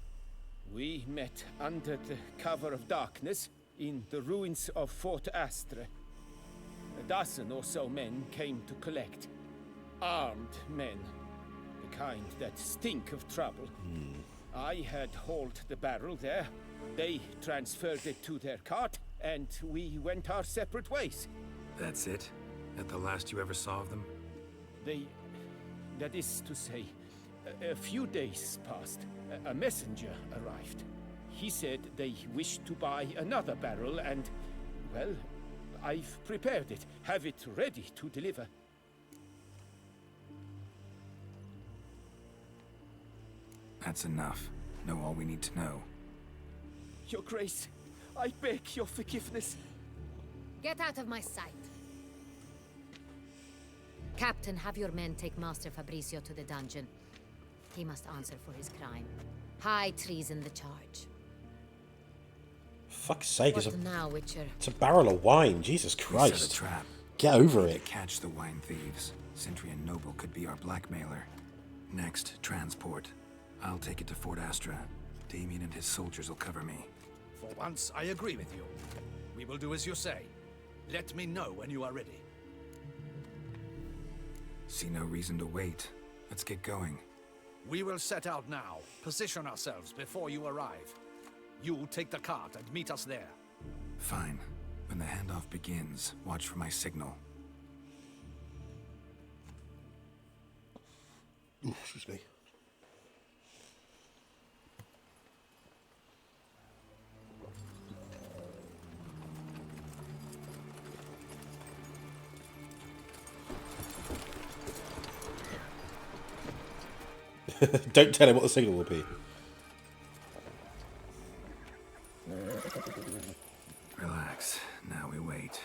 O: We met under the cover of darkness. in the ruins of Fort Astre. A dozen or so men came to collect. Armed men. The kind that stink of trouble. I had hauled the barrel there. They transferred it to their cart, and we went our separate ways.
F: That's it? At the last you ever saw of them?
O: That is to say, a few days passed. A messenger arrived. He said they wished to buy another barrel and, well, I've prepared it. Have it ready to deliver.
F: That's enough. Know all we need to know.
O: Your Grace, I beg your forgiveness.
P: Get out of my sight. Captain, have your men take Master Fabrizio to the dungeon. He must answer for his crime. High treason the charge.
A: Fuck's sake,
P: What now, Witcher?
A: it's a barrel of wine. Jesus
F: We
A: Christ.
F: set a trap.
A: Get over
F: We
A: it.
F: need to catch the wine thieves. Sentry and Noble could be our blackmailer. Next, transport. I'll take it to Fort Astra. Damien and his soldiers will cover me.
H: For once, I agree with you. We will do as you say. Let me know when you are ready.
F: See no reason to wait. Let's get going.
H: We will set out now. Position ourselves before you arrive. You take the cart and meet us there.
F: Fine. When the handoff begins, watch for my signal.
A: Excuse me. Don't tell him what the signal will be.
F: Relax. Now we wait.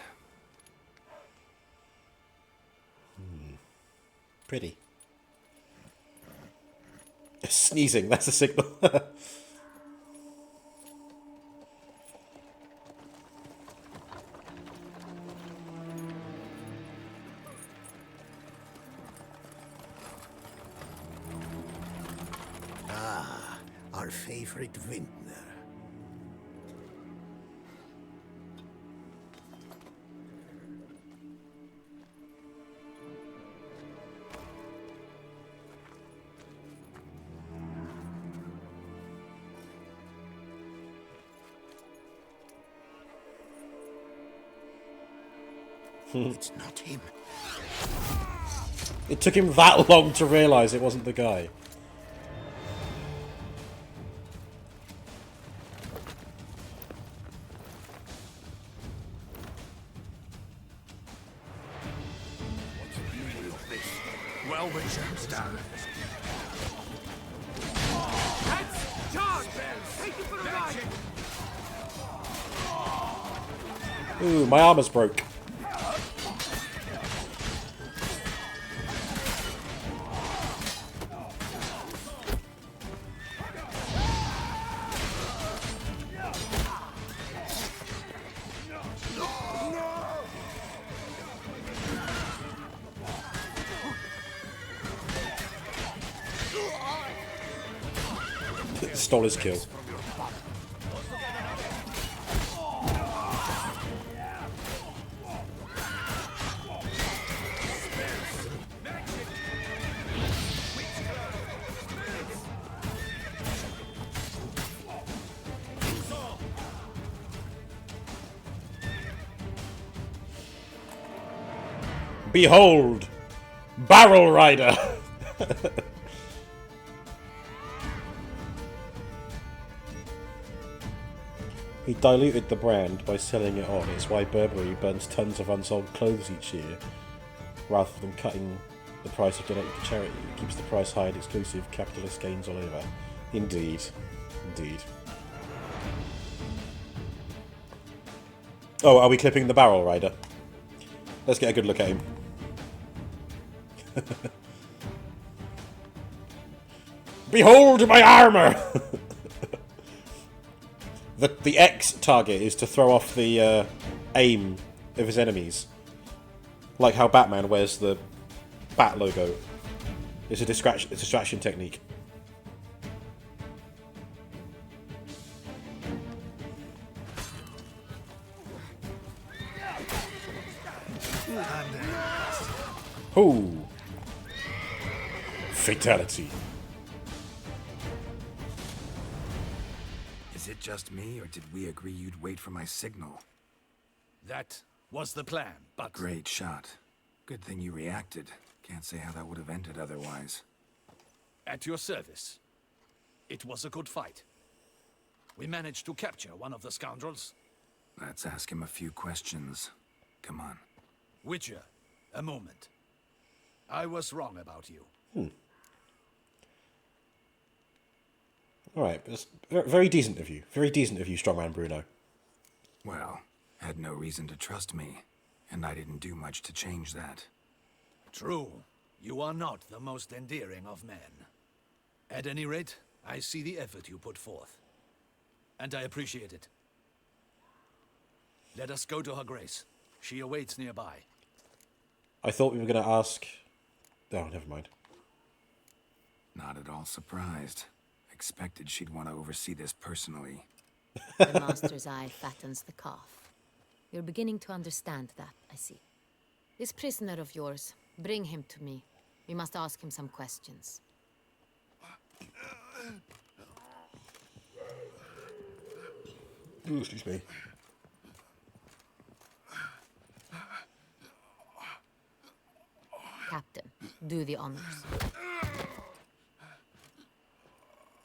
A: Pretty. Sneezing, that's a signal.
I: Ah, our favorite vintner.
Q: It's not him.
A: It took him that long to realise it wasn't the guy.
H: Well, Witcher, stand.
E: That's John! Take it for a ride!
A: Ooh, my armor's broke. Stole his kill. Behold, Barrel Rider. He diluted the brand by selling it on. It's why Burberry burns tons of unsold clothes each year, rather than cutting the price of donating to charity. It keeps the price high and exclusive, capitalist gains all over. Indeed. Indeed. Oh, are we clipping the Barrel Rider? Let's get a good look at him. Behold my armor! The X target is to throw off the aim of his enemies. Like how Batman wears the bat logo. It's a distraction technique. Oh! Fatality.
F: Is it just me, or did we agree you'd wait for my signal?
H: That was the plan, but...
F: Great shot. Good thing you reacted. Can't say how that would have ended otherwise.
H: At your service. It was a good fight. We managed to capture one of the scoundrels.
F: Let's ask him a few questions. Come on.
H: Witcher, a moment. I was wrong about you.
A: Alright, very decent of you. Very decent of you, strongman Bruno.
F: Well, had no reason to trust me, and I didn't do much to change that.
H: True. You are not the most endearing of men. At any rate, I see the effort you put forth. And I appreciate it. Let us go to her grace. She awaits nearby.
A: I thought we were going to ask... Oh, never mind.
F: Not at all surprised. Expected she'd want to oversee this personally.
P: The master's eye fattens the calf. You're beginning to understand that, I see. This prisoner of yours, bring him to me. We must ask him some questions.
A: Ooh, excuse me.
P: Captain, do the honors.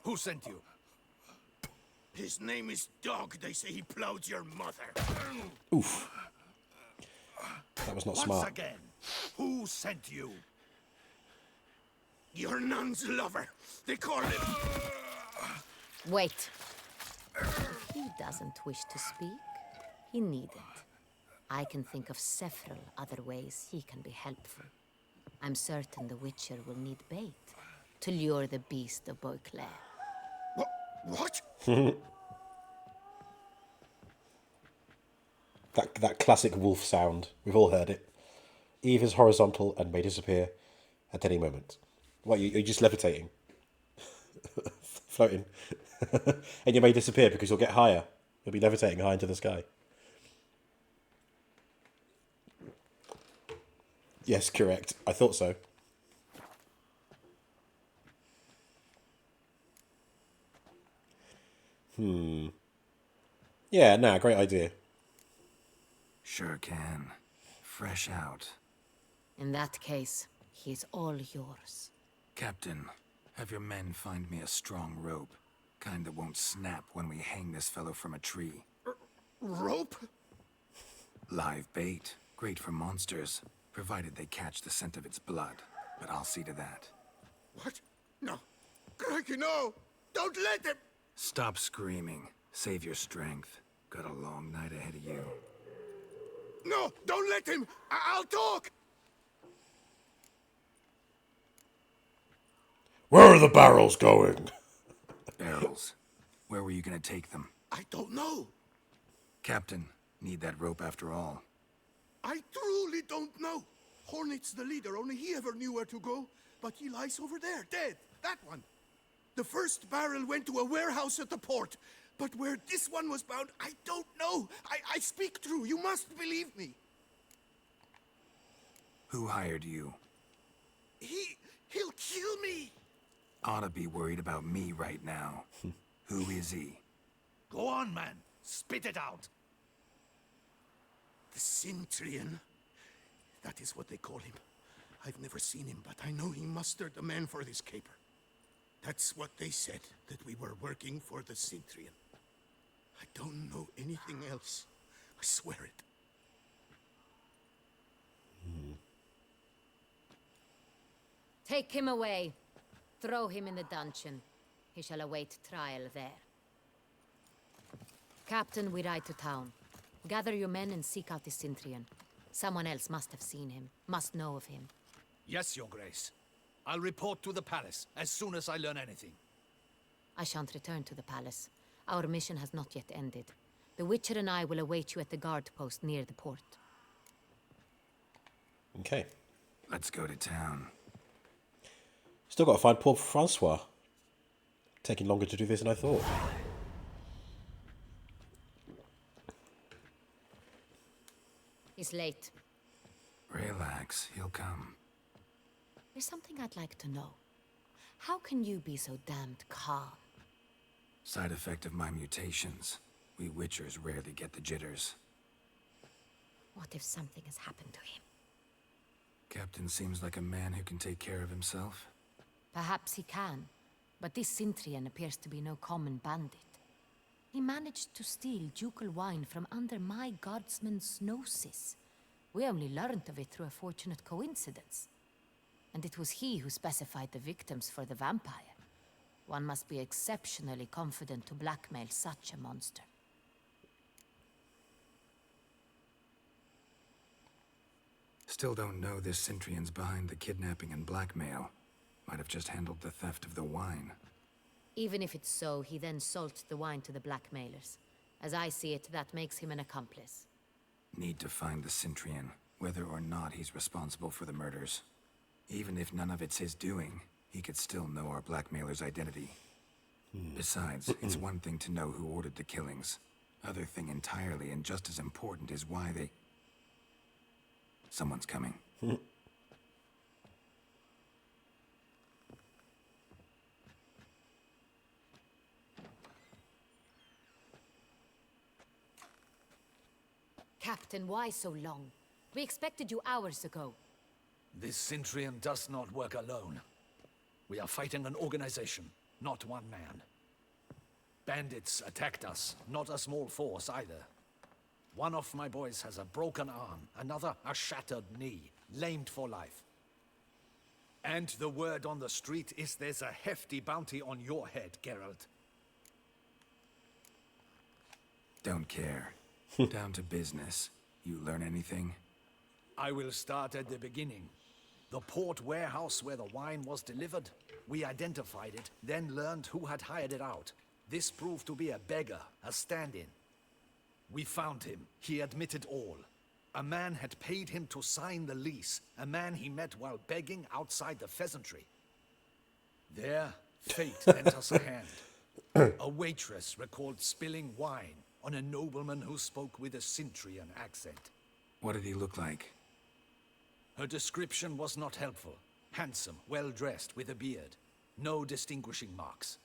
H: Who sent you?
E: His name is Dog. They say he plowed your mother.
A: Oof. That was not smart.
H: Once again, who sent you?
E: Your nun's lover. They call him...
P: Wait. If he doesn't wish to speak, he needn't. I can think of several other ways he can be helpful. I'm certain the Witcher will need bait to lure the beast of Beauclair.
E: What?
A: That classic wolf sound. We've all heard it. Eve is horizontal and may disappear at any moment. What, you're just levitating? Floating. And you may disappear because you'll get higher. You'll be levitating high into the sky. Yes, correct. I thought so. Yeah, nah, great idea.
F: Sure can. Fresh out.
P: In that case, he's all yours.
F: Captain, have your men find me a strong rope. Kind that won't snap when we hang this fellow from a tree.
E: Rope?
F: Live bait. Great for monsters, provided they catch the scent of its blood. But I'll see to that.
E: What? No. Crikey, no! Don't let him!
F: Stop screaming. Save your strength. Got a long night ahead of you.
E: No! Don't let him! I'll talk!
A: Where are the barrels going?
F: Barrels? Where were you gonna take them?
E: I don't know.
F: Captain, need that rope after all.
E: I truly don't know. Hornet's the leader, only he ever knew where to go. But he lies over there, dead. That one. The first barrel went to a warehouse at the port. But where this one was bound, I don't know. I speak true. You must believe me.
F: Who hired you?
E: He'll kill me.
F: Ought to be worried about me right now. Who is he?
H: Go on, man. Spit it out.
E: The Cintrian. That is what they call him. I've never seen him, but I know he mustered the men for this caper. That's what they said, that we were working for the Cintrian. I don't know anything else. I swear it.
P: Take him away. Throw him in the dungeon. He shall await trial there. Captain, we ride to town. Gather your men and seek out the Cintrian. Someone else must have seen him, must know of him.
H: Yes, Your Grace. I'll report to the palace as soon as I learn anything.
P: I shan't return to the palace. Our mission has not yet ended. The Witcher and I will await you at the guard post near the port.
A: Okay.
F: Let's go to town.
A: Still got to find poor Francois. Taking longer to do this than I thought.
P: He's late.
F: Relax, he'll come.
P: There's something I'd like to know. How can you be so damned calm?
F: Side effect of my mutations. We Witchers rarely get the jitters.
P: What if something has happened to him?
F: Captain seems like a man who can take care of himself.
P: Perhaps he can, but this Cintrian appears to be no common bandit. He managed to steal ducal wine from under my guardsman's noses. We only learned of it through a fortunate coincidence. And it was he who specified the victims for the vampire. One must be exceptionally confident to blackmail such a monster.
F: Still don't know this Cintrian's behind the kidnapping and blackmail. Might have just handled the theft of the wine.
P: Even if it's so, he then sold the wine to the blackmailers. As I see it, that makes him an accomplice.
F: Need to find the Cintrian, whether or not he's responsible for the murders. Even if none of it's his doing, he could still know our blackmailer's identity. Besides, it's one thing to know who ordered the killings. Other thing entirely, and just as important, is why they... Someone's coming.
P: Captain, why so long? We expected you hours ago.
H: This Cintrian does not work alone. We are fighting an organization, not one man. Bandits attacked us, not a small force either. One of my boys has a broken arm, another a shattered knee, lamed for life. And the word on the street is there's a hefty bounty on your head, Geralt.
F: Don't care. Down to business. You learn anything?
H: I will start at the beginning. The port warehouse where the wine was delivered, we identified it, then learned who had hired it out. This proved to be a beggar, a stand-in. We found him. He admitted all. A man had paid him to sign the lease, a man he met while begging outside the pheasantry. There, fate lent us a hand. A waitress recalled spilling wine on a nobleman who spoke with a Cintrian accent.
F: What did he look like?
H: Her description was not helpful. Handsome, well-dressed, with a beard. No distinguishing marks.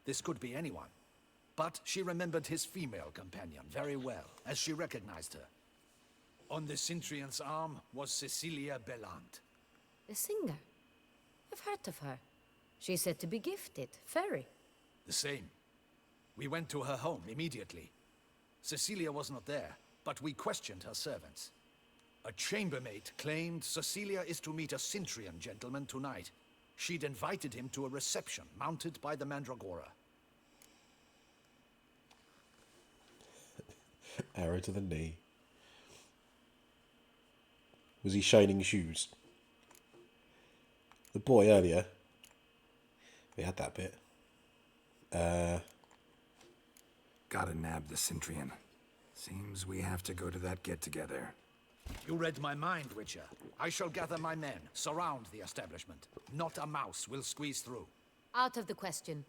H: This could be anyone. But she remembered his female companion very well, as she recognized her. On the Cintrian's arm was Cecilia Bellant.
P: The singer? I've heard of her. She's said to be gifted, fairy.
H: The same. We went to her home immediately. Cecilia was not there, but we questioned her servants. A chambermaid claimed Cecilia is to meet a Cintrian gentleman tonight. She'd invited him to a reception mounted by the Mandragora.
A: Arrow to the knee. Was he shining shoes? The boy earlier. We had that bit.
F: Gotta nab the Cintrian. Seems we have to go to that get-together.
H: You read my mind, Witcher. I shall gather my men, surround the establishment. Not a mouse will squeeze through.
P: Out of the question.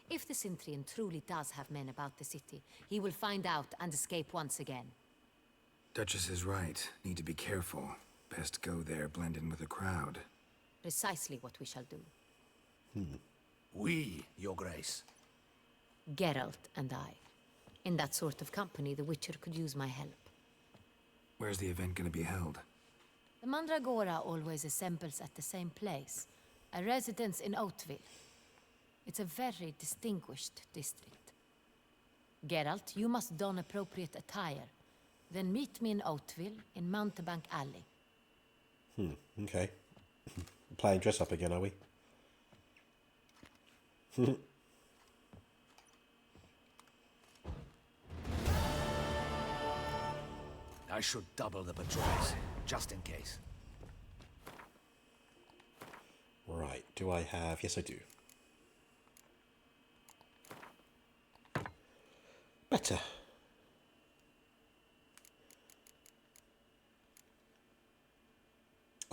P: If the Cintrian truly does have men about the city, he will find out and escape once again.
F: Duchess is right. Need to be careful. Best go there, blend in with the crowd.
P: Precisely what we shall do.
H: We, Your Grace.
P: Geralt and I. In that sort of company, the Witcher could use my help.
F: Where's the event gonna be held?
P: The Mandragora always assembles at the same place, a residence in Oatville. It's a very distinguished district. Geralt, you must don appropriate attire. Then meet me in Oatville, in Mountebank Alley.
A: Okay. Playing dress up again, are we?
H: I should double the patrols, just in case.
A: Right, do I have... Yes, I do. Better.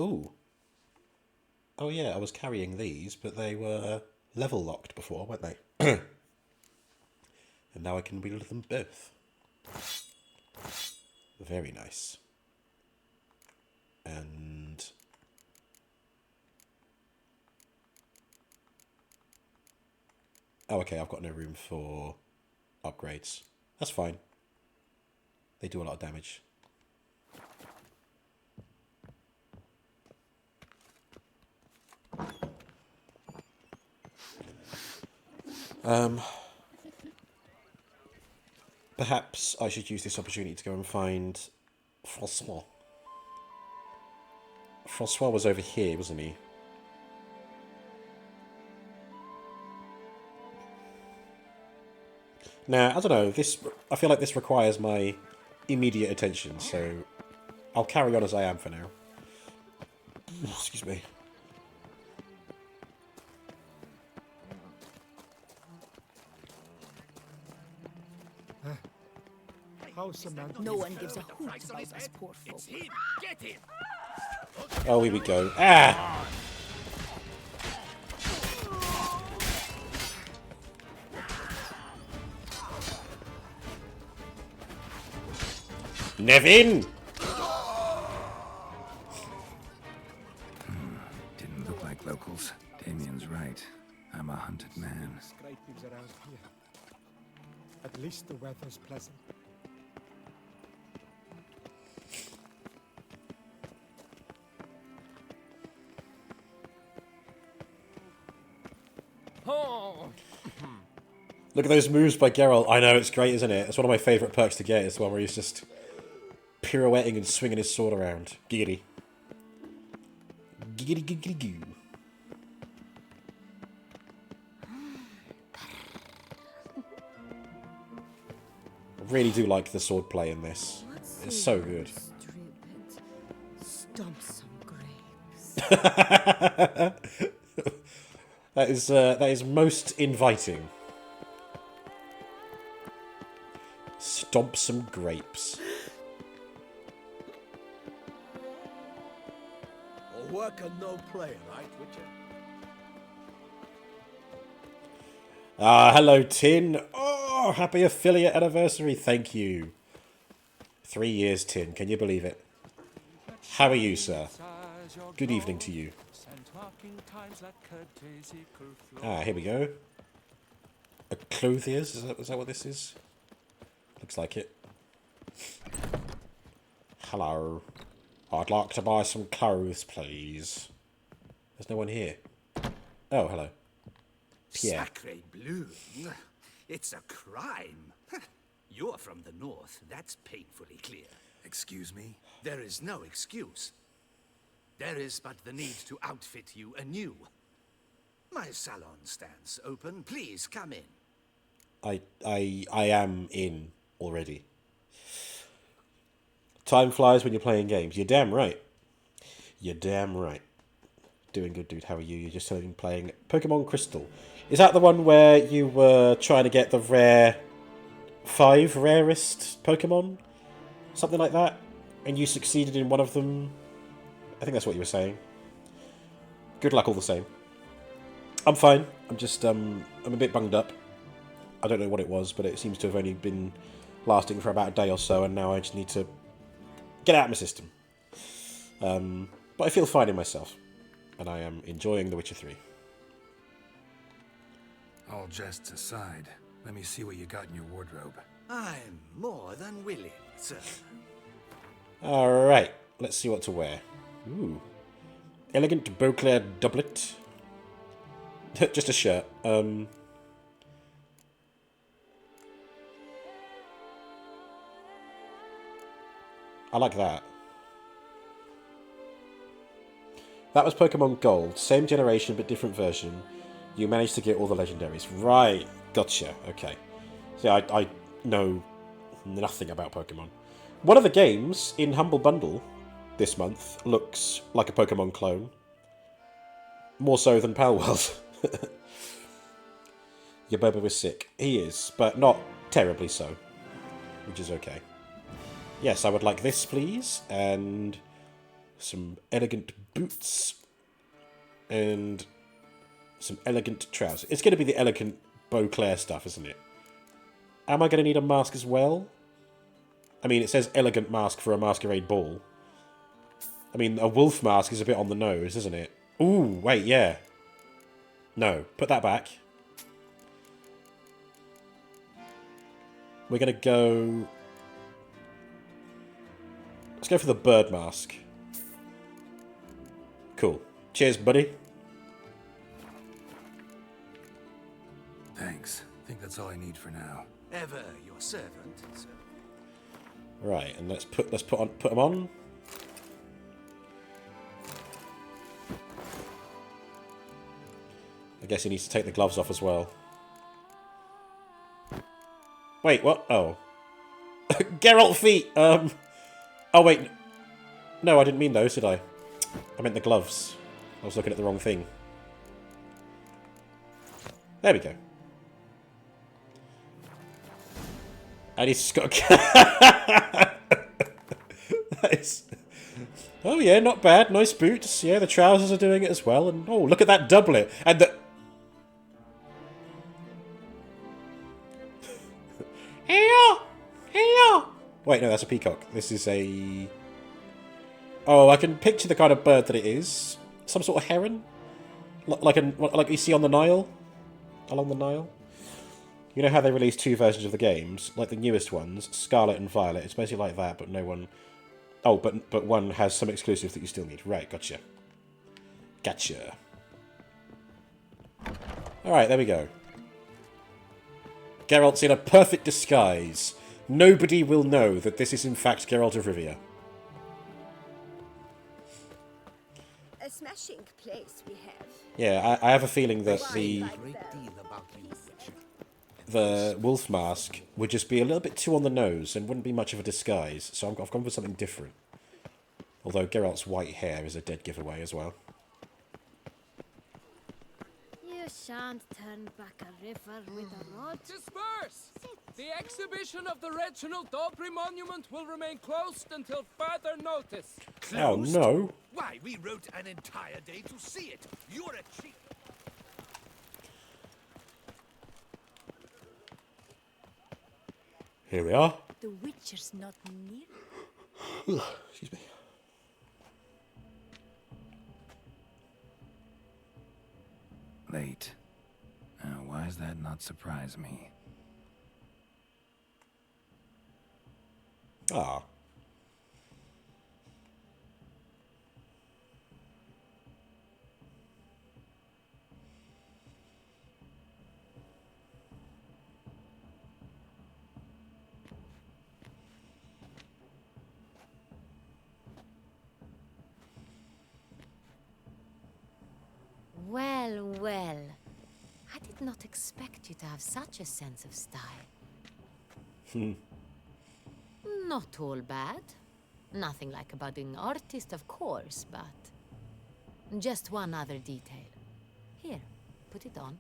A: Ooh. Oh yeah, I was carrying these, but they were level locked before, weren't they? And now I can wield them both. Very nice. And Oh, okay, I've got no room for upgrades. That's fine. They do a lot of damage. Perhaps I should use this opportunity to go and find Francois. Francois was over here, wasn't he? Now, I don't know, I feel like this requires my immediate attention, so I'll carry on as I am for now. Excuse me.
J: No one gives a hoot about us poor folk.
A: Oh, here we go. Ah! Nevin!
F: Didn't look like locals. Damien's right. I'm a hunted man.
M: Scrapings around here. At least the weather's pleasant.
A: Look at those moves by Geralt. I know, it's great, isn't it? It's one of my favourite perks to get. It's the one where he's just pirouetting and swinging his sword around. Giggity. Giggity giggity goo. I really do like the sword play in this. It's so good.
N: Stomp some grapes.
A: That is most inviting. Stomp some grapes.
I: A worker, no player, right, Witcher?
A: Ah, hello, Tin. Oh, happy affiliate anniversary. Thank you. 3 years, Tin. Can you believe it? How are you, sir? Good evening to you. Ah, here we go. A clothiers? Is that what this is? Looks like it. Hello. I'd like to buy some clothes, please. There's no one here. Oh, hello. Pierre.
H: Sacre bleu. It's a crime. You're from the north. That's painfully clear.
F: Excuse me?
H: There is no excuse. There is but the need to outfit you anew. My salon stands open. Please come in.
A: I am in already. Time flies when you're playing games. You're damn right. You're damn right. Doing good, dude. How are you? You're just playing Pokemon Crystal. Is that the one where you were trying to get the rare 5 rarest Pokemon? Something like that? And you succeeded in one of them? I think that's what you were saying. Good luck all the same. I'm fine. I'm just, I'm a bit bunged up. I don't know what it was, but it seems to have only been lasting for about a day or so, and now I just need to get out of my system. But I feel fine in myself, and I am enjoying The Witcher 3.
F: All jests aside, let me see what you got in your wardrobe.
H: I'm more than willing, sir.
A: Alright, let's see what to wear. Ooh. Elegant Beauclair doublet. Just a shirt. I like that. That was Pokemon Gold. Same generation, but different version. You managed to get all the legendaries. Right. Gotcha. Okay. See, I know nothing about Pokemon. One of the games in Humble Bundle this month looks like a Pokemon clone. More so than Palworld. Your Boba was sick. He is, but not terribly so. Which is okay. Yes, I would like this, please. And some elegant boots. And some elegant trousers. It's going to be the elegant Beauclair stuff, isn't it? Am I going to need a mask as well? I mean, it says elegant mask for a masquerade ball. I mean, a wolf mask is a bit on the nose, isn't it? Ooh, wait, yeah. No, put that back. we're going to go... Let's go for the bird mask. Cool. Cheers, buddy.
F: Thanks. I think that's all I need for now.
I: Ever your servant, sir.
A: Right, and let's put them on. I guess he needs to take the gloves off as well. Wait, what? Oh. Geralt feet! Oh, wait. No, I didn't mean those, did I? I meant the gloves. I was looking at the wrong thing. There we go. And he's got a... Nice. Oh, yeah, not bad. Nice boots. Yeah, the trousers are doing it as well. And, oh, look at that doublet. And the... Wait, no, that's a peacock. This is a... Oh, I can picture the kind of bird that it is. Some sort of heron? Like you see on the Nile? Along the Nile? You know how they released 2 versions of the games? Like the newest ones, Scarlet and Violet. It's basically like that, but no one... Oh, but one has some exclusives that you still need. Right, gotcha. Gotcha. Alright, there we go. Geralt's in a perfect disguise. Nobody will know that this is in fact Geralt of Rivia.
N: A smashing place we have.
A: Yeah, I have a feeling that the wolf mask would just be a little bit too on the nose and wouldn't be much of a disguise, so I've gone for something different. Although Geralt's white hair is a dead giveaway as well.
D: You shan't turn back a river with a rod.
L: Disperse! The exhibition of the Reginald Dobry monument will remain closed until further notice.
A: Oh no!
H: Why, we wrote an entire day to see it. You're a cheat.
A: Here we are.
J: The Witcher's not near.
A: Excuse me.
F: Late. Why does that not surprise me?
A: Ah.
P: Well, well. I did not expect you to have such a sense of style. Not all bad. Nothing like a budding artist, of course, but... Just one other detail. Here, put it on.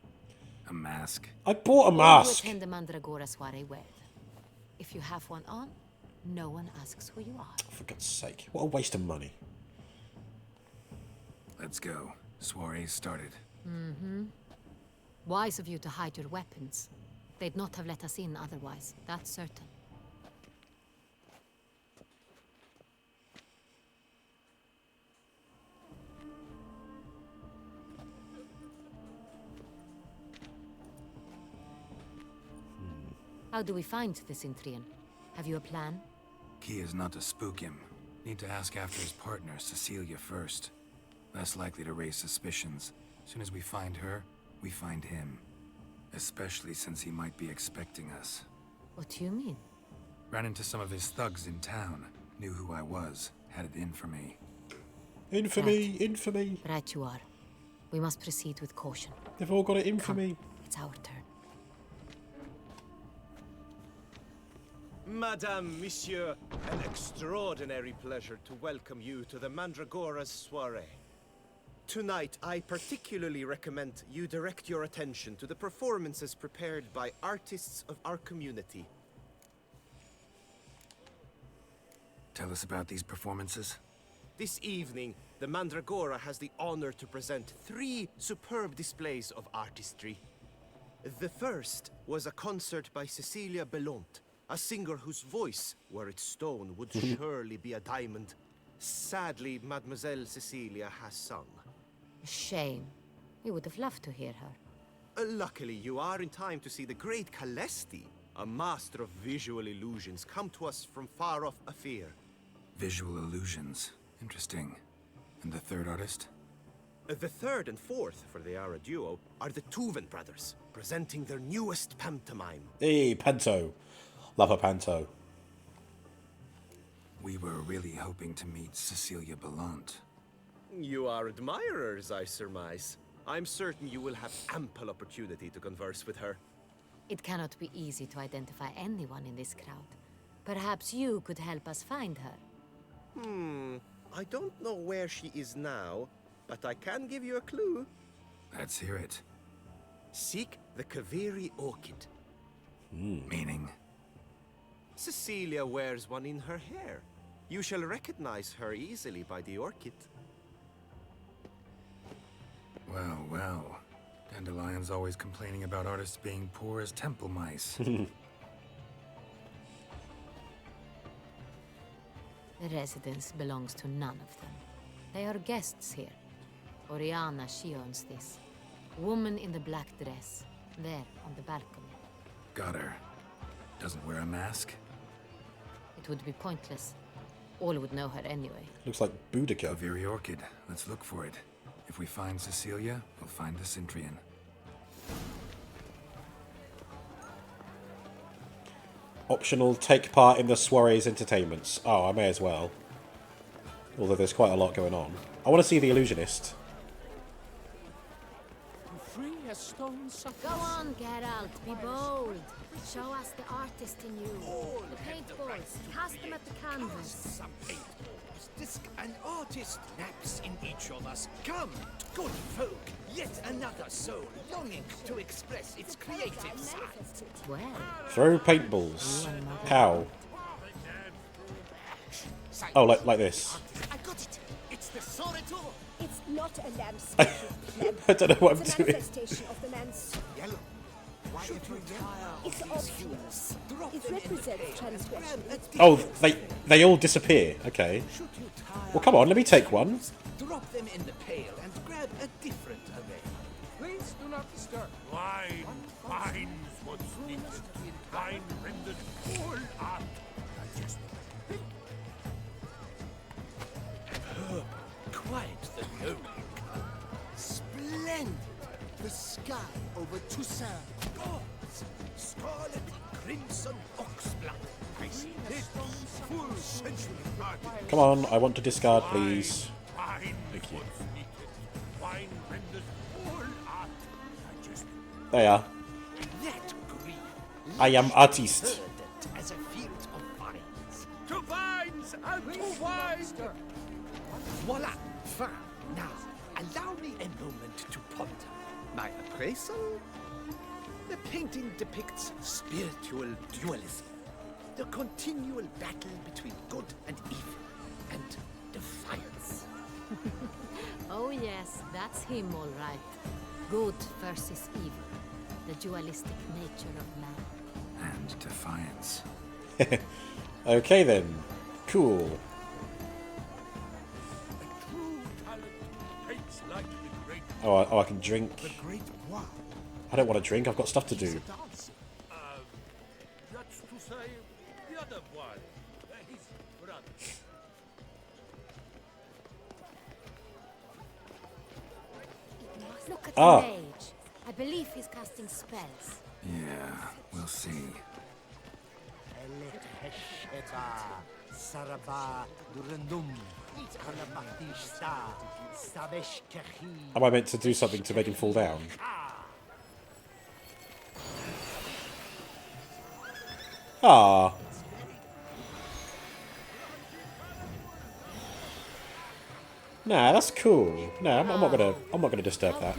F: A mask?
A: I bought a
P: You
A: mask!
P: attend the Mandragora soiree with. If you have one on, no one asks who you are.
A: For God's sake, what a waste of money.
F: Let's go. Soiree started.
P: Mm-hmm. Wise of you to hide your weapons. They'd not have let us in otherwise, that's certain. How do we find this Intrian? Have you a plan?
F: Key is not to spook him. Need to ask after his partner, Cecilia, first. Less likely to raise suspicions. Soon as we find her, we find him. Especially since he might be expecting us.
P: What do you mean?
F: Ran into some of his thugs in town. Knew who I was. Had it in for me.
A: Infamy! Infamy!
P: Right you are. We must proceed with caution.
A: They've all got it in for me.
P: It's our turn.
I: Madame, Monsieur, an extraordinary pleasure to welcome you to the Mandragora's soiree. Tonight, I particularly recommend you direct your attention to the performances prepared by artists of our community.
F: Tell us about these performances.
I: This evening, the Mandragora has the honor to present 3 superb displays of artistry. The first was a concert by Cecilia Belont, a singer whose voice, were it stone, would surely be a diamond. Sadly, Mademoiselle Cecilia has sung.
P: Shame. We would have loved to hear her.
I: Luckily, you are in time to see the great Calesti, a master of visual illusions, come to us from far off Afir.
F: Visual illusions. Interesting. And the third artist?
I: The third and fourth, for they are a duo, are the Tuven brothers, presenting their newest pantomime.
A: Hey, Panto. Love a Panto.
F: We were really hoping to meet Cecilia Belant.
I: You are admirers, I surmise. I'm certain you will have ample opportunity to converse with her.
P: It cannot be easy to identify anyone in this crowd. Perhaps you could help us find her.
I: I don't know where she is now, but I can give you a clue.
F: Let's hear it.
I: Seek the Kaveri orchid.
F: Meaning?
I: Cecilia wears one in her hair. You shall recognize her easily by the orchid.
F: Well, well. Dandelion's always complaining about artists being poor as temple mice.
P: The residence belongs to none of them. They are guests here. Oriana, she owns this. Woman in the black dress, there on the balcony.
F: Got her. Doesn't wear a mask?
P: It would be pointless. All would know her anyway.
A: Looks like Boudica.
F: Kaveri orchid. Let's look for it. If we find Cecilia, we'll find the Cintrian.
A: Optional, take part in the soiree's entertainments. Oh, I may as well. Although there's quite a lot going on. I want to see the illusionist.
L: Free as stone suckers.
D: Go on, Geralt, be bold. Show us the artist in you. The paintballs, cast them at the canvas.
H: Some paintballs. Disc an artist naps in each of us. Come, good folk, yet another soul longing to express its creative side.
P: Well,
A: Throw paintballs. How? Oh, like this.
H: I got it. It's the Soretor.
N: It's not a lamb statue, pleb.
A: I don't know what I'm
N: It's a
A: doing.
N: manifestation of the man's...
H: Yellow. Why
N: Should
H: ever yellow?
N: It's optional. It represents transgression.
A: Oh, they all disappear. Okay. Well, come on, let me take one.
H: Drop them in the pail and grab a different array.
L: Please do not disturb.
K: Wine, wine's what's needed. Wine renders all art.
H: Quite the lonely color. Splendid. The sky over Toussaint. Gods. Scarlet, crimson, oxblood. I see this full sensual party.
A: Come on, I want to discard, please.
K: Wine
A: Thank you.
K: what's needed. Wine renders all art.
A: They are.
H: That green.
A: I am artist.
H: Verdant as a field of vines.
L: To vines and to wine!
H: Voila! Fine. Now, allow me a moment to ponder. My appraisal? The painting depicts spiritual dualism. The continual battle between good and evil. And defiance.
P: oh yes, that's him all right. Good versus evil. The dualistic nature of man.
F: And defiance.
A: Okay then. Cool. Oh, I can drink. I don't want to drink. I've got stuff to do.
K: That's to say, the other one. His brother.
D: Look at
A: Ah.
D: the mage. I believe he's casting spells.
F: Yeah, we'll see.
A: Am I meant to do something to make him fall down? Ah. Nah, that's cool. No, I'm not gonna disturb that.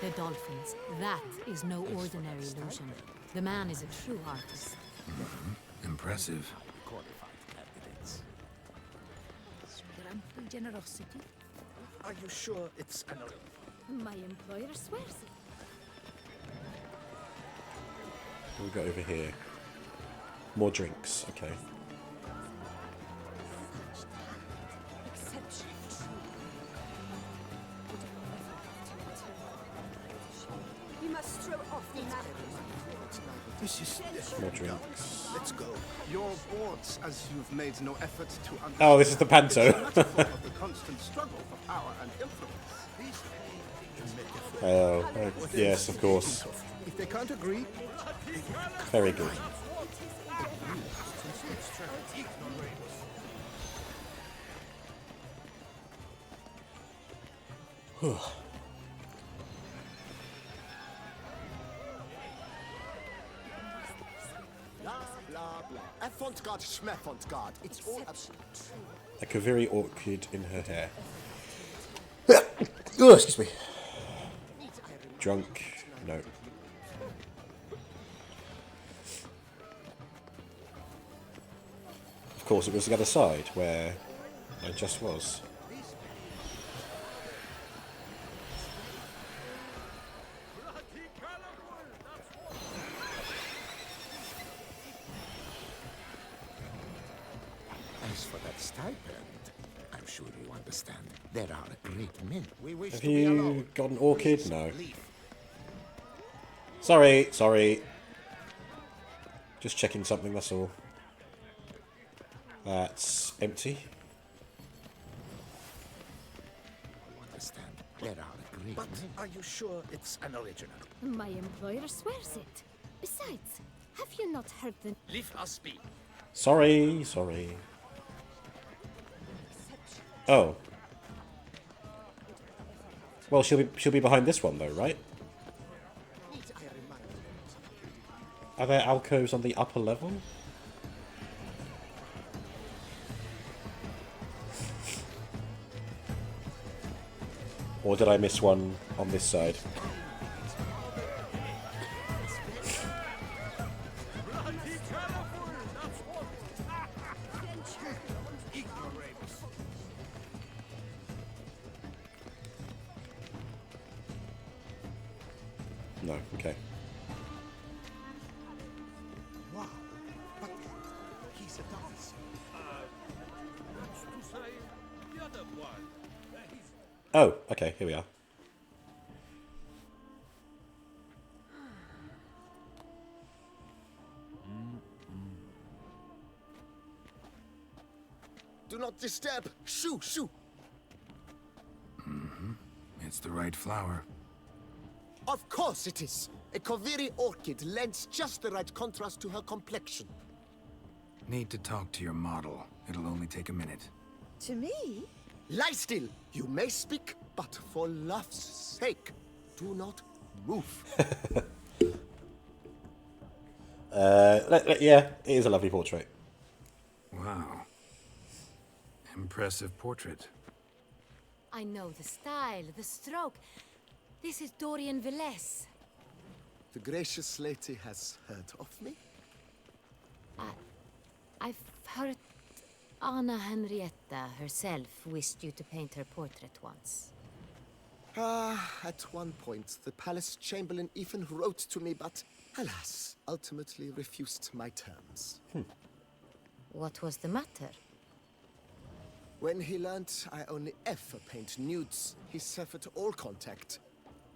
P: The dolphins. That is no ordinary illusion. The man is a true artist.
F: Impressive.
J: Scrumpy generosity.
H: Are you sure it's an...
D: My employer swears it.
A: What we got over here? More drinks. Okay.
E: This is
A: More drinks.
E: Let's go. Your boards, as you've made no effort to understand.
A: Oh, this is the panto.
E: It's a metaphor of the constant struggle for power and influence.
A: Oh, yes, of course.
E: If they can't agree,
A: Very good. Whew.
I: Blah, blah, blah. Effont-God, Schmeffont-God. It's all
A: Like a very orchid in her hair. Oh, excuse me. Drunk? No. Of course, it was the other side where I just was.
K: As for that stipend, I'm sure you understand. There are great men. We wish
A: Have
K: to be alone.
A: you got an orchid? No. Sorry, sorry. Just checking something, that's all. That's empty.
K: Understand. There are great
H: But
K: men.
H: are you sure it's an original?
D: My employer swears it. Besides, have you not heard the...
H: Leave us be.
A: Sorry, sorry. Oh. Well, she'll be behind this one though, right? Are there alcoves on the upper level? Or did I miss one on this side? No, okay.
E: wow. But he's a dancer.
A: Oh, okay, here we are.
I: Do not disturb. Shoo, shoo.
F: It's the right flower.
I: Of course it is. A Koviri orchid lends just the right contrast to her complexion.
F: Need to talk to your model. It'll only take a minute.
N: To me?
I: Lie still. You may speak, but for love's sake, do not move.
A: Yeah, it is a lovely portrait.
F: Wow. Impressive portrait.
P: I know the style, the stroke. This is Dorian Velez.
I: The gracious lady has heard of me?
P: I've heard Anna Henrietta herself wished you to paint her portrait once.
I: At one point, the palace chamberlain even wrote to me, but alas, ultimately refused my terms.
P: What was the matter?
I: When he learned I only ever paint nudes, he severed all contact.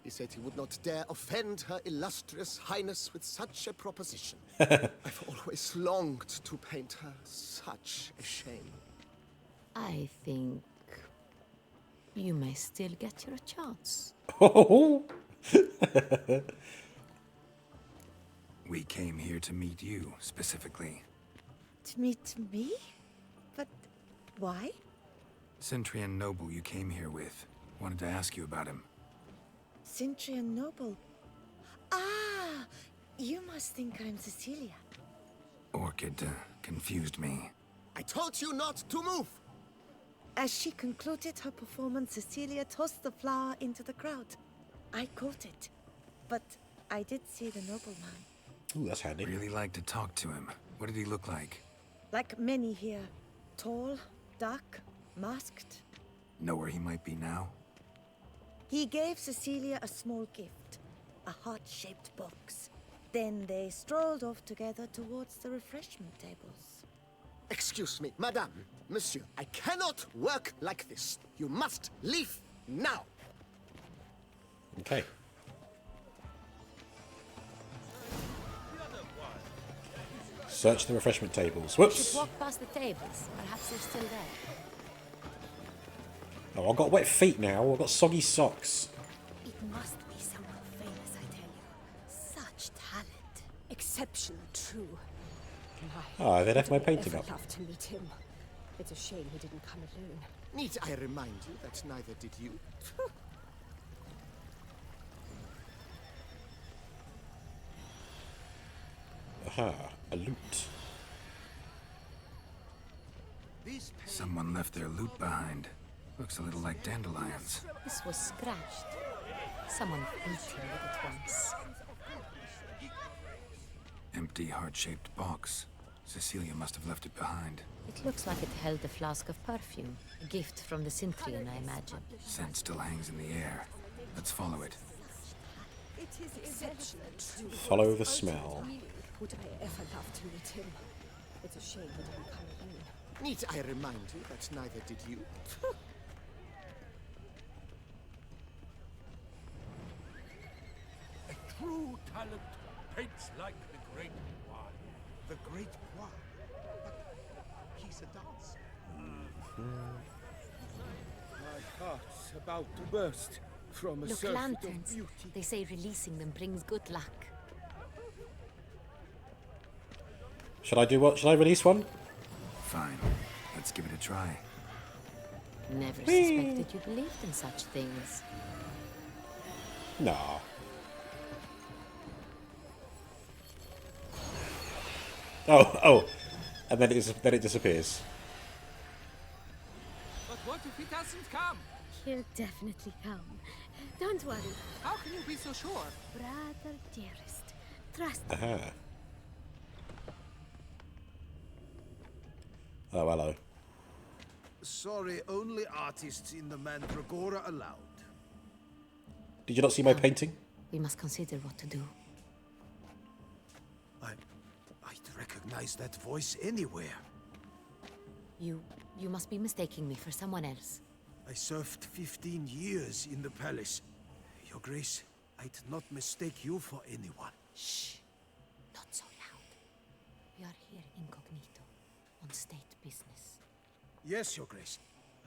I: He said he would not dare offend her illustrious highness with such a proposition. I've always longed to paint her. Such a shame.
P: I think you may still get your chance.
F: We came here to meet you, specifically.
N: To meet me? But why?
F: Centrian noble you came here with. Wanted to ask you about him.
N: Centrian noble. Ah, you must think I'm Cecilia.
F: Orchid confused me.
I: I told you not to move!
N: As she concluded her performance, Cecilia tossed the flower into the crowd. I caught it, but I did see the nobleman.
A: Ooh, that's handy.
F: Really like to talk to him. What did he look like?
N: Like many here. Tall, dark, masked.
F: Know where he might be now?
N: He gave Cecilia a small gift, a heart-shaped box. Then they strolled off together towards the refreshment tables.
I: Excuse me, madame, monsieur, I cannot work like this. You must leave now.
A: Okay. Search the refreshment tables.
P: We
A: Whoops!
P: should walk past the tables. Perhaps they're still there.
A: Oh, I've got wet feet now. I've got soggy socks.
N: It must be someone famous, I tell you. Such talent. Exceptional, true.
A: Oh, they left my
N: I'd
A: painting
N: ever
A: up.
N: love to meet him. It's a shame he didn't come alone.
E: Need I remind you that neither did you?
A: Aha, a loot.
F: Someone left their loot behind. Looks a little like dandelions.
P: This was scratched. Someone beat him with it once.
F: Empty, heart-shaped box. Cecilia must have left it behind.
P: It looks like it held a flask of perfume. A gift from the Cintrian, I imagine.
F: Scent still hangs in the air. Let's follow it.
N: It is exceptional, true.
A: Follow the smell.
N: Would I ever love to meet him? It's a shame he didn't come alone.
E: Need I remind you that neither did you?
C: A true talent paints like the great wine.
E: The great Poir. But he's a dancer.
O: My heart's about to burst from a
P: Look,
O: surfeit of
P: lanterns.
O: beauty.
P: They say releasing them brings good luck.
A: Should I do what? Should I release one?
F: Fine. Let's give it a try.
P: Never suspected you believed in such things.
A: Nah. Oh, and then it disappears.
L: But what if he doesn't come?
D: He'll definitely come. Don't worry.
L: How can you be so sure?
D: Brother dearest, trust me.
A: Aha. Oh, hello.
K: Sorry, only artists in the Mandragora allowed.
A: Did you not see my painting?
P: We must consider what to do.
K: I'd recognize that voice anywhere.
P: You must be mistaking me for someone else.
K: I served 15 years in the palace. Your Grace, I'd not mistake you for anyone.
P: Shh. Not so loud. We are here incognito, on state business.
K: Yes, Your Grace.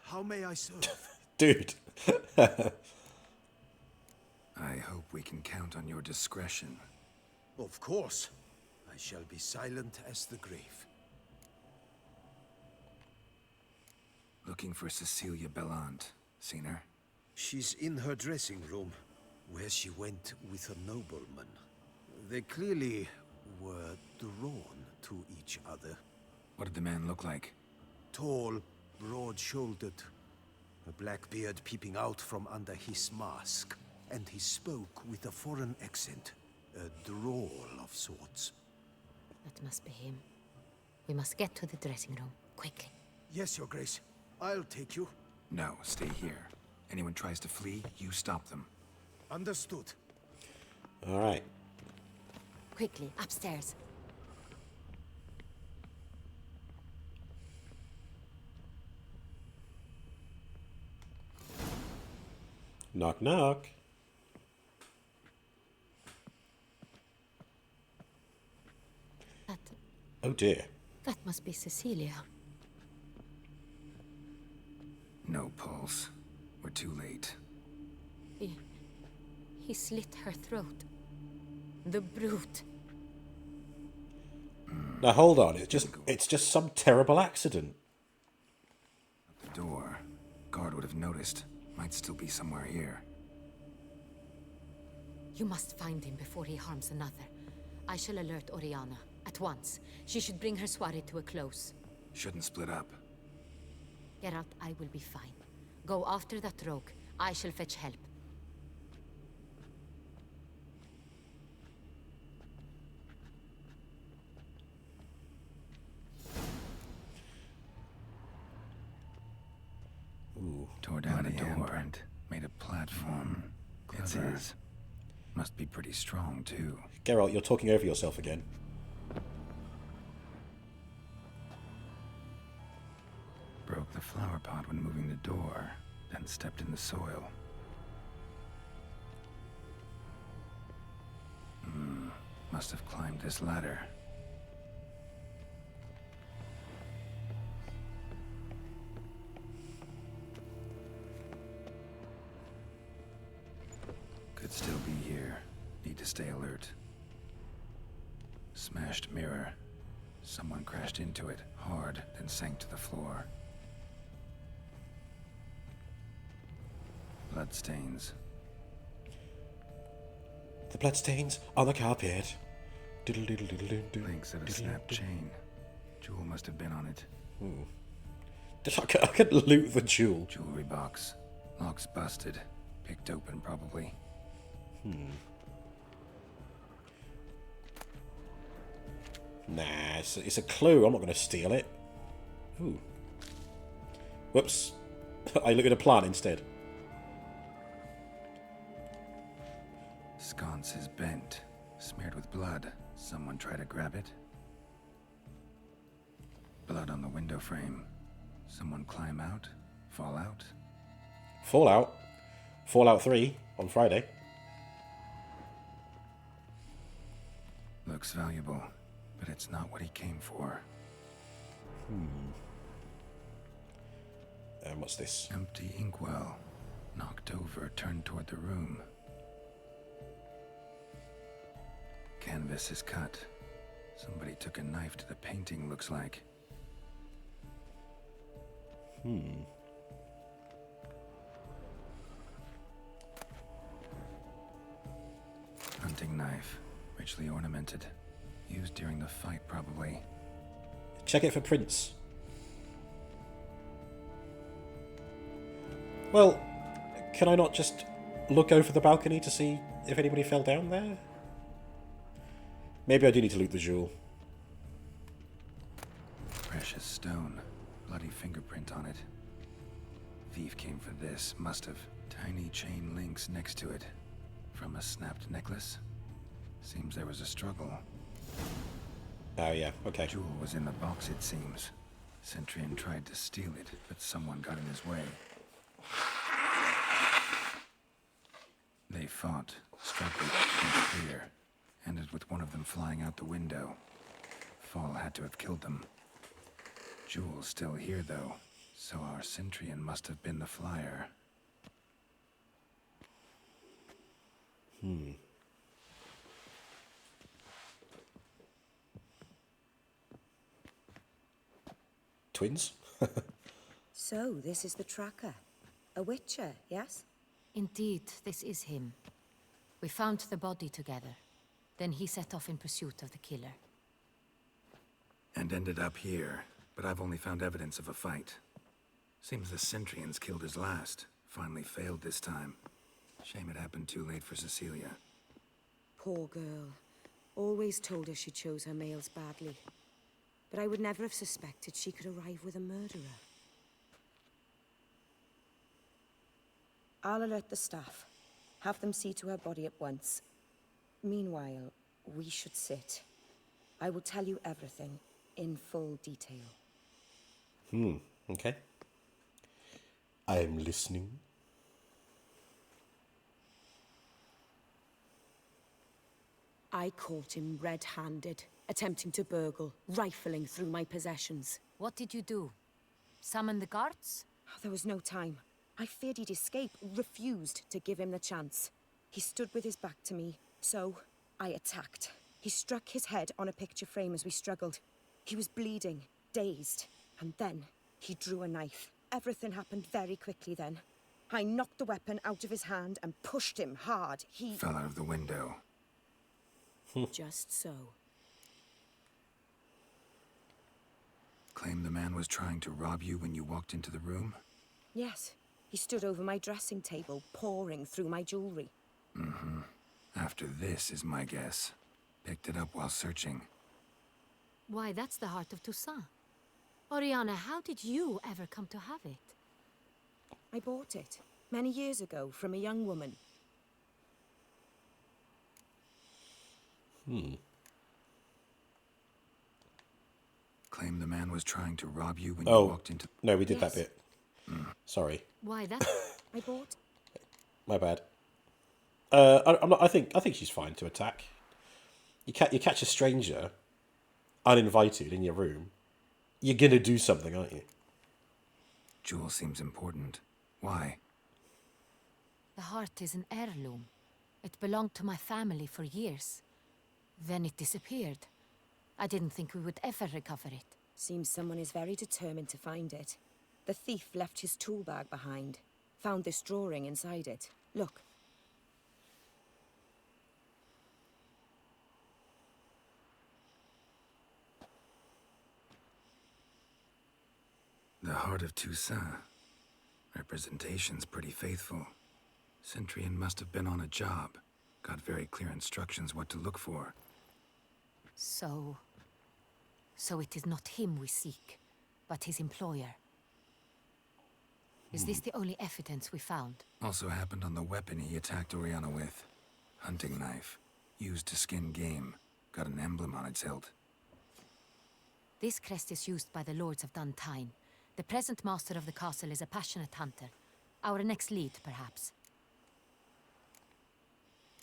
K: How may I serve?
A: Dude.
F: I hope we can count on your discretion.
K: Of course. I shall be silent as the grave.
F: Looking for Cecilia Bellant. Seen her?
K: She's in her dressing room, where she went with a nobleman. They clearly were drawn to each other.
F: What did the man look like?
K: Tall, broad-shouldered, a black beard peeping out from under his mask. And he spoke with a foreign accent, a drawl of sorts.
P: That must be him. We must get to the dressing room, quickly.
K: Yes, Your Grace. I'll take you.
F: No, stay here. Anyone tries to flee, you stop them.
K: Understood.
A: All right.
P: Quickly, upstairs.
A: Knock, knock. Oh dear.
P: That must be Cecilia.
F: No pulse. We're too late.
P: He slit her throat. The brute.
A: Now hold on. It's just some terrible accident.
F: The door. Guard would have noticed. Might still be somewhere here.
P: You must find him before he harms another. I shall alert Oriana. At once. She should bring her soirée to a close.
F: Shouldn't split up.
P: Geralt, I will be fine. Go after that rogue. I shall fetch help.
A: Ooh.
F: Tore down a door. Made a platform. It's his. Must be pretty strong, too.
A: Geralt, you're talking over yourself again.
F: Broke the flower pot when moving the door, then stepped in the soil. Must have climbed this ladder. Could still be here. Need to stay alert. Smashed mirror. Someone crashed into it hard, then sank to the floor. Bloodstains.
A: The bloodstains on the carpet.
F: Links of a snapped chain. Jewel must have been on it.
A: I could loot the jewel.
F: Jewelry box. Lock's busted. Picked open, probably.
A: Nah, it's a clue. I'm not going to steal it. Ooh. Whoops. I look at a plant instead.
F: Sconce is bent. Smeared with blood. Someone try to grab it? Blood on the window frame. Someone climb out? Fall out?
A: Fallout. Fallout 3 on Friday.
F: Looks valuable, but it's not what he came for.
A: What's this?
F: Empty inkwell. Knocked over, turned toward the room. Canvas is cut. Somebody took a knife to the painting, looks like. Hunting knife. Richly ornamented. Used during the fight, probably.
A: Check it for prints. Well, can I not just look over the balcony to see if anybody fell down there? Maybe I do need to loot the jewel.
F: Precious stone. Bloody fingerprint on it. Thief came for this, must have. Tiny chain links next to it. From a snapped necklace. Seems there was a struggle.
A: Oh yeah, okay.
F: Jewel was in the box, it seems. Centurion tried to steal it, but someone got in his way. They fought, struggled, and clear. Ended with one of them flying out the window. Fall had to have killed them. Jewel's still here, though, so our Centurion must have been the flyer.
A: Twins?
S: So, this is the tracker. A witcher, yes?
P: Indeed, this is him. We found the body together. Then he set off in pursuit of the killer.
F: And ended up here, but I've only found evidence of a fight. Seems the Centurions killed his last. Finally failed this time. Shame it happened too late for Cecilia.
S: Poor girl. Always told her she chose her males badly. But I would never have suspected she could arrive with a murderer. I'll alert the staff. Have them see to her body at once. Meanwhile, we should sit. I will tell you everything, in full detail.
A: Okay. I'm listening.
S: I caught him red-handed, attempting to burgle, rifling through my possessions.
P: What did you do? Summon the guards?
S: There was no time. I feared he'd escape, refused to give him the chance. He stood with his back to me, so I attacked. He struck his head on a picture frame as we struggled. He was bleeding, dazed, and then he drew a knife. Everything happened very quickly then. I knocked the weapon out of his hand and pushed him hard. He
F: Fell out of the window.
S: Just so.
F: Claim the man was trying to rob you when you walked into the room?
S: Yes. He stood over my dressing table, pouring through my jewelry.
F: After this is my guess. Picked it up while searching.
P: Why, that's the heart of Toussaint. Oriana, how did you ever come to have it?
S: I bought it, many years ago, from a young woman.
F: Claim the man was trying to rob you when you
A: Oh,
F: walked into...
A: no, we did that bit. Sorry.
P: Why, that...
S: I bought...
A: My bad. I'm not. I think she's fine to attack. You catch a stranger, uninvited, in your room. You're gonna do something, aren't you?
F: Jewel seems important. Why?
P: The heart is an heirloom. It belonged to my family for years. Then it disappeared. I didn't think we would ever recover it.
S: Seems someone is very determined to find it. The thief left his tool bag behind. Found this drawing inside it. Look.
F: The Heart of Toussaint. Representation's pretty faithful. Centurion must have been on a job. Got very clear instructions what to look for.
P: So it is not him we seek, but his employer. Is this the only evidence we found?
F: Also happened on the weapon he attacked Oriana with. Hunting knife. Used to skin game. Got an emblem on its hilt.
P: This crest is used by the Lords of Duntine. The present master of the castle is a passionate hunter. Our next lead, perhaps.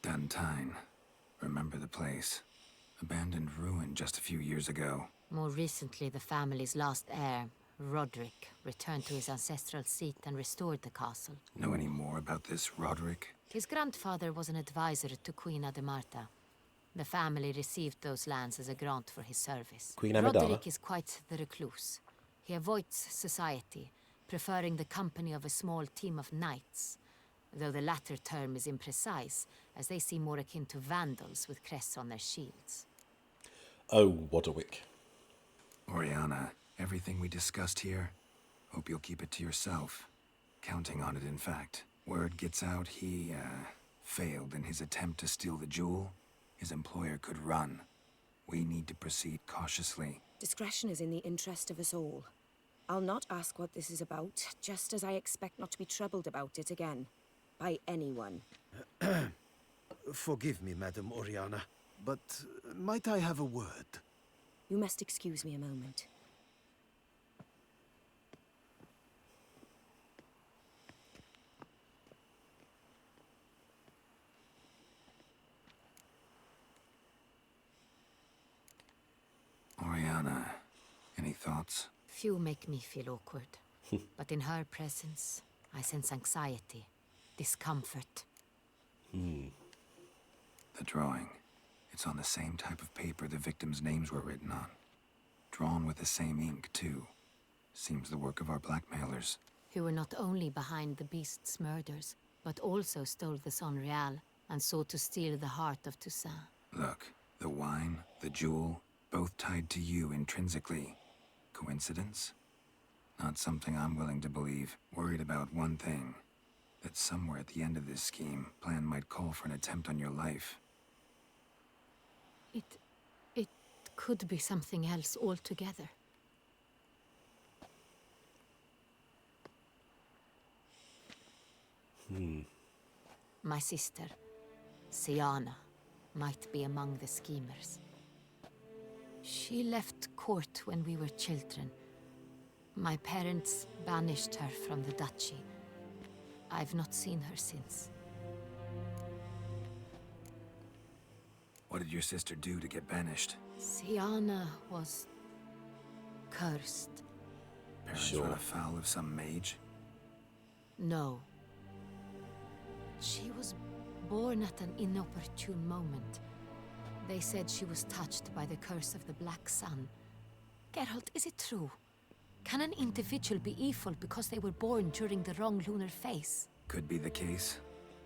F: Duntine. Remember the place. Abandoned ruin just a few years ago.
P: More recently, the family's last heir, Roderick, returned to his ancestral seat and restored the castle.
F: Know any more about this Roderick?
P: His grandfather was an advisor to Queen Ademarta. The family received those lands as a grant for his service.
A: Queen Amidala?
P: Roderick is quite the recluse. He avoids society, preferring the company of a small team of knights, though the latter term is imprecise, as they seem more akin to vandals with crests on their shields.
A: Oh, Roderick.
F: Oriana, everything we discussed here, hope you'll keep it to yourself. Counting on it, in fact. Word gets out he, failed in his attempt to steal the jewel. His employer could run. We need to proceed cautiously.
S: Discretion is in the interest of us all. I'll not ask what this is about, just as I expect not to be troubled about it again. By anyone.
I: Forgive me, Madam Oriana, but might I have a word?
S: You must excuse me a moment.
F: Oriana, any thoughts?
P: Few make me feel awkward, but in her presence, I sense anxiety, discomfort.
F: The drawing. It's on the same type of paper the victims' names were written on. Drawn with the same ink, too. Seems the work of our blackmailers.
P: Who were not only behind the beast's murders, but also stole the Sonreal and sought to steal the heart of Toussaint.
F: Look, the wine, the jewel, both tied to you intrinsically. Coincidence? Not something I'm willing to believe. Worried about one thing. That somewhere at the end of this scheme, plan might call for an attempt on your life.
P: It could be something else altogether. My sister, Siana, might be among the schemers. She left court when we were children. My parents banished her from the duchy. I've not seen her since.
F: What did your sister do to get banished?
P: Siana was cursed.
F: Parents run afoul of some mage?
P: No. She was born at an inopportune moment. They said she was touched by the curse of the Black Sun. Geralt, is it true? Can an individual be evil because they were born during the wrong lunar phase?
F: Could be the case.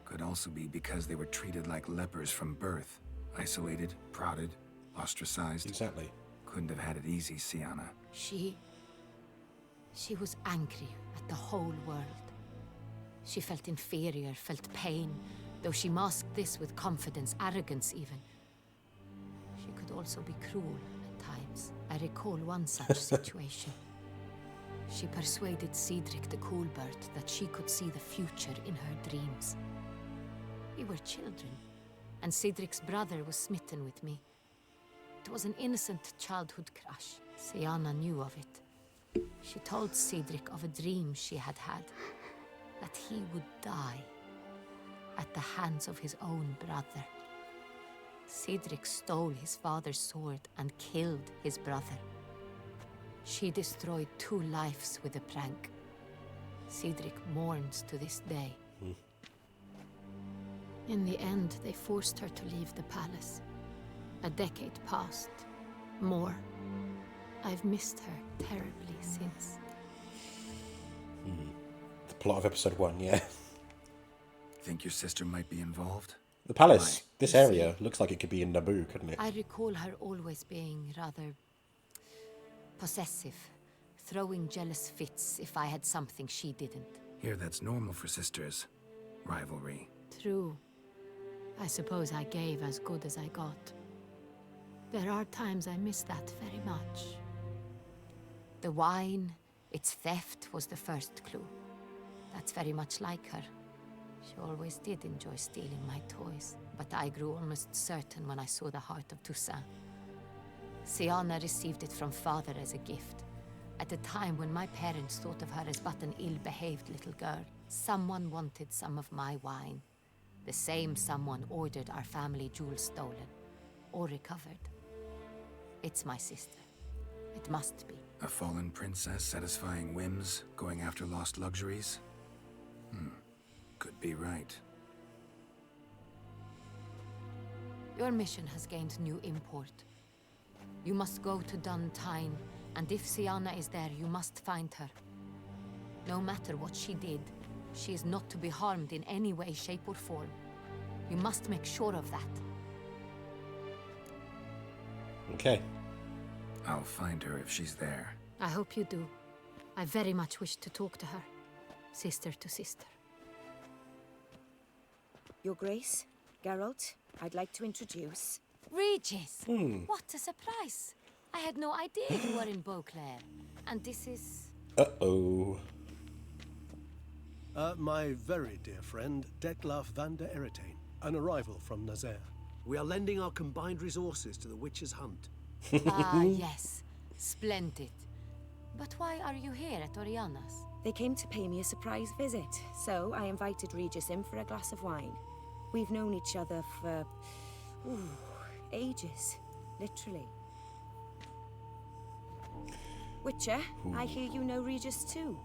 F: Could also be because they were treated like lepers from birth. Isolated, prodded, ostracized.
A: Exactly.
F: Couldn't have had it easy, Siana.
P: She was angry at the whole world. She felt inferior, felt pain, though she masked this with confidence, arrogance even. She could also be cruel at times. I recall one such situation. She persuaded Cedric the Coolbird that she could see the future in her dreams. We were children, and Cedric's brother was smitten with me. It was an innocent childhood crush. Siana knew of it. She told Cedric of a dream she had had, that he would die at the hands of his own brother. Cedric stole his father's sword and killed his brother. She destroyed 2 lives with a prank. Cedric mourns to this day. In the end, they forced her to leave the palace. A decade passed. More. I've missed her terribly since.
A: The plot of episode 1, yeah.
F: Think your sister might be involved?
A: The palace, this area, looks like it could be in Naboo, couldn't it?
P: I recall her always being rather possessive, throwing jealous fits if I had something she didn't.
F: Here, that's normal for sisters. Rivalry.
P: True. I suppose I gave as good as I got. There are times I miss that very much. The wine, its theft, was the first clue. That's very much like her. She always did enjoy stealing my toys, but I grew almost certain when I saw the heart of Toussaint. Siana received it from father as a gift. At a time when my parents thought of her as but an ill-behaved little girl, someone wanted some of my wine. The same someone ordered our family jewels stolen, or recovered. It's my sister. It must be.
F: A fallen princess satisfying whims, going after lost luxuries? Could be right.
P: Your mission has gained new import. You must go to Duntine, and if Siana is there, you must find her. No matter what she did, she is not to be harmed in any way, shape, or form. You must make sure of that.
A: Okay.
F: I'll find her if she's there.
P: I hope you do. I very much wish to talk to her. Sister to sister.
S: Your Grace, Geralt, I'd like to introduce...
P: Regis! What a surprise! I had no idea you were in Beauclair. And this is...
A: Uh-oh.
T: My very dear friend, Dettlaff van der Eretain, an arrival from Nazaire.
I: We are lending our combined resources to the Witcher's hunt.
P: Ah, yes. Splendid. But why are you here at Oriana's?
S: They came to pay me a surprise visit, so I invited Regis in for a glass of wine. We've known each other for... ages. Literally. Witcher, I hear you know Regis too.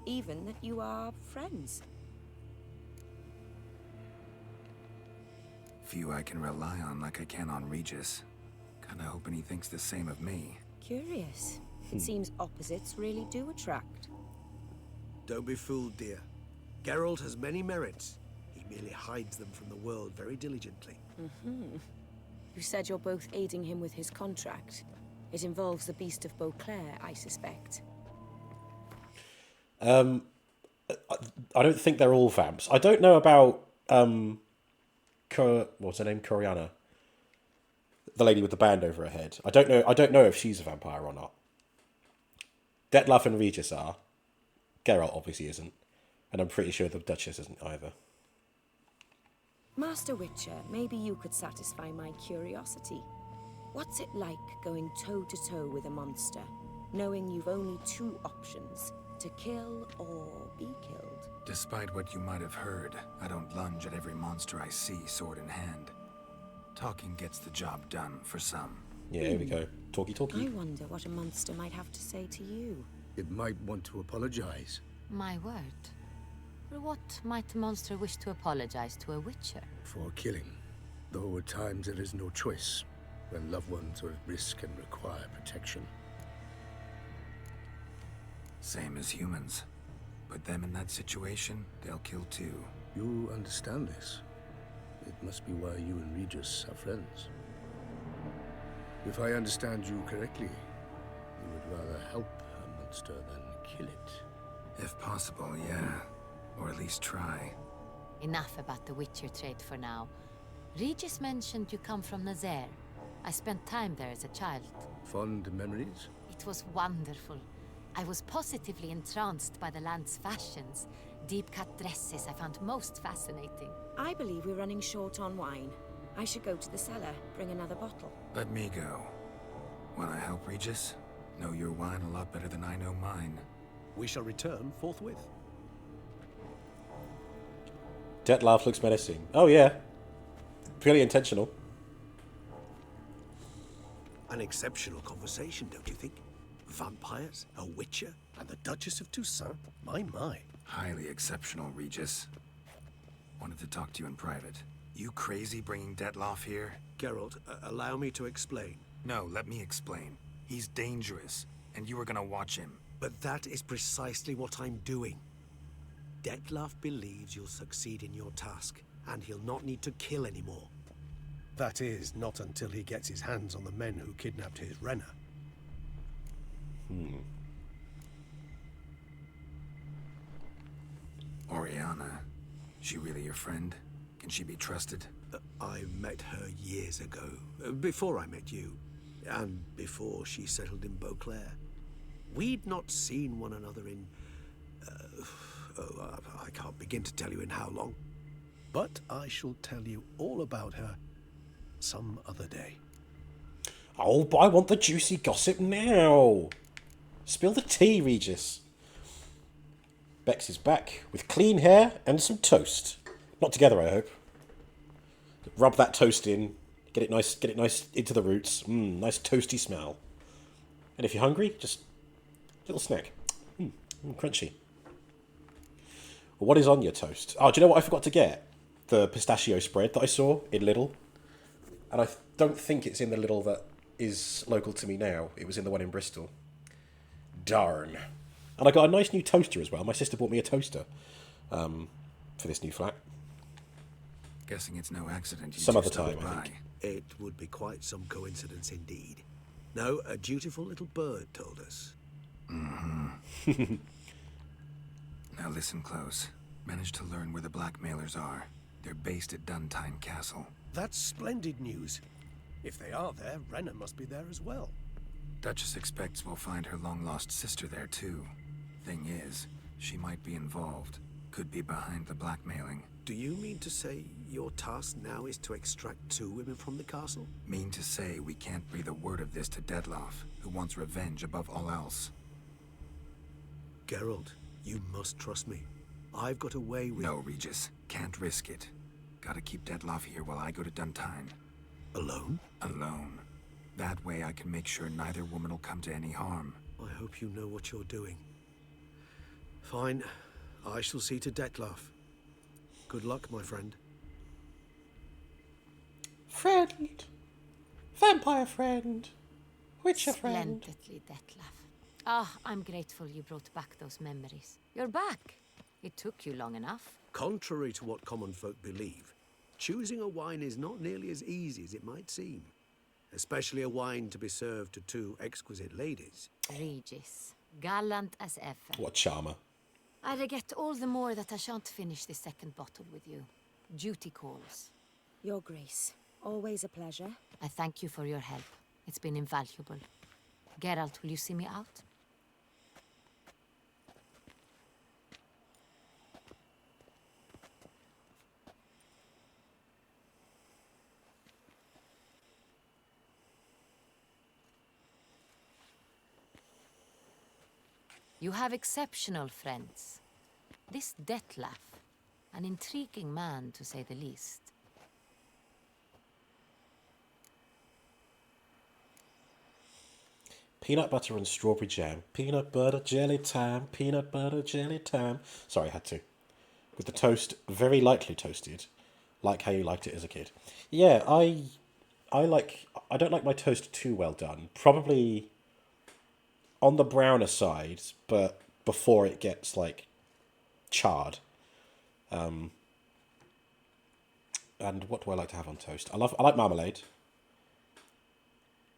S: Even that you are friends.
F: Few I can rely on like I can on Regis. Kinda hoping he thinks the same of me.
S: Curious. It seems opposites really do attract.
I: Don't be fooled, dear. Geralt has many merits. He merely hides them from the world very diligently.
S: You said you're both aiding him with his contract. It involves the Beast of Beauclair, I suspect.
A: I don't think they're all vamps. I don't know about what's her name? Coriana. The lady with the band over her head. I don't know if she's a vampire or not. Dettlaff and Regis are. Geralt obviously isn't. And I'm pretty sure the Duchess isn't either.
S: Master Witcher, maybe you could satisfy my curiosity. What's it like going toe-to-toe with a monster, knowing you've only two options, to kill or be killed?
F: Despite what you might have heard, I don't lunge at every monster I see sword in hand. Talking gets the job done for some.
A: Yeah, here we go. Talkie.
S: I wonder what a monster might have to say to you.
T: It might want to apologize.
P: My word. For what might a monster wish to apologize to a witcher?
T: For killing. Though at times there is no choice, when loved ones are at risk and require protection.
F: Same as humans. Put them in that situation, they'll kill too.
T: You understand this. It must be why you and Regis are friends. If I understand you correctly, you would rather help a monster than kill it.
F: If possible, yeah. Or at least try.
P: Enough about the Witcher trade for now. Regis mentioned you come from Nazaire. I spent time there as a child.
T: Fond memories?
P: It was wonderful. I was positively entranced by the land's fashions. Deep-cut dresses I found most fascinating.
S: I believe we're running short on wine. I should go to the cellar, bring another bottle.
F: Let me go. Wanna help, Regis? Know your wine a lot better than I know mine.
T: We shall return forthwith.
A: Dettlaff looks menacing. Oh yeah. Purely intentional.
I: An exceptional conversation, don't you think? Vampires, a witcher,
T: and the Duchess of Toussaint? My.
F: Highly exceptional, Regis. Wanted to talk to you in private. You crazy bringing Dettlaff here?
I: Geralt, allow me to explain.
F: No, let me explain. He's dangerous, and you were gonna watch him.
I: But that is precisely what I'm doing. Dettlaff believes you'll succeed in your task, and he'll not need to kill anymore. That is, not until he gets his hands on the men who kidnapped his Renna.
F: Oriana, she really your friend? Can she be trusted?
I: I met her years ago, before I met you, and before she settled in Beauclair. We'd not seen one another in... I can't begin to tell you in how long. But I shall tell you all about her some other day.
A: Oh, but I want the juicy gossip now. Spill the tea, Regis. Bex is back with clean hair and some toast. Not together, I hope. Rub that toast in. Get it nice into the roots. Nice toasty smell. And if you're hungry, just a little snack. Crunchy. Well, what is on your toast? Oh, do you know what I forgot to get? The pistachio spread that I saw in Lidl. And I don't think it's in the Lidl that is local to me now. It was in the one in Bristol. Darn. And I got a nice new toaster as well. My sister bought me a toaster for this new flat.
F: Guessing it's no accident you
A: Some
F: two
A: other
F: stopped
A: time, I
F: by.
A: think.
I: It would be quite some coincidence indeed. No, a dutiful little bird told us.
F: Mm-hmm. Now listen close. Managed to learn where the blackmailers are. They're based at Duntine Castle.
I: That's splendid news. If they are there, Renna must be there as well.
F: Duchess expects we'll find her long-lost sister there, too. Thing is, she might be involved. Could be behind the blackmailing.
I: Do you mean to say your task now is to extract 2 women from the castle?
F: Mean to say we can't breathe a word of this to Dettlaff, who wants revenge above all else.
I: Geralt, you must trust me. I've got a way with...
F: No, Regis. Can't risk it. Gotta keep Dettlaff here while I go to Duntine.
I: Alone?
F: Alone. That way I can make sure neither woman will come to any harm.
I: I hope you know what you're doing. Fine. I shall see to Dettlaff. Good luck, my friend.
A: Friend. Vampire friend. Witcher friend.
P: Splendidly, Dettlaff. Ah, I'm grateful you brought back those memories. You're back. It took you long enough.
I: Contrary to what common folk believe, choosing a wine is not nearly as easy as it might seem. Especially a wine to be served to 2 exquisite ladies.
P: Regis, gallant as ever.
A: What a charmer.
P: I regret all the more that I shan't finish the second bottle with you. Duty calls.
S: Your Grace, always a pleasure.
P: I thank you for your help. It's been invaluable. Geralt, will you see me out? You have exceptional friends. This Dettlaff, an intriguing man to say the least.
A: Peanut butter and strawberry jam. Peanut butter jelly time. Peanut butter jelly time. Sorry, I had to. With the toast very lightly toasted, like how you liked it as a kid. Yeah, I don't like my toast too well done. Probably on the browner side, but before it gets like charred. And what do I like to have on toast? I like marmalade.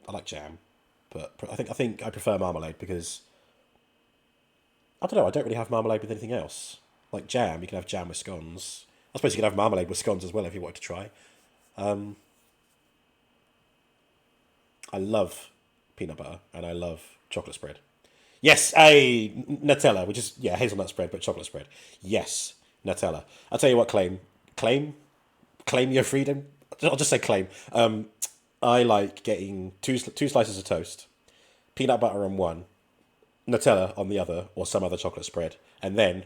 A: I like jam, but I think I prefer marmalade because I don't know. I don't really have marmalade with anything else. Like jam, you can have jam with scones. I suppose you can have marmalade with scones as well if you wanted to try. I love peanut butter and I love chocolate spread. Yes, Nutella, which is, hazelnut spread, but chocolate spread. Yes, Nutella. I'll tell you what, claim your freedom. I'll just say claim. I like getting two slices of toast, peanut butter on one, Nutella on the other, or some other chocolate spread, and then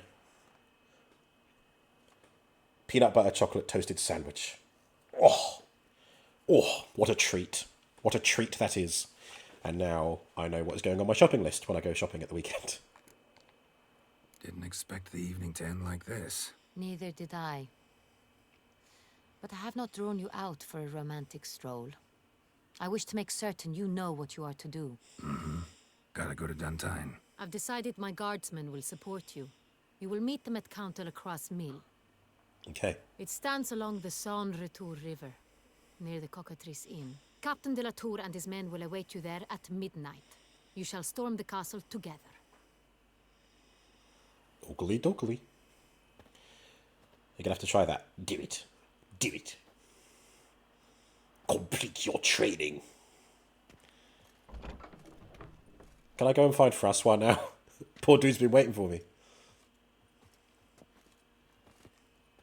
A: peanut butter chocolate toasted sandwich. Oh, what a treat. What a treat that is. And now I know what is going on my shopping list when I go shopping at the weekend.
F: Didn't expect the evening to end like this.
P: Neither did I. But I have not drawn you out for a romantic stroll. I wish to make certain you know what you are to do.
F: Gotta go to Duntine.
P: I've decided my guardsmen will support you. You will meet them at Count de la Croix Mill.
A: Okay.
P: It stands along the Saône-Retour River, near the Cockatrice Inn. Captain de la Tour and his men will await you there at midnight. You shall storm the castle together.
A: Oogly doogly. You're gonna have to try that. Do it. Do it. Complete your training. Can I go and find Francois now? Poor dude's been waiting for me.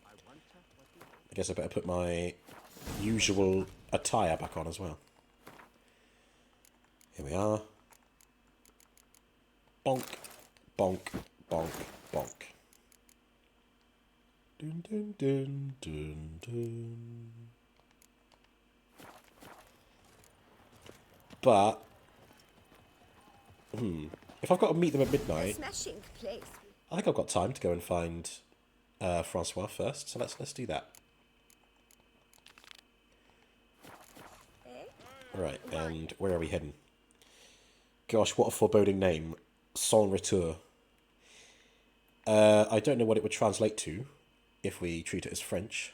A: I guess I better put my usual attire back on as well. Here we are. Bonk, bonk, bonk, bonk. Dun, dun, dun, dun, dun. But, if I've got to meet them at midnight,
N: Smashing place.
A: I think I've got time to go and find Francois first. So let's do that. Right, and where are we heading? Gosh, what a foreboding name. Saône-Retour. I don't know what it would translate to if we treat it as French.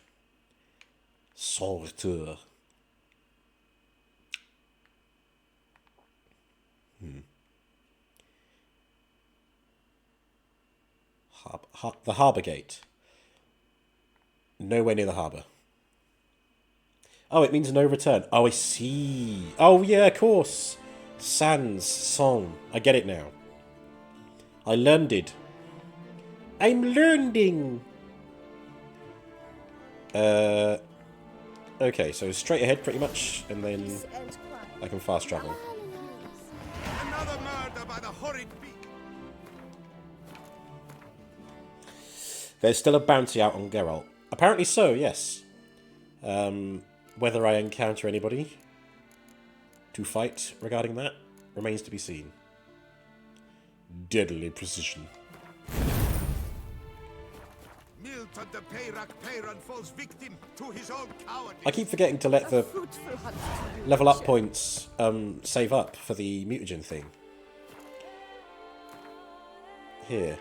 A: Saône-Retour. The harbour gate. Nowhere near the harbour. Oh, it means no return. Oh, I see. Oh, yeah, of course. Sans, song. I get it now. I learned it. I'm learning. Okay, so straight ahead pretty much, and then I can fast travel.
K: Another murder by the horrid beak.
A: There's still a bounty out on Geralt. Apparently so, yes. Whether I encounter anybody to fight regarding that remains to be seen. Deadly precision.
K: Milton the Peyran falls victim to his own cowardice.
A: I keep forgetting to let the level up points save up for the mutagen thing. Here.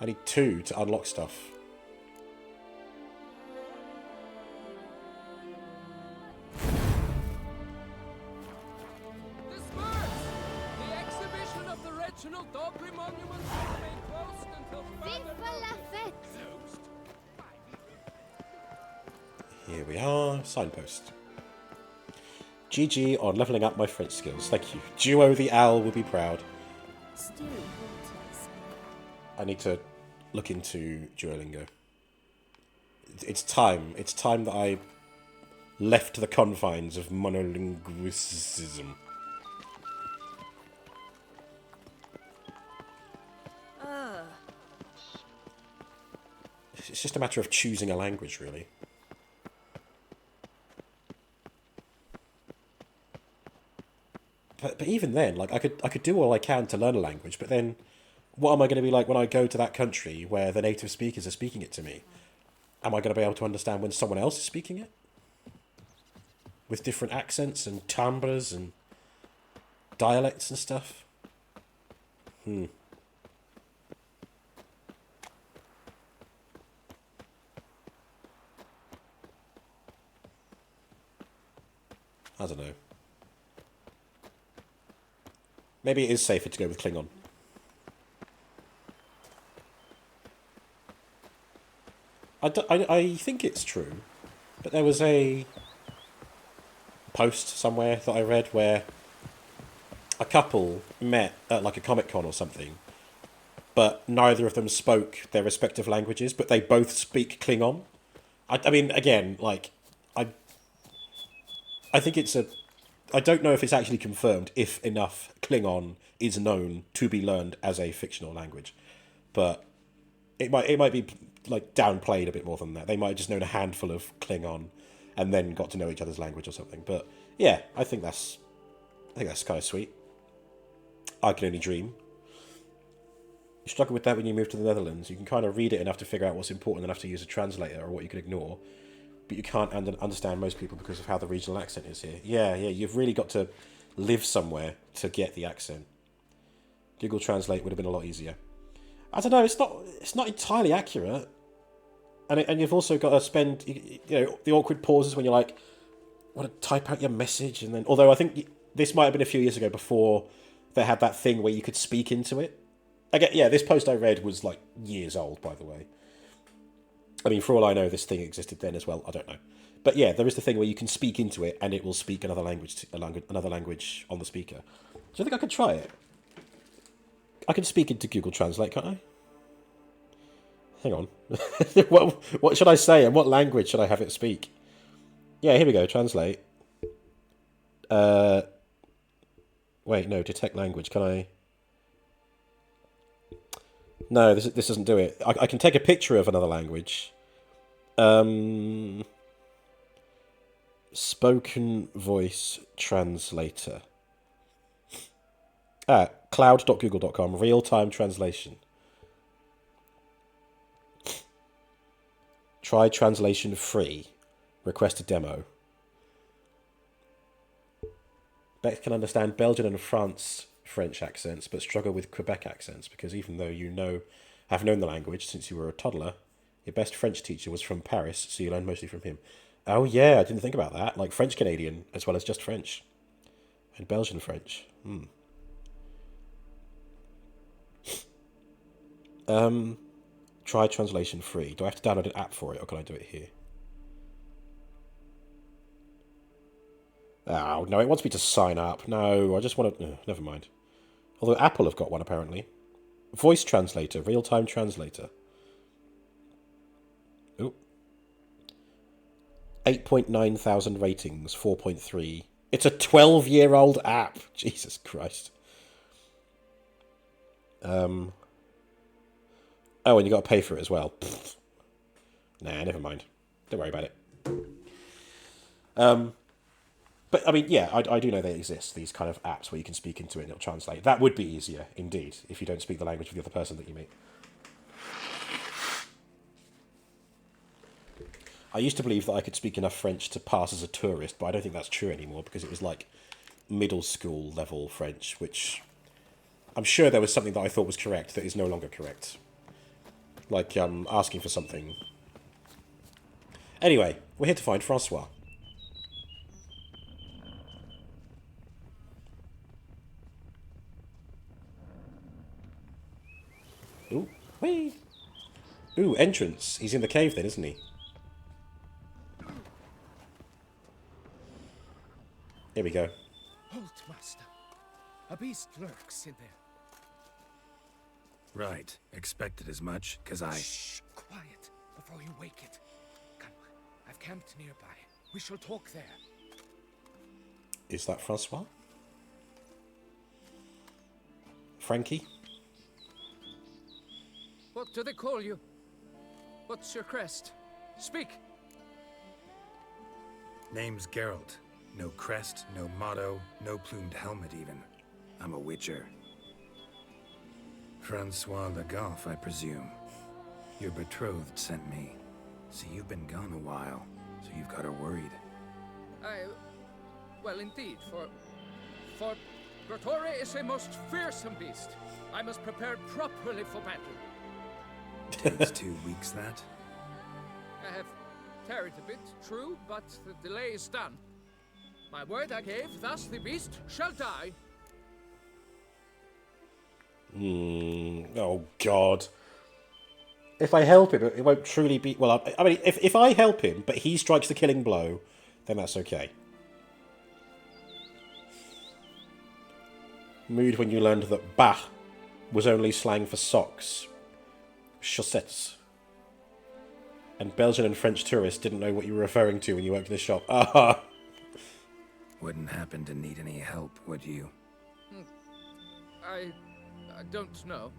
A: I need 2 to unlock stuff.
C: The exhibition of the Reginald Dogry Monument will remain closed until further
A: Here we are. Signpost. GG on leveling up my French skills. Thank you. Duo the Owl will be proud. I need to look into Duolingo. It's time. It's time that I left the confines of monolinguicism. It's just a matter of choosing a language, really. But even then, like I could do all I can to learn a language, but then what am I going to be like when I go to that country where the native speakers are speaking it to me? Am I going to be able to understand when someone else is speaking it? With different accents and timbres and dialects and stuff? I don't know. Maybe it is safer to go with Klingon. I think it's true, but there was a post somewhere that I read where a couple met at like a Comic-Con or something, but neither of them spoke their respective languages, but they both speak Klingon. I mean, again, like, I think it's a... I don't know if it's actually confirmed if enough Klingon is known to be learned as a fictional language, but it might be like downplayed a bit more than that. They might have just known a handful of Klingon and then got to know each other's language or something. But yeah, I think that's kind of sweet. I can only dream. You struggle with that when you move to the Netherlands. You can kind of read it enough to figure out what's important enough to use a translator or what you can ignore. But you can't understand most people because of how the regional accent is here. Yeah, you've really got to live somewhere to get the accent. Google Translate would have been a lot easier. I don't know, it's not entirely accurate. And you've also got to spend, the awkward pauses when you're like, want to type out your message, and then, although I think this might have been a few years ago before they had that thing where you could speak into it. Again, yeah, this post I read was like years old, by the way. I mean, for all I know, this thing existed then as well. I don't know, but yeah, there is the thing where you can speak into it, and it will speak another language on the speaker. Do you think I could try it? I can speak into Google Translate, can't I? Hang on. What should I say, and what language should I have it speak? Yeah, here we go. Translate. Wait, no. Detect language. Can I? No, this doesn't do it. I can take a picture of another language. Spoken voice translator. Cloud.google.com. Real-time translation. Try translation free. Request a demo. Beck can understand Belgian and French accents, but struggle with Quebec accents because even though have known the language since you were a toddler, your best French teacher was from Paris, so you learned mostly from him. Oh yeah, I didn't think about that. Like French Canadian as well as just French, and Belgian French. Try translation free. Do I have to download an app for it, or can I do it here? Oh, no, it wants me to sign up. No, I just want to... never mind. Although Apple have got one, apparently. Voice translator. Real-time translator. Ooh. 8.9 thousand ratings. 4.3. It's a 12-year-old app. Jesus Christ. Oh, and you got to pay for it as well. Pfft. Nah, never mind. Don't worry about it. But, I mean, yeah, I do know they exist, these kind of apps where you can speak into it and it'll translate. That would be easier, indeed, if you don't speak the language of the other person that you meet. I used to believe that I could speak enough French to pass as a tourist, but I don't think that's true anymore, because it was like middle school level French, which I'm sure there was something that I thought was correct that is no longer correct. Like, asking for something. Anyway, we're here to find Francois. Ooh, whee! Ooh, entrance. He's in the cave then, isn't he? Here we go.
F: Halt, master. A beast lurks in there. Right. Expected as much, cause I...
O: Shh! Quiet, before you wake it. Come, I've camped nearby. We shall talk there.
A: Is that Francois? Frankie?
U: What do they call you? What's your crest? Speak!
F: Name's Geralt. No crest, no motto, no plumed helmet even. I'm a witcher. Francois Le Goff, I presume. Your betrothed sent me. See, you've been gone a while, so you've got her worried.
U: Well, indeed, for Grottore is a most fearsome beast. I must prepare properly for battle.
F: Takes 2 weeks, that?
U: I have tarried a bit, true, but the delay is done. My word I gave, thus the beast shall die.
A: Oh, God. If I help him, it won't truly be... Well, I mean, if I help him, but he strikes the killing blow, then that's okay. Mood when you learned that bah was only slang for socks. Chaussettes. And Belgian and French tourists didn't know what you were referring to when you worked in the shop. Ah!
F: Wouldn't happen to need any help, would you?
U: I don't know.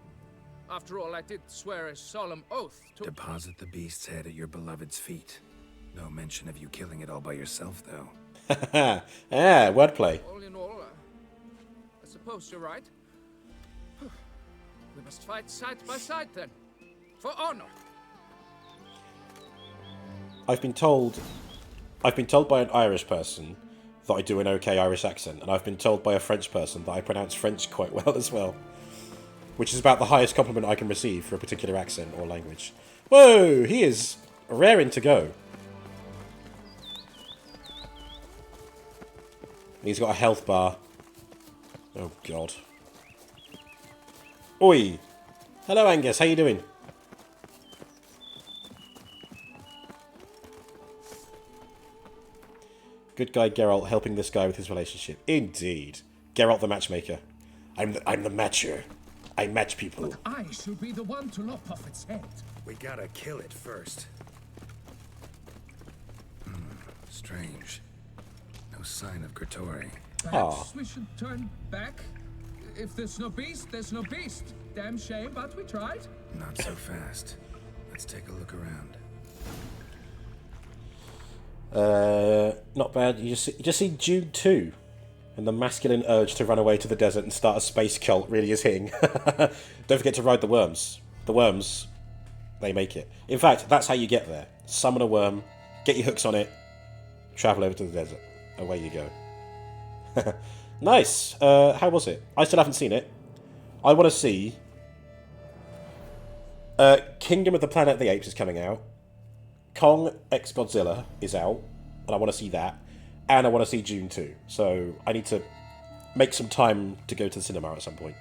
U: After all, I did swear a solemn oath to...
F: Deposit the beast's head at your beloved's feet. No mention of you killing it all by yourself, though.
A: Wordplay.
U: All in all, I suppose you're right. We must fight side by side then. For honor.
A: I've been told by an Irish person that I do an okay Irish accent, and I've been told by a French person that I pronounce French quite well as well. Which is about the highest compliment I can receive for a particular accent or language. Whoa! He is raring to go. He's got a health bar. Oh, God. Oi! Hello, Angus. How you doing? Good guy Geralt helping this guy with his relationship. Indeed. Geralt the matchmaker. I'm the matcher. I match people.
M: But I should be the one to lop off its head.
F: We gotta kill it first. Strange. No sign of Gertori.
M: Perhaps we should turn back? If there's no beast, there's no beast. Damn shame, but we tried.
F: Not so fast. Let's take a look around.
A: Not bad. You just see Jude 2. And the masculine urge to run away to the desert and start a space cult really is hitting. Don't forget to ride the worms. The worms, they make it. In fact, that's how you get there. Summon a worm, get your hooks on it, travel over to the desert. Away you go. Nice. How was it? I still haven't seen it. I want to see... Kingdom of the Planet of the Apes is coming out. Kong x Godzilla is out. And I want to see that. And I want to see June 2. So I need to make some time to go to the cinema at some point.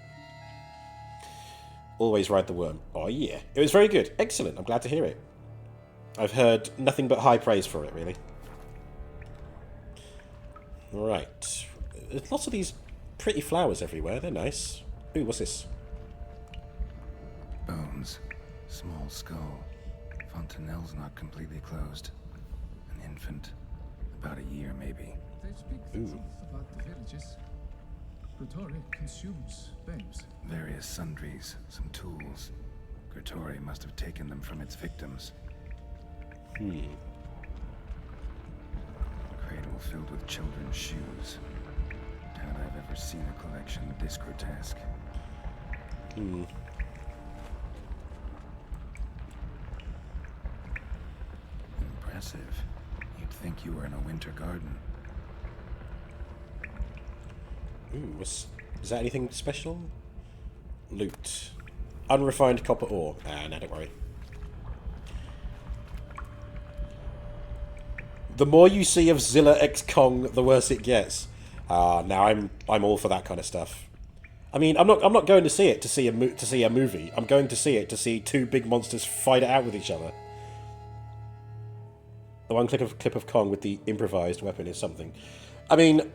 A: Always ride the worm. Oh yeah. It was very good. Excellent. I'm glad to hear it. I've heard nothing but high praise for it, really. Right. There's lots of these pretty flowers everywhere. They're nice. Ooh, what's this?
F: Bones. Small skull. Fontanelle's not completely closed. An infant. About a year, maybe.
M: They speak the truth about the villages. Gertori consumes babes.
F: Various sundries, some tools. Gertori must have taken them from its victims. A cradle filled with children's shoes. Doubt I've ever seen a collection this grotesque. Impressive. You'd think you were in a winter garden.
A: Ooh, is that anything special? Loot. Unrefined copper ore. Ah, no, don't worry. The more you see of Zilla x Kong, the worse it gets. Now I'm all for that kind of stuff. I mean, I'm not going to see it to see a movie. I'm going to see it to see two big monsters fight it out with each other. The one clip of Kong with the improvised weapon is something. I mean,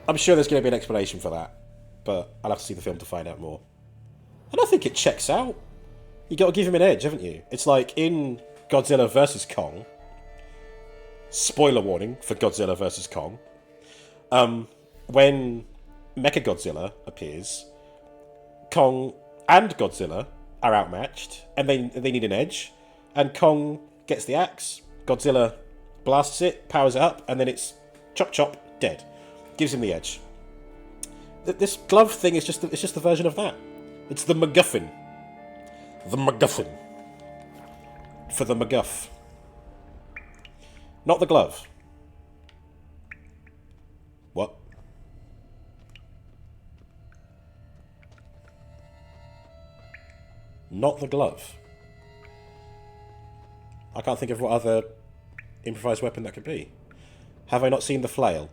A: I'm sure there's going to be an explanation for that, but I'll have to see the film to find out more. And I think it checks out. You got to give him an edge, haven't you? It's like in Godzilla vs. Kong. Spoiler warning for Godzilla vs. Kong. When Mechagodzilla appears, Kong and Godzilla are outmatched, and they need an edge. And Kong gets the axe. Godzilla blasts it, powers it up, and then it's chop chop, dead. Gives him the edge. This glove thing is just the version of that. It's the MacGuffin. The MacGuffin. For the MacGuff. Not the glove. What? Not the glove. I can't think of what other improvised weapon that could be. Have I not seen the flail?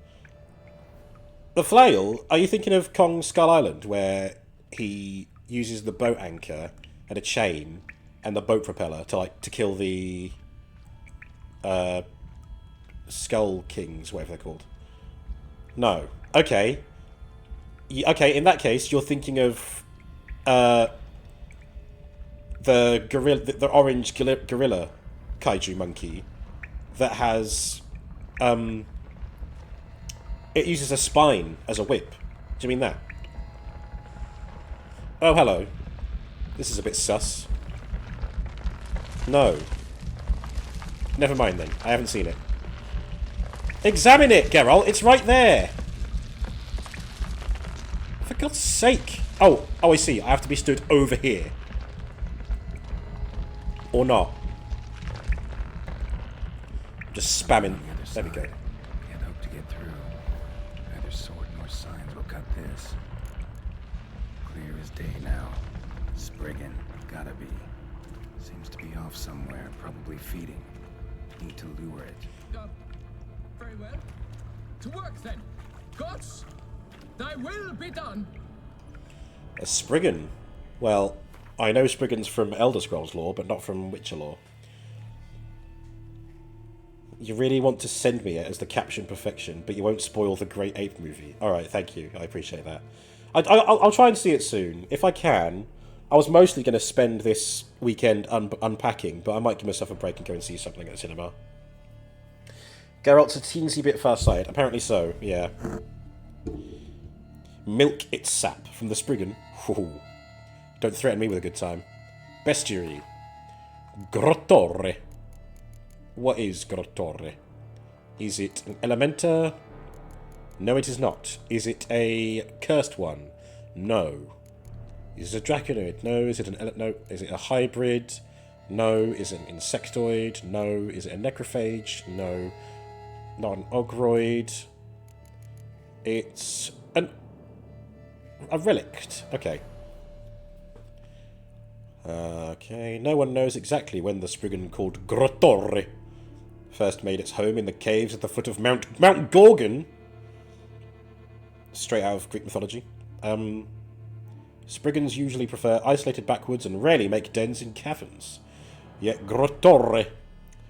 A: The flail? Are you thinking of Kong Skull Island, where he uses the boat anchor and a chain and the boat propeller to kill the Skull Kings, whatever they're called? No. Okay. Okay, in that case, you're thinking of the gorilla, the orange gorilla kaiju monkey that has it uses a spine as a whip. Do you mean that? Oh, hello. This is a bit sus. No. Never mind then. I haven't seen it. Examine it, Geralt. It's right there. For God's sake. Oh, I see. I have to be stood over here. Or not. Just spamming. There we go.
F: Can't hope to get through. Neither sword nor signs will cut this. Clear as day now. Spriggan, gotta be. Seems to be off somewhere, probably feeding. Need to lure it.
U: Very well. To work then. Gods, thy will be done.
A: A Spriggan? Well, I know Spriggans from Elder Scrolls lore, but not from Witcher lore. You really want to send me it as the caption perfection, but you won't spoil the Great Ape movie. Alright, thank you. I appreciate that. I'll try and see it soon. If I can. I was mostly going to spend this weekend unpacking, but I might give myself a break and go and see something at the cinema. Geralt's a teensy bit far-sighted. Apparently so, yeah. Milk its sap from the Spriggan. Ooh. Don't threaten me with a good time. Bestiary. Grottore. What is Grottore? Is it an Elementor? No, it is not. Is it a cursed one? No. Is it a Draconoid? No. Is it an no? Is it a hybrid? No. Is it an Insectoid? No. Is it a Necrophage? No. Not an Ogroid. It's a relict. Okay. Okay. No one knows exactly when the Spriggan called Grottore first made its home in the caves at the foot of Mount Gorgon. Straight out of Greek mythology. Spriggans usually prefer isolated backwoods and rarely make dens in caverns. Yet Grottore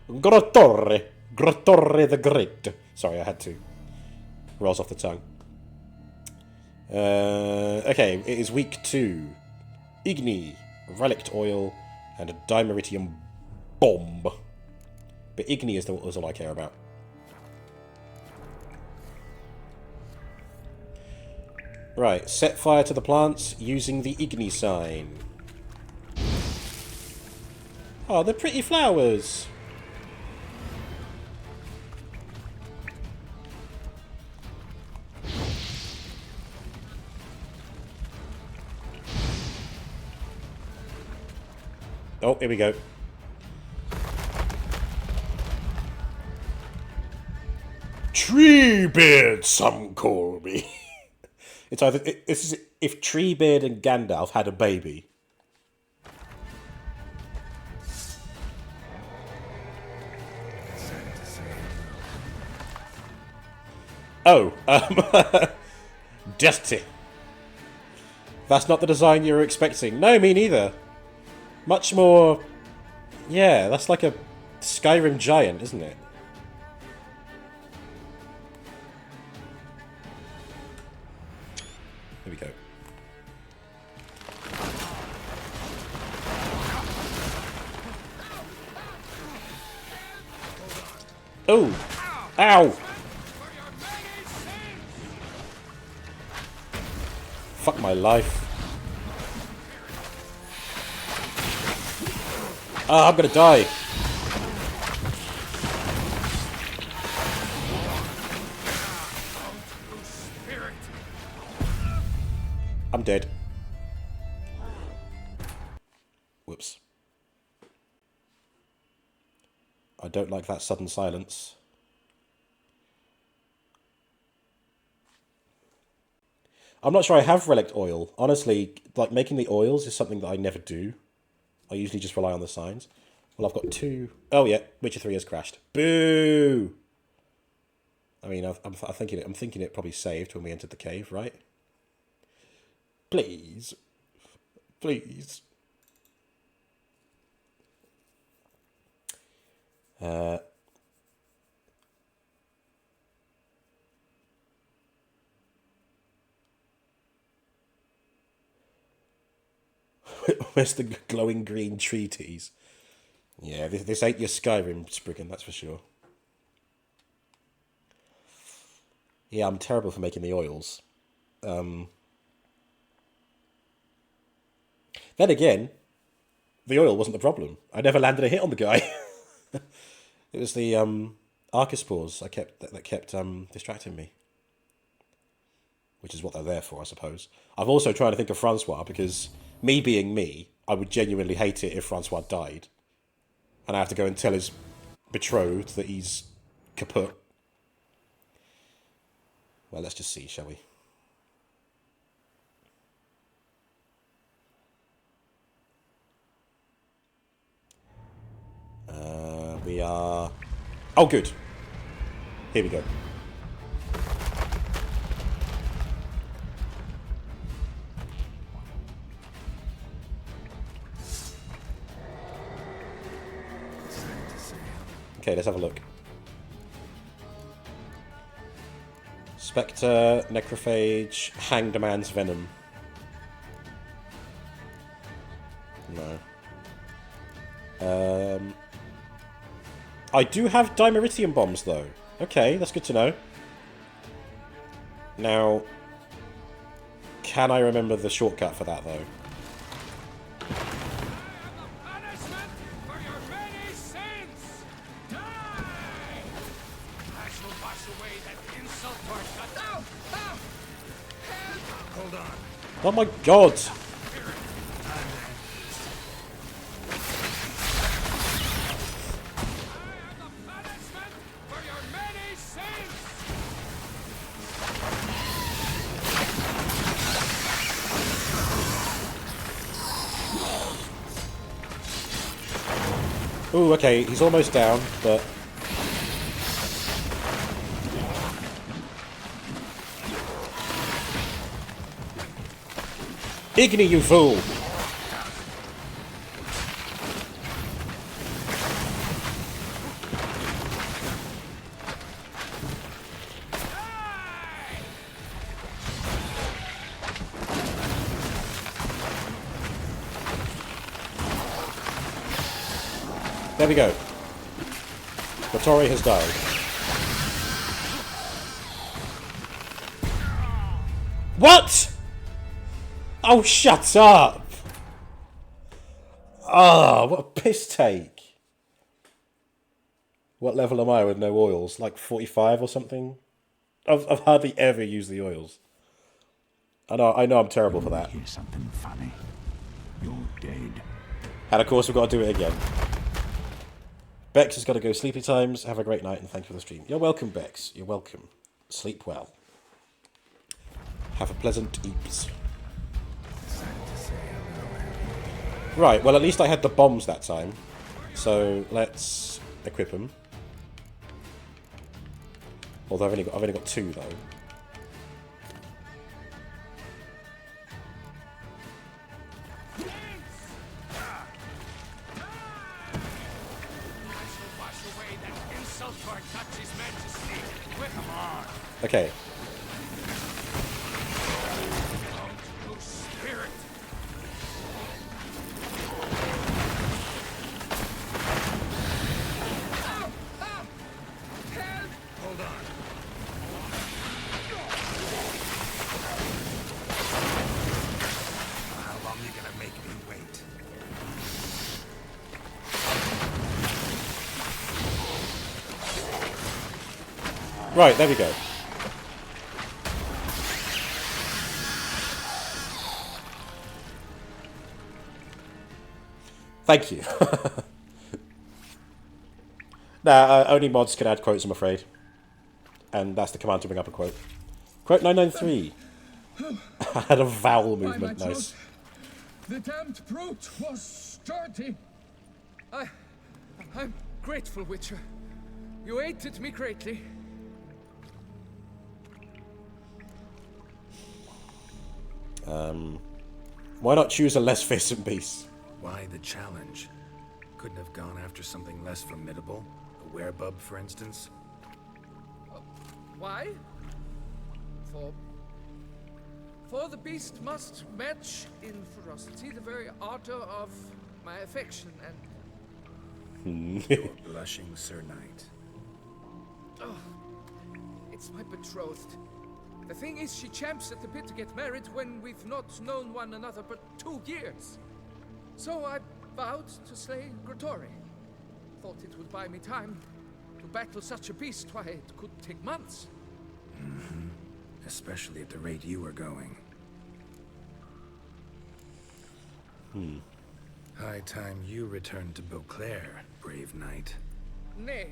A: the Great. Sorry, I had to. Rolls off the tongue. Okay, it is week 2. Igni, relict oil, and a dimeritium bomb. But Igni is all I care about. Right, set fire to the plants using the Igni sign. Oh, they're pretty flowers. Oh, here we go. Treebeard, some call me. It's either this is if Treebeard and Gandalf had a baby. Oh, Dusty. That's not the design you were expecting. No, me neither. Much more... Yeah, that's like a Skyrim giant, isn't it? Here we go. Oh! Ow! Fuck my life. Ah, I'm gonna die. I'm dead. Whoops. I don't like that sudden silence. I'm not sure I have relic oil. Honestly, like making the oils is something that I never do. I usually just rely on the signs. Well, I've got 2. Oh yeah, Witcher 3 has crashed. Boo! I mean, I'm thinking it probably saved when we entered the cave, right? Please, please. Where's the glowing green treaties? Yeah, this ain't your Skyrim, Spriggan, that's for sure. Yeah, I'm terrible for making the oils. Then again, the oil wasn't the problem. I never landed a hit on the guy. It was the Archospores that kept distracting me. which is what they're there for, I suppose. I'm also trying to think of Francois, because me being me, I would genuinely hate it if Francois died. And I have to go and tell his betrothed that he's kaput. Well, let's just see, shall we? We are... Oh, good. Here we go. Okay, let's have a look. Spectre, Necrophage, Hanged Man's Venom. No. I do have Dimeritium bombs, though. Okay, that's good to know. Now, can I remember the shortcut for that, though?
F: Hold on.
A: Oh my god! Ooh, okay, he's almost down, but... Igni, you fool! There we go. Vittori has died. What?! Oh, shut up! Ah, what a piss take. What level am I with no oils? Like 45 or something? I've hardly ever used the oils. I know I'm terrible for that.
M: Here's something funny. You're dead.
A: And of course we've got to do it again. Bex has got to go sleepy times. Have a great night and thank you for the stream. You're welcome, Bex. You're welcome. Sleep well. Have a pleasant eeps. Right, well at least I had the bombs that time. So let's equip them. Although I've only got 2 though. Okay.
F: Hold on. How long are you gonna make me wait?
A: Right, there we go. Thank you. Nah, only mods can add quotes, I'm afraid. And that's the command to bring up a quote. Quote 993. I had a vowel movement, nice.
L: The damned brute was sturdy. I'm grateful, Witcher. You aided me greatly.
A: Why not choose a less fearsome beast?
F: Why the challenge? Couldn't have gone after something less formidable? A werebub, for instance?
L: Why? For the beast must match in ferocity the very ardor of my affection and...
F: Blushing Sir Knight.
L: Oh, it's my betrothed. The thing is, she champs at the bit to get married when we've not known one another but 2 years. So I vowed to slay Grottori. Thought it would buy me time to battle such a beast. Why, it could take months.
F: especially at the rate you are going. High time you returned to Beauclair, brave knight.
U: Nay,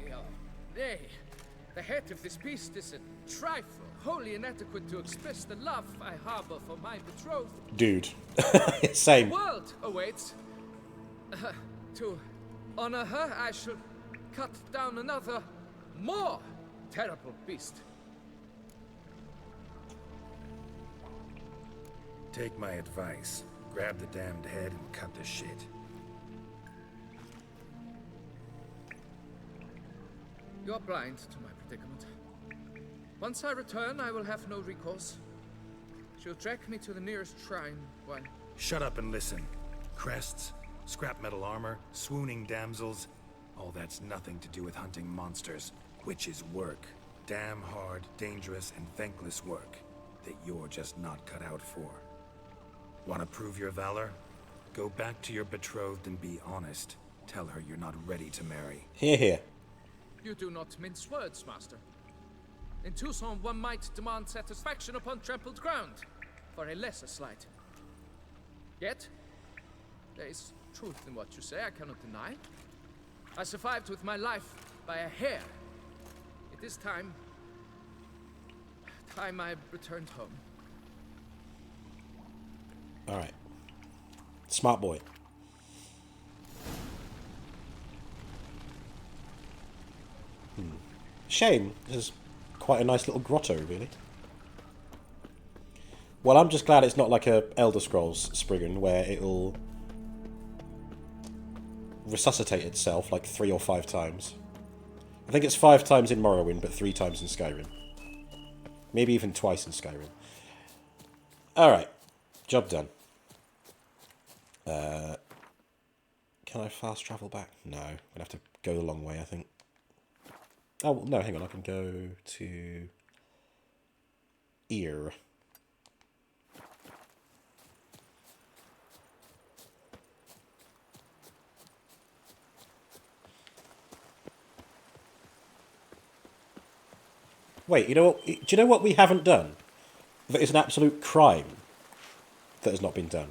U: nay. The head of this beast is a trifle, wholly inadequate to express the love I harbor for my betrothed.
A: Dude. Same.
U: The world awaits. To honor her, I should cut down another, more terrible beast.
F: Take my advice. Grab the damned head and cut the shit.
U: You're blind to my predicament. Once I return, I will have no recourse. She'll track me to the nearest shrine, one.
F: Shut up and listen. Crests, scrap metal armor, swooning damsels. All that's nothing to do with hunting monsters, which is work. Damn hard, dangerous, and thankless work that you're just not cut out for. Want to prove your valor? Go back to your betrothed and be honest. Tell her you're not ready to marry.
A: Hear, hear.
U: You do not mince words, master. In Tucson, one might demand satisfaction upon trampled ground for a lesser slight. Yet, there is truth in what you say, I cannot deny. I survived with my life by a hair. It is time I returned home.
A: Alright. Smart boy. Shame. There's quite a nice little grotto, really. Well, I'm just glad it's not like a Elder Scrolls Spriggan where it'll resuscitate itself like 3 or 5 times. I think it's 5 times in Morrowind, but 3 times in Skyrim. Maybe even twice in Skyrim. Alright. Job done. Can I fast travel back? No. I'm going to have to go the long way, I think. Oh, no, hang on. I can go to Ear. Wait, you know what? Do you know what we haven't done? That is an absolute crime that has not been done.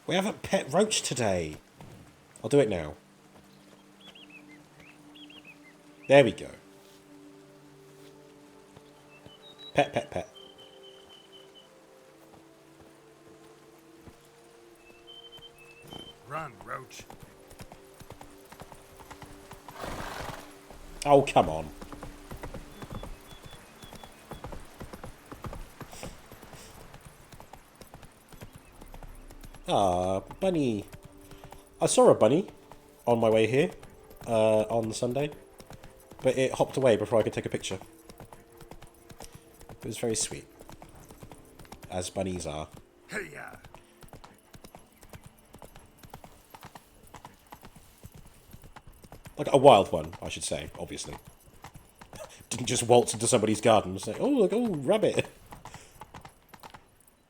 A: We haven't pet Roach today. I'll do it now. There we go. Pet, pet, pet.
F: Run, Roach.
A: Oh, come on. Ah, bunny. I saw a bunny on my way here on Sunday, but it hopped away before I could take a picture. It was very sweet, as bunnies are.
F: Hey-ya!
A: Like a wild one, I should say, obviously. Didn't just waltz into somebody's garden and say, oh, look, oh, rabbit.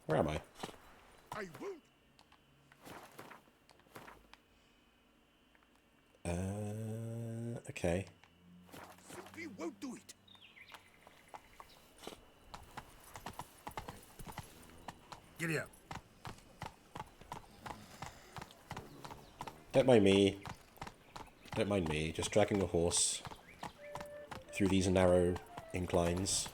A: Where am I?
E: I won't.
A: Okay.
E: Simply won't do it.
F: Giddy up.
A: Don't mind me. Don't mind me. Just dragging a horse through these narrow inclines.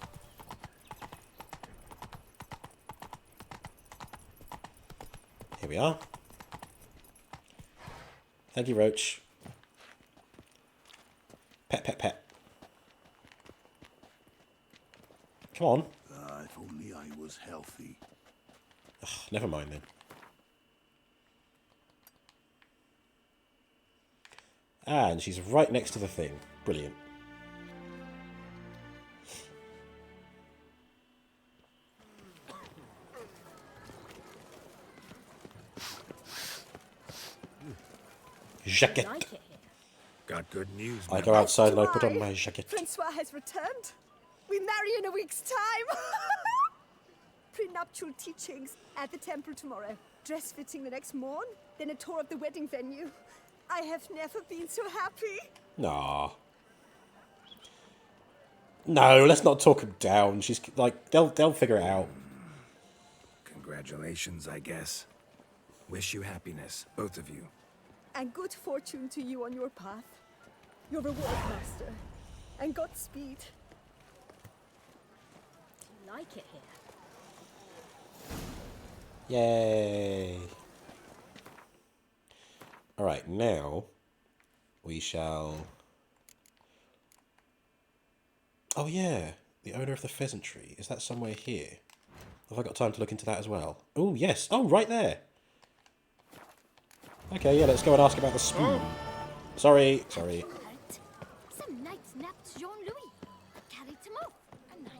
A: Here we are. Thank you, Roach. Pet, pet, pet. Come on.
E: If only I was healthy.
A: Ugh, never mind then. And she's right next to the thing. Brilliant. Jacket.
N: Like it here.
F: Got good news,
A: I
F: man.
A: go outside and I put
N: Why?
A: on my jacket.
N: Francois has returned. We marry in a week's time. Prenuptial teachings at the temple tomorrow. Dress fitting the next morn. Then a tour of the wedding venue. I have never been so happy.
A: Nah. No, let's not talk him down. She's like, they'll figure it out.
F: Congratulations, I guess. Wish you happiness, both of you.
N: And good fortune to you on your path. Your reward, master. And Godspeed.
D: You like it here?
A: Yay. Alright, now we shall... Oh yeah, the owner of the pheasantry. Is that somewhere here? Have I got time to look into that as well? Oh, yes. Oh, right there. Okay, yeah, let's go and ask about the spoon. Sorry.
D: Some knights napped Jean-Louis. Carried him off. A knight.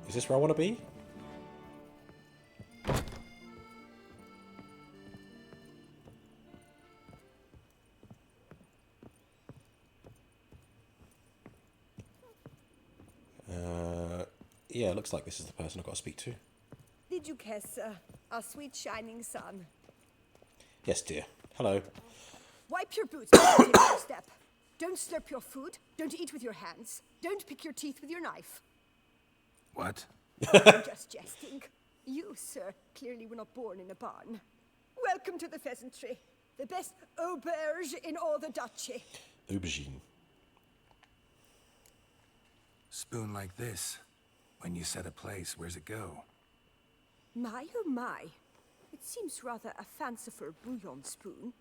A: Is this where I want to be? Yeah, it looks like this is the person I've got to speak to.
N: Did you kiss our sweet shining sun?
A: Yes, dear. Hello.
N: Wipe your boots before you take your step. Don't slurp your food. Don't eat with your hands. Don't pick your teeth with your knife.
F: What?
N: I'm just jesting. You, sir, clearly were not born in a barn. Welcome to the pheasantry. The best auberge in all the duchy.
A: Aubergine.
F: Spoon like this. When you set a place, where's it go?
N: My, oh my. It seems rather a fanciful bouillon spoon.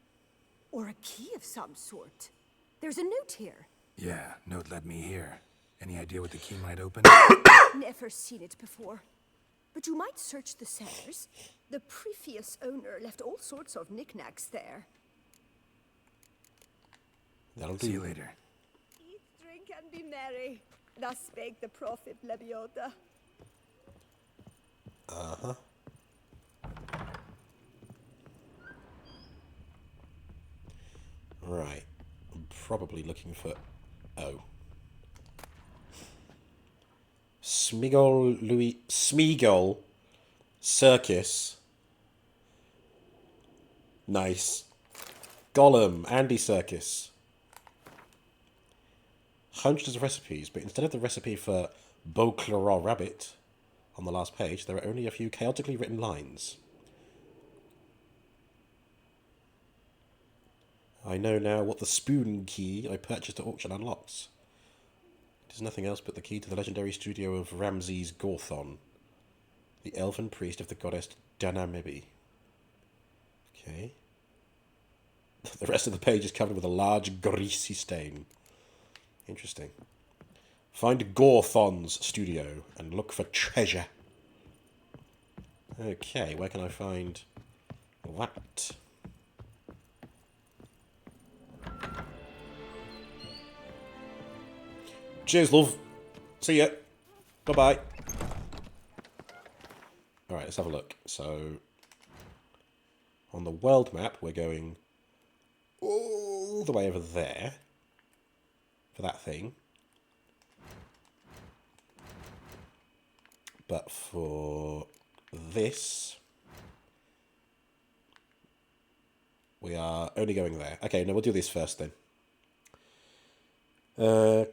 N: Or a key of some sort. There's a note here.
F: Yeah, note led me here. Any idea what the key might open?
N: Never seen it before. But you might search the cellars. The previous owner left all sorts of knickknacks there.
A: That'll
F: See you later.
N: Eat, drink, and be merry. Thus spake the prophet Lebioda.
A: Uh-huh. Right. I'm probably looking for... Oh. Smeagol Circus. Nice. Gollum, Andy Circus. Hundreds of recipes, but instead of the recipe for Beauclerot Rabbit on the last page, there are only a few chaotically written lines. I know now what the spoon key I purchased at auction unlocks. It is nothing else but the key to the legendary studio of Ramses Gorthon, the elven priest of the goddess Danamebi. Okay. The rest of the page is covered with a large greasy stain. Interesting. Find Gorthon's studio and look for treasure. Okay, where can I find that? Cheers, love. See ya. Bye-bye. Alright, let's have a look. So, on the world map, we're going all the way over there for that thing. But for this, we are only going there. Okay, no, we'll do this first then.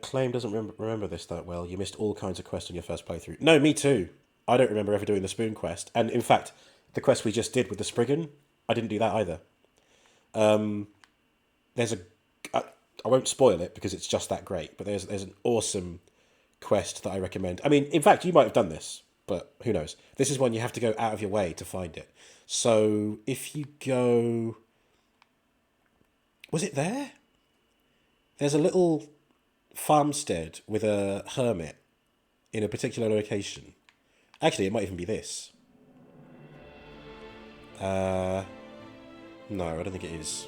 A: Claim doesn't remember this that well. You missed all kinds of quests on your first playthrough. No, me too. I don't remember ever doing the spoon quest. And in fact, the quest we just did with the Spriggan, I didn't do that either. There's a... I won't spoil it because it's just that great, but there's an awesome quest that I recommend. I mean, in fact, you might have done this, but who knows. This is one you have to go out of your way to find it. So, if you go... Was it there? There's a little farmstead with a hermit in a particular location. Actually, it might even be this. No, I don't think it is.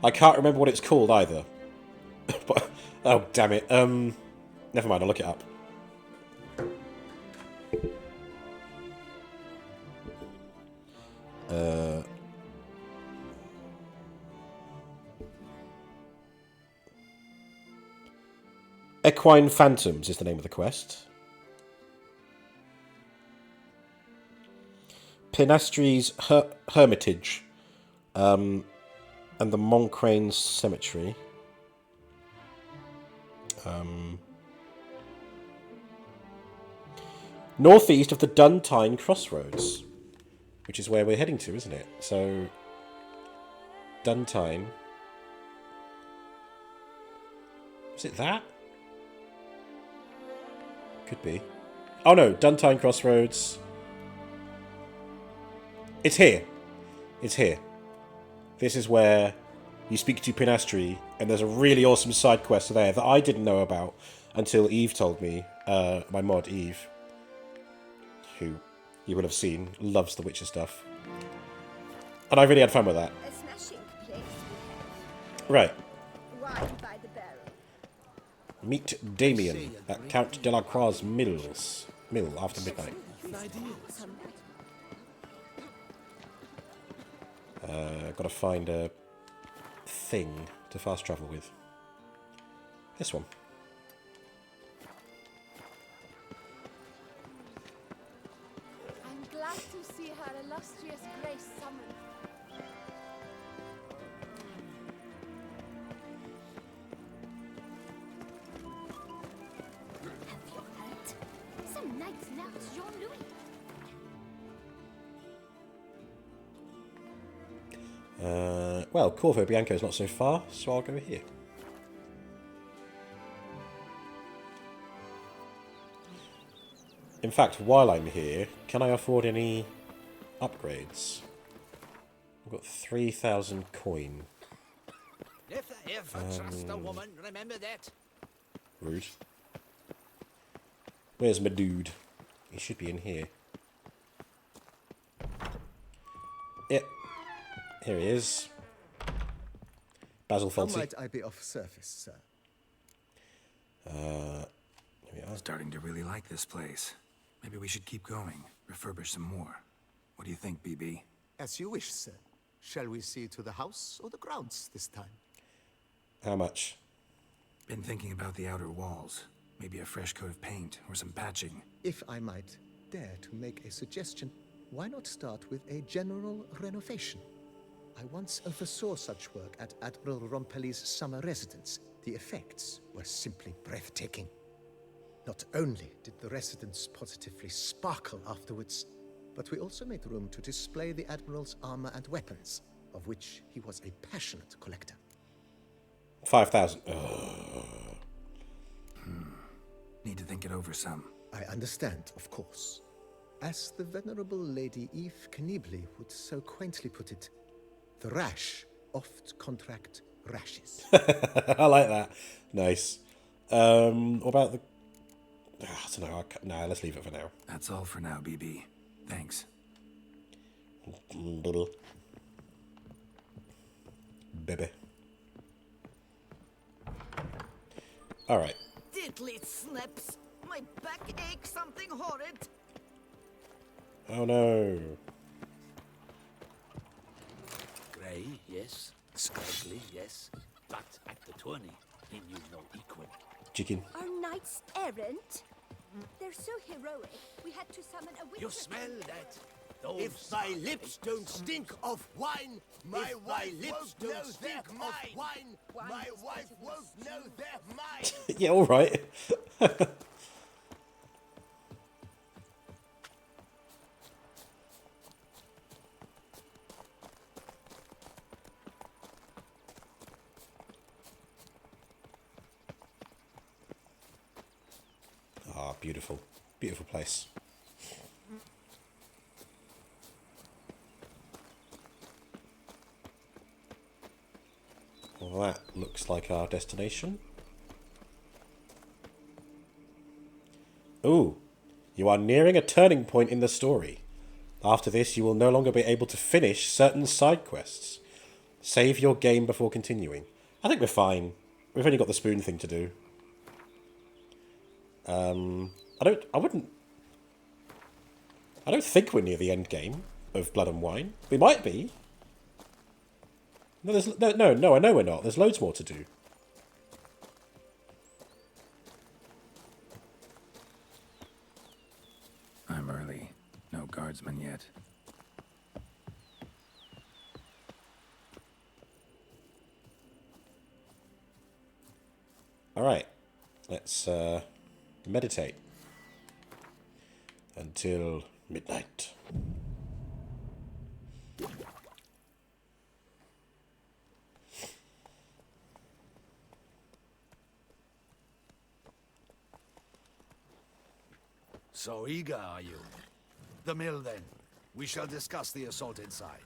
A: I can't remember what it's called either. But, oh, damn it. Never mind, I'll look it up. Equine Phantoms is the name of the quest. Pinastre's Hermitage. And the Moncranes Cemetery. Northeast of the Duntine Crossroads. Which is where we're heading to, isn't it? So, Duntine. Is it that? Could be. Oh no, Duntine Crossroads. It's here. It's here. This is where you speak to Pinastre, and there's a really awesome side quest there that I didn't know about until Eve told me. My mod, Eve. Who you would have seen, loves the Witcher stuff. And I really had fun with that.
N: A smashing place
A: Right.
N: wine by the barrel.
A: Meet Damien at Count Delacroix's mill after midnight. Gotta find a thing to fast travel with. This one.
B: I'm glad to see her illustrious grace summoned.
D: Have you heard? Some knights loves Jean-Louis.
A: Well, Corvo Bianco is not so far, so I'll go here. In fact, while I'm here, can I afford any upgrades? I've got 3,000 coin.
H: If I ever trust a woman, remember that.
A: Rude. Where's my dude? He should be in here. Yep. Here he is. Basil
V: How
A: Fawlty.
V: might I be of service, sir?
A: Here we are.
F: Starting to really like this place. Maybe we should keep going. Refurbish some more. What do you think, BB?
V: As you wish, sir. Shall we see to the house or the grounds this time?
A: How much?
F: Been thinking about the outer walls. Maybe a fresh coat of paint or some patching.
V: If I might dare to make a suggestion, why not start with a general renovation? I once oversaw such work at Admiral Rompelli's summer residence. The effects were simply breathtaking. Not only did the residence positively sparkle afterwards, but we also made room to display the Admiral's armor and weapons, of which he was a passionate collector.
A: 5,000.
F: Need to think it over some.
V: I understand, of course. As the venerable Lady Eve Knibley would so quaintly put it, the rash oft contract rashes.
A: I like that. Nice. What about the... I don't know. Nah, let's leave it for now.
F: That's all for now, BB. Thanks.
A: Baby. Alright.
J: Diddly snaps! My back aches something horrid!
A: Oh no.
H: Grey, yes. Scraggly, yes. But at the tourney, he knew no equal.
A: Chicken.
N: Are knights errant? They're so heroic, we had to summon a witch.
H: You smell that?
I: If thy lips don't stink of wine, my wife lips don't stink of wine, my wife won't know they're mine.
A: Yeah, alright. Ah, beautiful. Beautiful place. Well, that looks like our destination. Ooh, you are nearing a turning point in the story. After this, you will no longer be able to finish certain side quests. Save your game before continuing. I think we're fine. We've only got the spoon thing to do. I don't think we're near the end game of Blood and Wine. We might be. No, I know we're not. There's loads more to do.
F: guardsman yet.
A: Alright, let's meditate until midnight.
H: So eager, are you? The mill, then. We shall discuss the assault inside.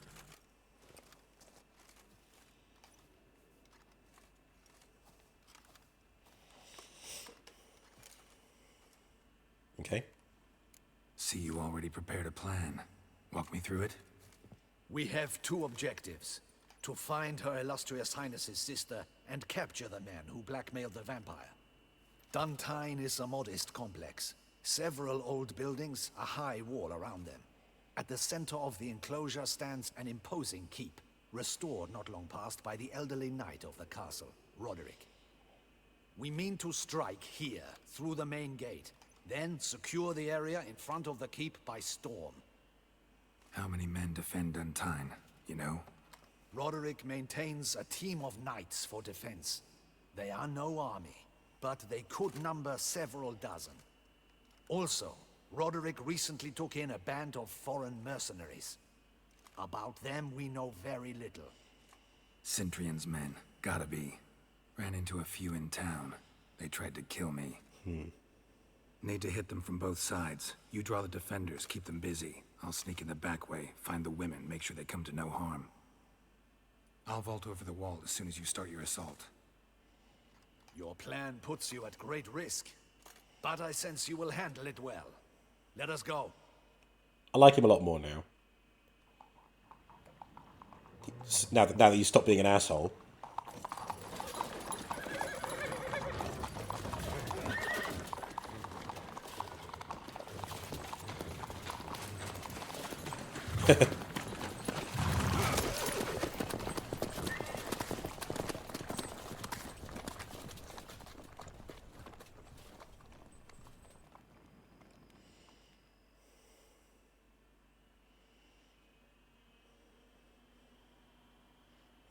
A: Okay.
F: See, you already prepared a plan. Walk me through it.
H: We have two objectives. To find Her Illustrious Highness's sister and capture the man who blackmailed the vampire. Duntine is a modest complex. Several old buildings, a high wall around them. At the center of the enclosure stands an imposing keep, restored not long past by the elderly knight of the castle, Roderick. We mean to strike here, through the main gate, then secure the area in front of the keep by storm.
F: How many men defend Duntine, you know?
H: Roderick maintains a team of knights for defense. They are no army, but they could number several dozen. Also, Roderick recently took in a band of foreign mercenaries. About them we know very little.
F: Cintrian's men, gotta be. Ran into a few in town. They tried to kill me. Need to hit them from both sides. You draw the defenders, keep them busy. I'll sneak in the back way, find the women, make sure they come to no harm. I'll vault over the wall as soon as you start your assault.
H: Your plan puts you at great risk, but I sense you will handle it well. Let us go.
A: I like him a lot more now. Now that you stop being an asshole.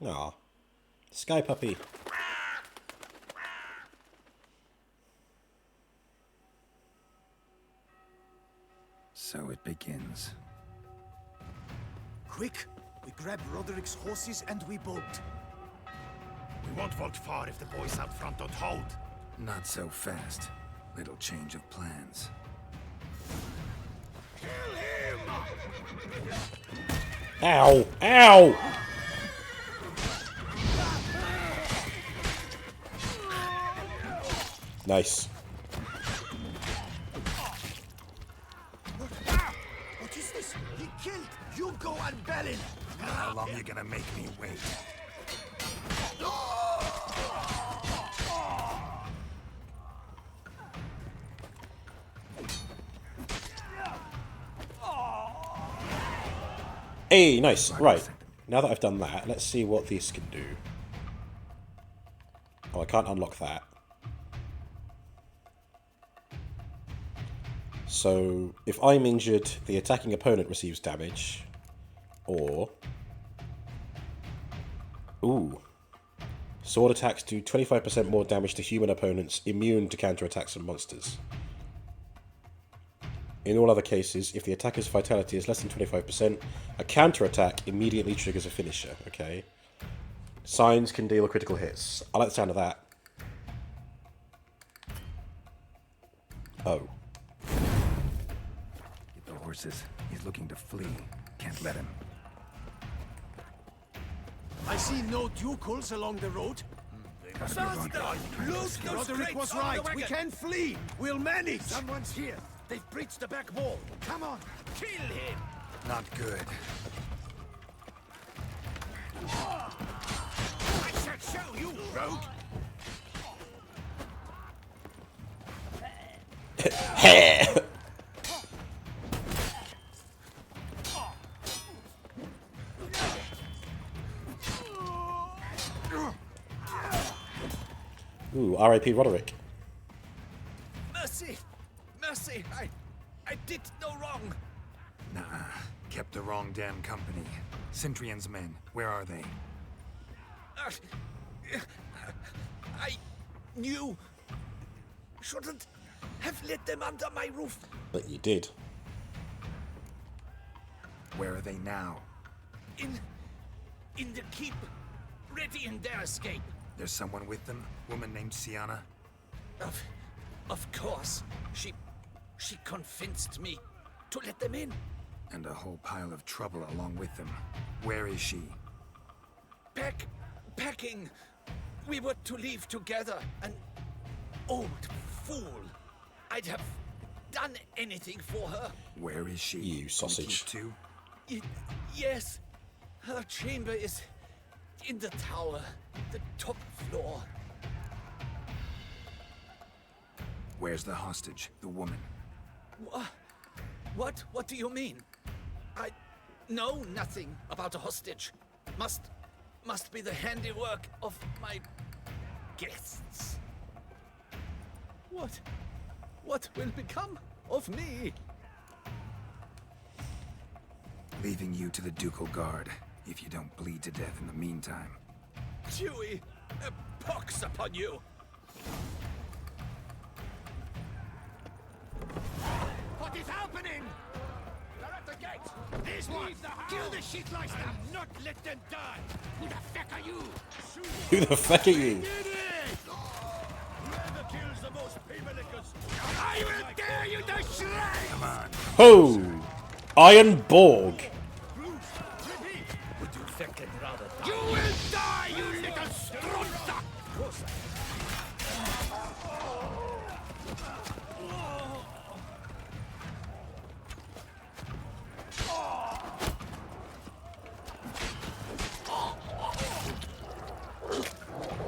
A: Aw. Sky puppy.
F: So it begins.
E: Quick! We grab Roderick's horses and we bolt.
K: We won't vault far if the boys out front don't hold.
F: Not so fast. Little change of plans.
K: Kill him!
A: Ow! Ow! Nice.
E: What is this? He killed! You go and bell him!
F: How long you gonna make me wait?
A: Hey, nice. Right. Now that I've done that, let's see what this can do. Oh, I can't unlock that. So, if I'm injured, the attacking opponent receives damage. Or... Ooh. Sword attacks do 25% more damage to human opponents immune to counterattacks from monsters. In all other cases, if the attacker's vitality is less than 25%, a counterattack immediately triggers a finisher, okay? Signs can deal critical hits. I like the sound of that. Oh.
F: Get the horses. He's looking to flee. Can't let him.
E: I see no ducals along the road.
H: Look,
E: Roderick was right. We can flee. We'll manage.
H: Someone's here. They've breached the back wall. Come on, kill him.
F: Not good.
H: I shall show you, rogue.
A: Ooh, R.I.P. Roderick.
H: Mercy, mercy! I did no wrong.
F: Nah, kept the wrong damn company. Centrion's men, where are they?
H: I knew. Shouldn't have let them under my roof.
A: But you did.
F: Where are they now?
H: In the keep, ready in their escape.
F: There's someone with them? Woman named Sienna?
H: Of course. She convinced me to let them in.
F: And a whole pile of trouble along with them. Where is she?
H: Packing. We were to leave together. An old fool. I'd have done anything for her.
F: Where is she?
A: You sausage.
F: Too?
H: Yes. Her chamber is in the tower, the top floor.
F: Where's the hostage, the woman?
H: What do you mean? I know nothing about a hostage. Must be the handiwork of my guests. What will become of me?
F: Leaving you to the ducal guard, if you don't bleed to death in the meantime.
H: Chewie, a pox upon you!
G: What is happening? They're at the gate! These ones! Kill the shitleister! Not let them die! Who the feck are you?
A: Who the feck are you?
G: Whoever kills the most people I will tear you to shreds!
F: Come on.
A: Ho! Iron Borg.
H: Would you feckin' rather die?
G: You will die, you little strunza!
H: Of course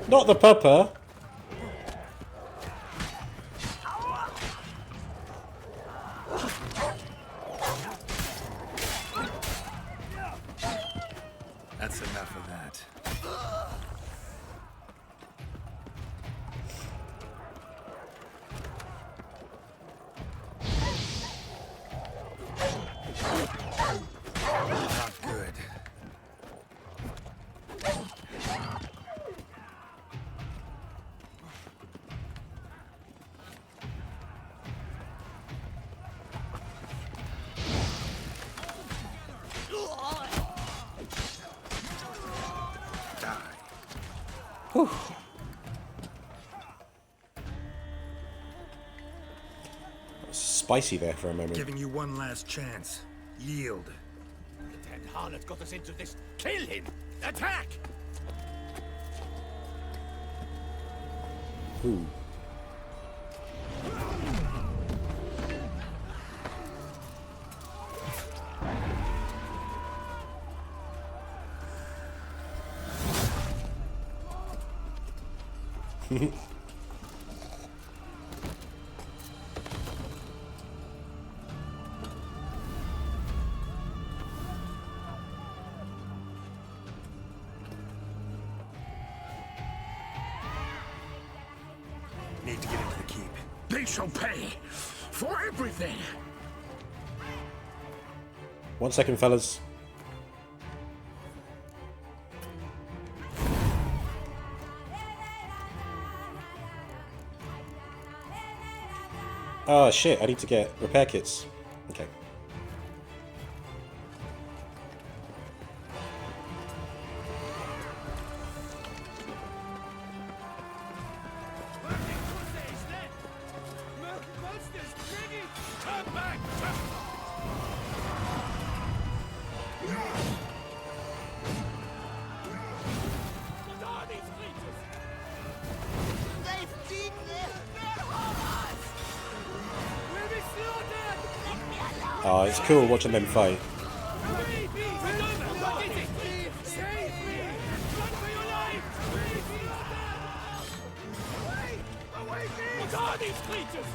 A: Not the pupper.
F: That's enough of that. Not good.
A: Whew. Spicy there for a moment.
F: Giving you one last chance. Yield.
G: The dead harlot got us into this. Kill him! Attack!
A: Ooh.
F: Need to get into the keep.
M: They shall pay for everything.
A: 1 second, fellas. Oh shit, I need to get repair kits. Okay. Oh, it's cool watching them fight.
G: What are these creatures?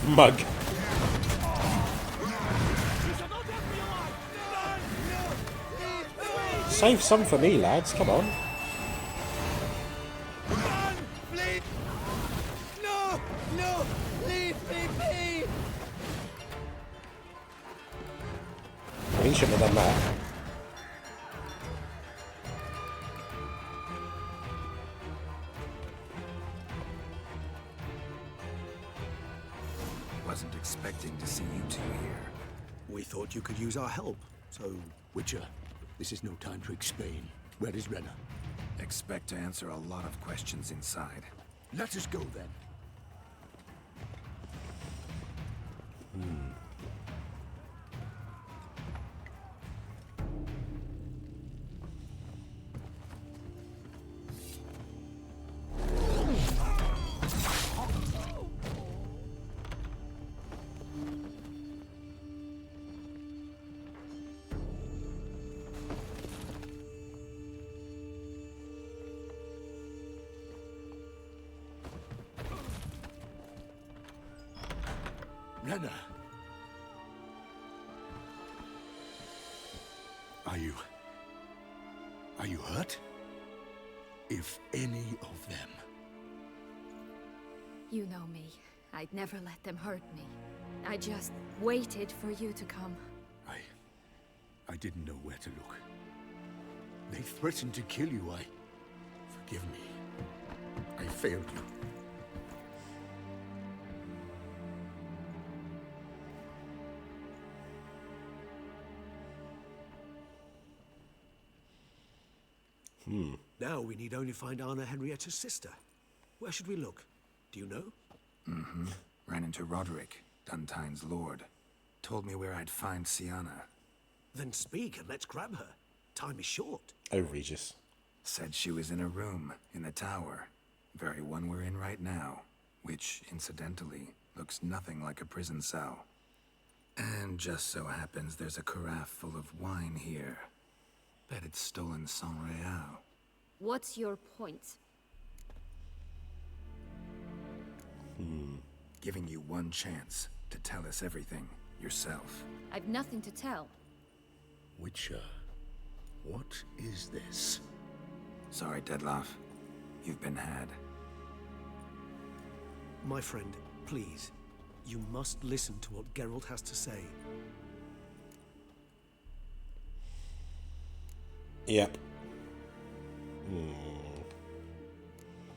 A: Mug. Save some for me, lads. Come on.
G: No, please.
A: shouldn't have done that.
F: Wasn't expecting to see you two here.
I: We thought you could use our help, so...
T: Witcher, this is no time to explain. Where is Renna?
F: Expect to answer a lot of questions inside.
T: Let us go then. Renna! Are you hurt? If any of them.
Q: You know me. I'd never let them hurt me. I just waited for you to come.
T: I didn't know where to look. They threatened to kill you. Forgive me. I failed you.
I: Now we need only find Anna Henrietta's sister. Where should we look? Do you know?
F: Mm-hmm. Ran into Roderick, Duntine's lord. Told me where I'd find Sienna.
I: Then speak and let's grab her. Time is short.
A: Oh, Regis.
F: Said she was in a room in the tower. Very one we're in right now. Which, incidentally, looks nothing like a prison cell. And just so happens there's a carafe full of wine here. Bet it's stolen San Real.
Q: What's your point?
F: Giving you one chance to tell us everything yourself.
Q: I've nothing to tell.
T: Witcher, what is this?
F: Sorry, Dettlaff. You've been had.
I: My friend, please. You must listen to what Geralt has to say.
A: Yep.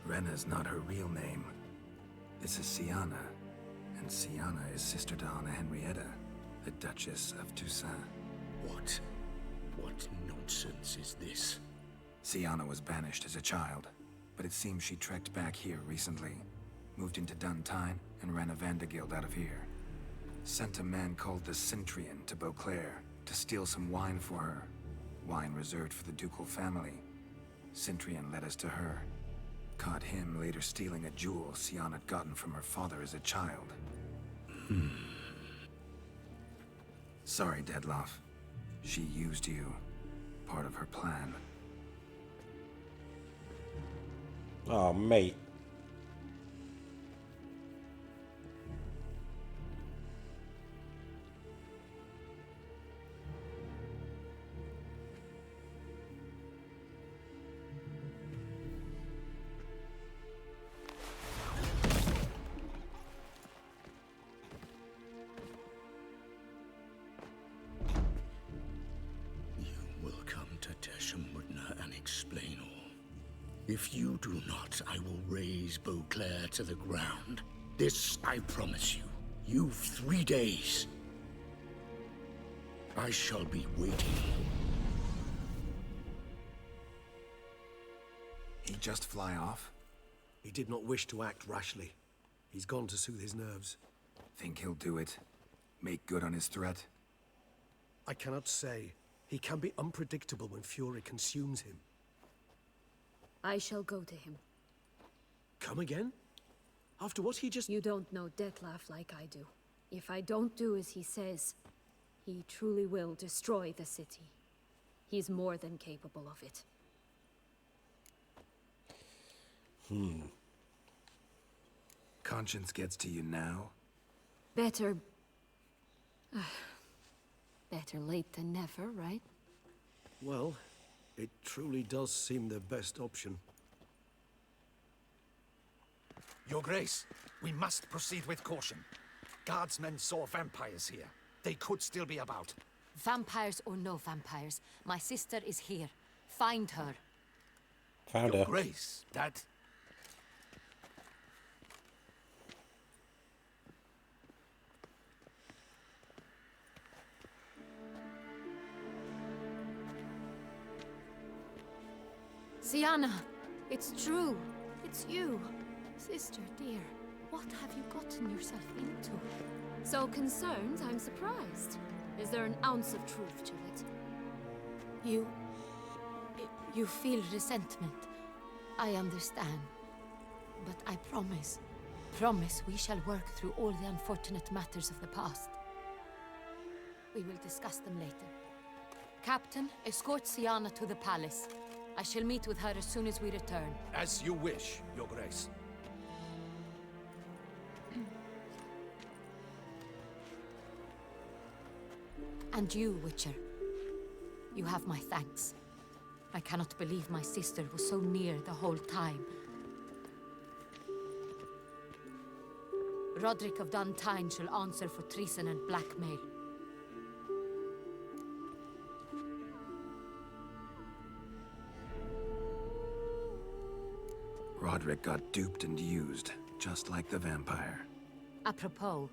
F: Renna's not her real name. This is Sienna. And Sienna is sister to Anna Henrietta, the Duchess of Toussaint.
T: What nonsense is this?
F: Sienna was banished as a child, but it seems she trekked back here recently. Moved into Duntine and ran a Vandergild out of here. Sent a man called the Centrian to Beauclair to steal some wine for her. Wine reserved for the ducal family. Centrian led us to her. Caught him later stealing a jewel Sienna had gotten from her father as a child. Sorry, Dettlaff. She used you. Part of her plan.
A: Oh, mate.
T: If you do not, I will raise Beauclair to the ground. This I promise you. You've 3 days. I shall be waiting.
F: He'd just fly off?
I: He did not wish to act rashly. He's gone to soothe his nerves.
F: Think he'll do it? Make good on his threat?
I: I cannot say. He can be unpredictable when fury consumes him.
Q: I shall go to him.
I: Come again? After what he just...
Q: You don't know Dettlaff like I do. If I don't do as he says, he truly will destroy the city. He's more than capable of it.
F: Conscience gets to you now?
Q: Better... better late than never, right?
I: Well, it truly does seem the best option.
G: Your Grace, we must proceed with caution. Guardsmen saw vampires here. They could still be about.
P: Vampires or no vampires, my sister is here. Find her.
A: Found
H: Your
A: her.
H: Grace, that...
Q: Sienna, it's true. It's you. Sister, dear, what have you gotten yourself into? So concerned, I'm surprised. Is there an ounce of truth to it?
P: You feel resentment. I understand. But I promise we shall work through all the unfortunate matters of the past. We will discuss them later. Captain, escort Sienna to the palace. I shall meet with her as soon as we return.
H: As you wish, Your Grace.
P: And you, Witcher. You have my thanks. I cannot believe my sister was so near the whole time. Roderick of Duntine shall answer for treason and blackmail.
F: Roderick got duped and used, just like the vampire.
P: Apropos,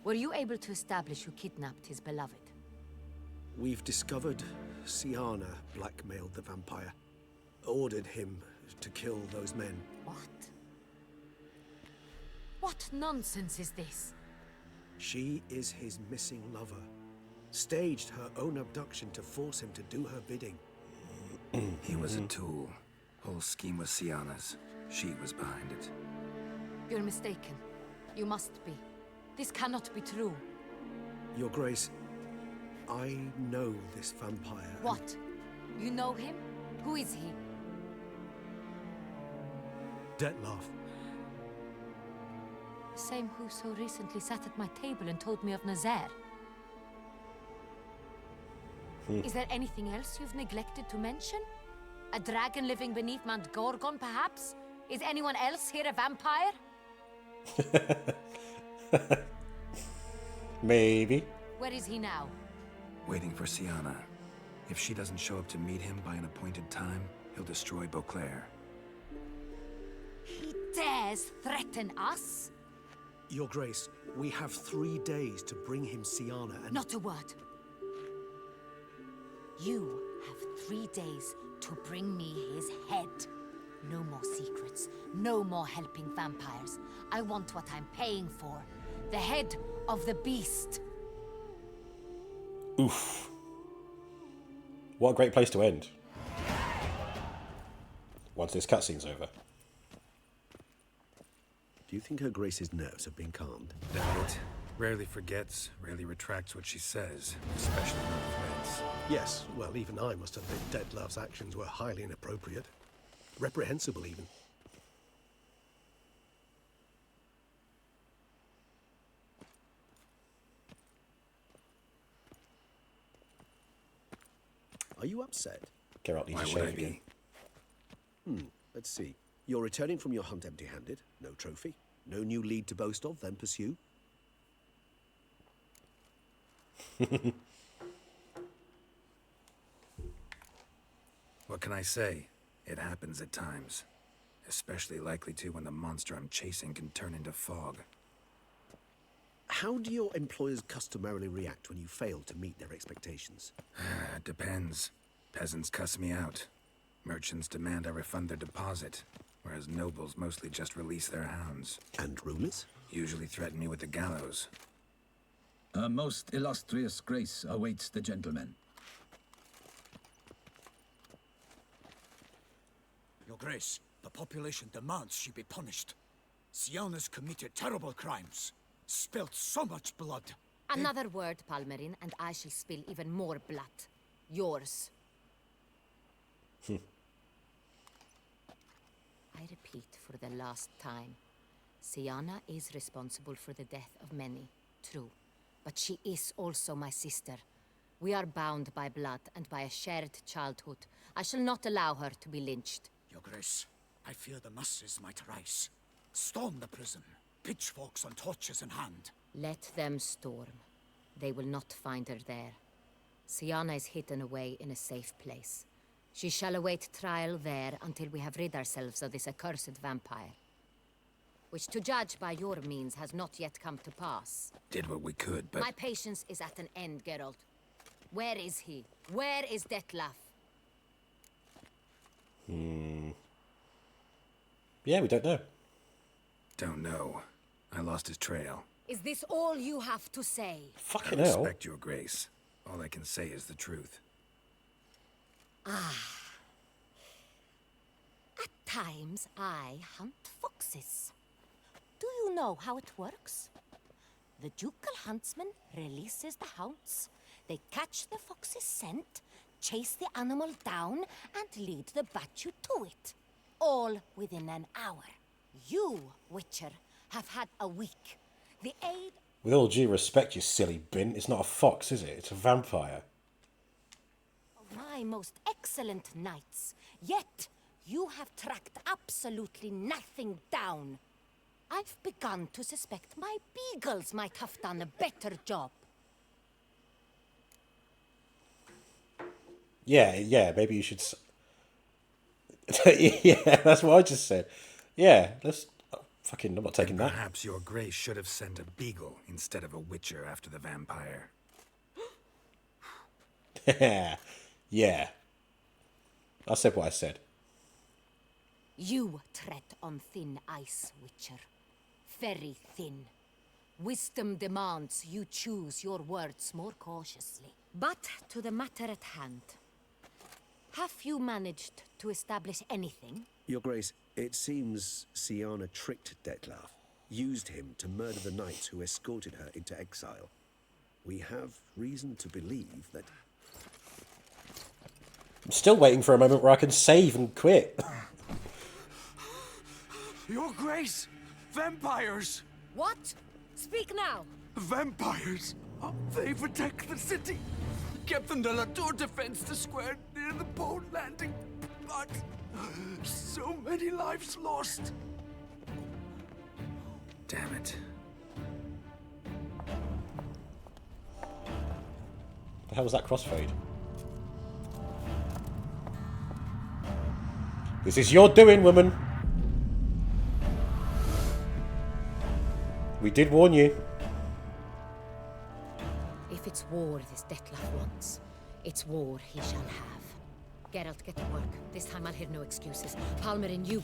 P: were you able to establish who kidnapped his beloved?
I: We've discovered Sienna blackmailed the vampire. Ordered him to kill those men.
P: What? What nonsense is this?
I: She is his missing lover. Staged her own abduction to force him to do her bidding.
F: He was a tool. Whole scheme was Sienna's. She was behind it.
P: You're mistaken. You must be. This cannot be true.
I: Your Grace, I know this vampire.
P: What? You know him? Who is he?
I: Dettlaff.
P: The same who so recently sat at my table and told me of Nazaire. Is there anything else you've neglected to mention? A dragon living beneath Mount Gorgon, perhaps? Is anyone else here a vampire?
A: Maybe.
P: Where is he now?
F: Waiting for Sienna. If she doesn't show up to meet him by an appointed time, he'll destroy Beauclair.
P: He dares threaten us?
I: Your Grace, we have 3 days to bring him Sienna and...
P: Not a word. You have 3 days to bring me his head. No more secrets. No more helping vampires. I want what I'm paying for. The head of the beast.
A: Oof. What a great place to end. Once this cutscene's over.
I: Do you think Her Grace's nerves have been calmed?
F: Doubt it. Rarely forgets, rarely retracts what she says, especially when threats.
I: Yes, well, even I must admit Dettlaff's actions were highly inappropriate. Reprehensible, even. Are you upset?
A: Geralt needs
F: Why
A: a
F: would
A: shave
F: I
A: again.
F: be?
I: Let's see. You're returning from your hunt empty-handed. No trophy. No new lead to boast of, then pursue.
F: What can I say? It happens at times. Especially likely to when the monster I'm chasing can turn into fog.
I: How do your employers customarily react when you fail to meet their expectations?
F: It depends. Peasants cuss me out. Merchants demand I refund their deposit, whereas nobles mostly just release their hounds.
I: And rulers?
F: Usually threaten me with the gallows.
R: A most illustrious grace awaits the gentleman.
G: Your Grace, the population demands she be punished. Sienna's committed terrible crimes. Spilt so much blood.
P: Another word, Palmerin, and I shall spill even more blood. Yours. I repeat for the last time. Sienna is responsible for the death of many, true. But she is also my sister. We are bound by blood and by a shared childhood. I shall not allow her to be lynched.
G: Your Grace, I fear the masses might rise. Storm the prison, pitchforks and torches in hand.
P: Let them storm. They will not find her there. Siana is hidden away in a safe place. She shall await trial there until we have rid ourselves of this accursed vampire. Which, to judge by your means, has not yet come to pass.
F: Did what we could, but...
P: My patience is at an end, Geralt. Where is he? Where is Dettlaff?
A: Yeah, we don't know.
F: Don't know. I lost his trail.
P: Is this all you have to say?
A: Fucking
F: I
A: hell.
F: respect your grace. All I can say is the truth.
P: Ah. At times, I hunt foxes. Do you know how it works? The ducal huntsman releases the hounds. They catch the fox's scent, chase the animal down, and lead the Batu to it. All within an hour. You, Witcher, have had a week. The aid...
A: With all due respect, you silly bin, it's not a fox, is it? It's a vampire.
P: of my most excellent knights. Yet, you have tracked absolutely nothing down. I've begun to suspect my beagles might have done a better job.
A: Yeah, maybe you should... Yeah, that's what I just said. Yeah, let's... Fucking, I'm not taking that.
F: Perhaps your grace should have sent a beagle instead of a witcher after the vampire.
A: Yeah. I said what I said.
P: You tread on thin ice, Witcher. Very thin. Wisdom demands you choose your words more cautiously. But to the matter at hand. Have you managed to establish anything?
I: Your Grace, it seems Siana tricked Dettlaff, used him to murder the knights who escorted her into exile. We have reason to believe that...
A: I'm still waiting for a moment where I can save and quit.
C: Your Grace! Vampires!
P: What? Speak now!
C: Vampires! They protect the city! Captain de la Tour defends the square near the boat landing, but so many lives lost.
F: Damn it.
A: The hell was that crossfade? This is your doing, woman. We did warn you.
P: If it's war this Dettlaff wants, it's war he shall have. Geralt, get to work. This time I'll hear no excuses. Palmer and you...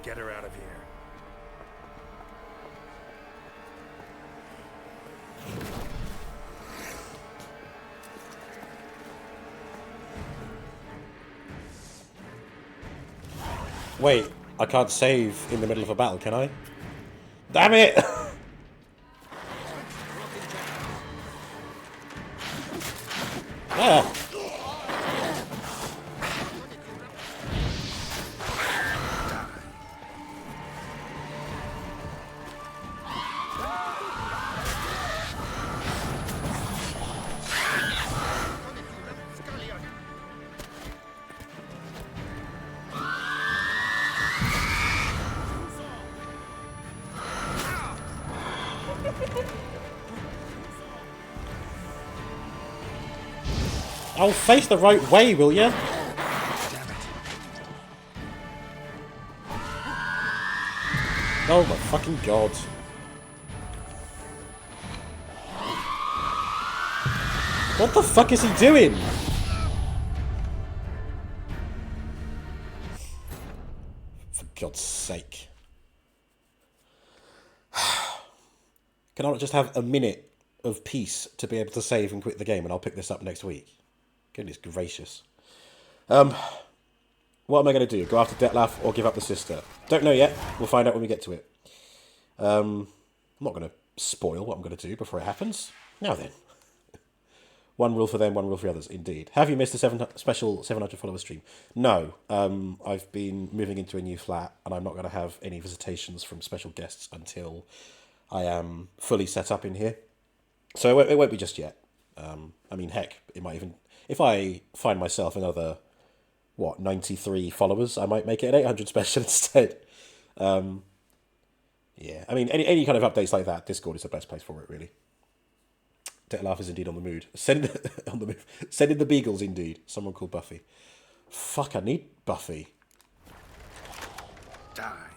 F: Get her out of here.
A: Wait, I can't save in the middle of a battle, can I? Damn it! Ah. I'll face the right way, will ya? Oh my fucking god. What the fuck is he doing? For God's sake. Can I not just have a minute of peace to be able to save and quit the game, and I'll pick this up next week? Goodness gracious. What am I going to do? Go after Dettlaff or give up the sister? Don't know yet. We'll find out when we get to it. I'm not going to spoil what I'm going to do before it happens. Now then. One rule for them, one rule for the others, indeed. Have you missed a special 700 follower stream? No. I've been moving into a new flat, and I'm not going to have any visitations from special guests until I am fully set up in here. So it won't be just yet. I mean, heck, it might even... If I find myself another, 93 followers, I might make it an 800 special instead. Yeah, I mean, any kind of updates like that, Discord is the best place for it, really. Dettlaff is indeed on the mood. On the move. Sending the beagles, indeed. Someone called Buffy. Fuck, I need Buffy.
F: Die.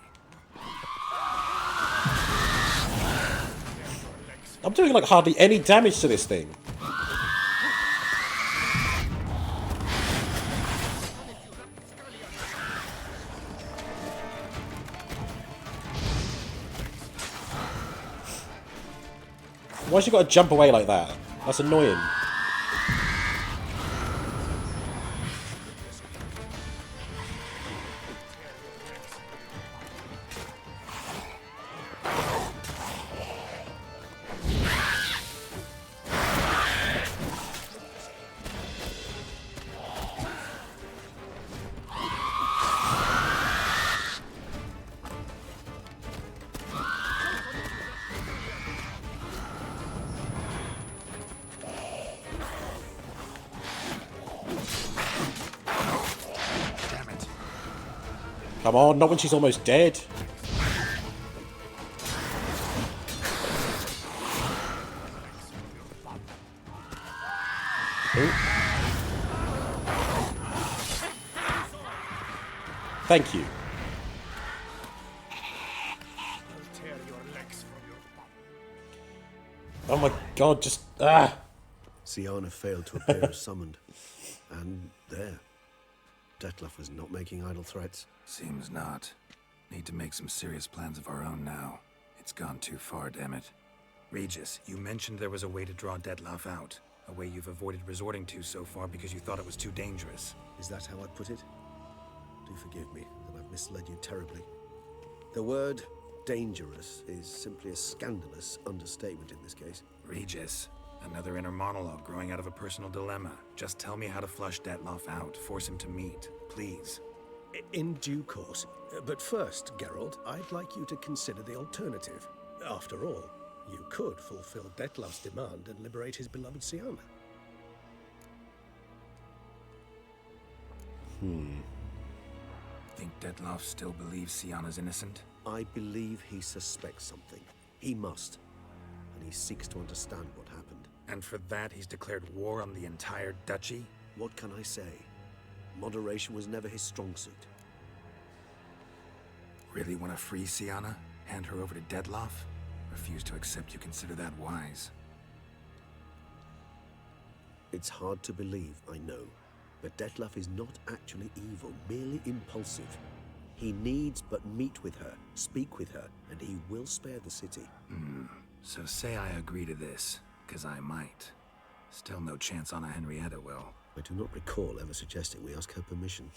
A: I'm doing like hardly any damage to this thing. Why's she got to jump away like that? That's annoying. Come on, not when she's almost dead. Ooh. Thank you. Oh my god, just... Ah!
I: Siana failed to appear as summoned. And there. Dettlaff was not making idle threats.
F: Seems not. Need to make some serious plans of our own now. It's gone too far, damn it. Regis, you mentioned there was a way to draw Dettlaff out. A way you've avoided resorting to so far because you thought it was too dangerous.
I: Is that how I put it? Do forgive me that I've misled you terribly. The word dangerous is simply a scandalous understatement in this case.
F: Regis, another inner monologue growing out of a personal dilemma. Just tell me how to flush Dettlaff out. Force him to meet, please.
I: In due course. But first, Geralt, I'd like you to consider the alternative. After all, you could fulfill Dettlaff's demand and liberate his beloved Siana.
F: Think Dettlaff still believes Siana's innocent?
I: I believe he suspects something. He must. And he seeks to understand what happened.
F: And for that, he's declared war on the entire duchy?
I: What can I say? Moderation was never his strong suit.
F: Really want to free Siana? Hand her over to Dettlaff? Refuse to accept you consider that wise.
I: It's hard to believe, I know. But Dettlaff is not actually evil, merely impulsive. He needs but meet with her, speak with her, and he will spare the city.
F: So say I agree to this, because I might. Still no chance Anna Henrietta will.
I: I do not recall ever suggesting we ask her permission.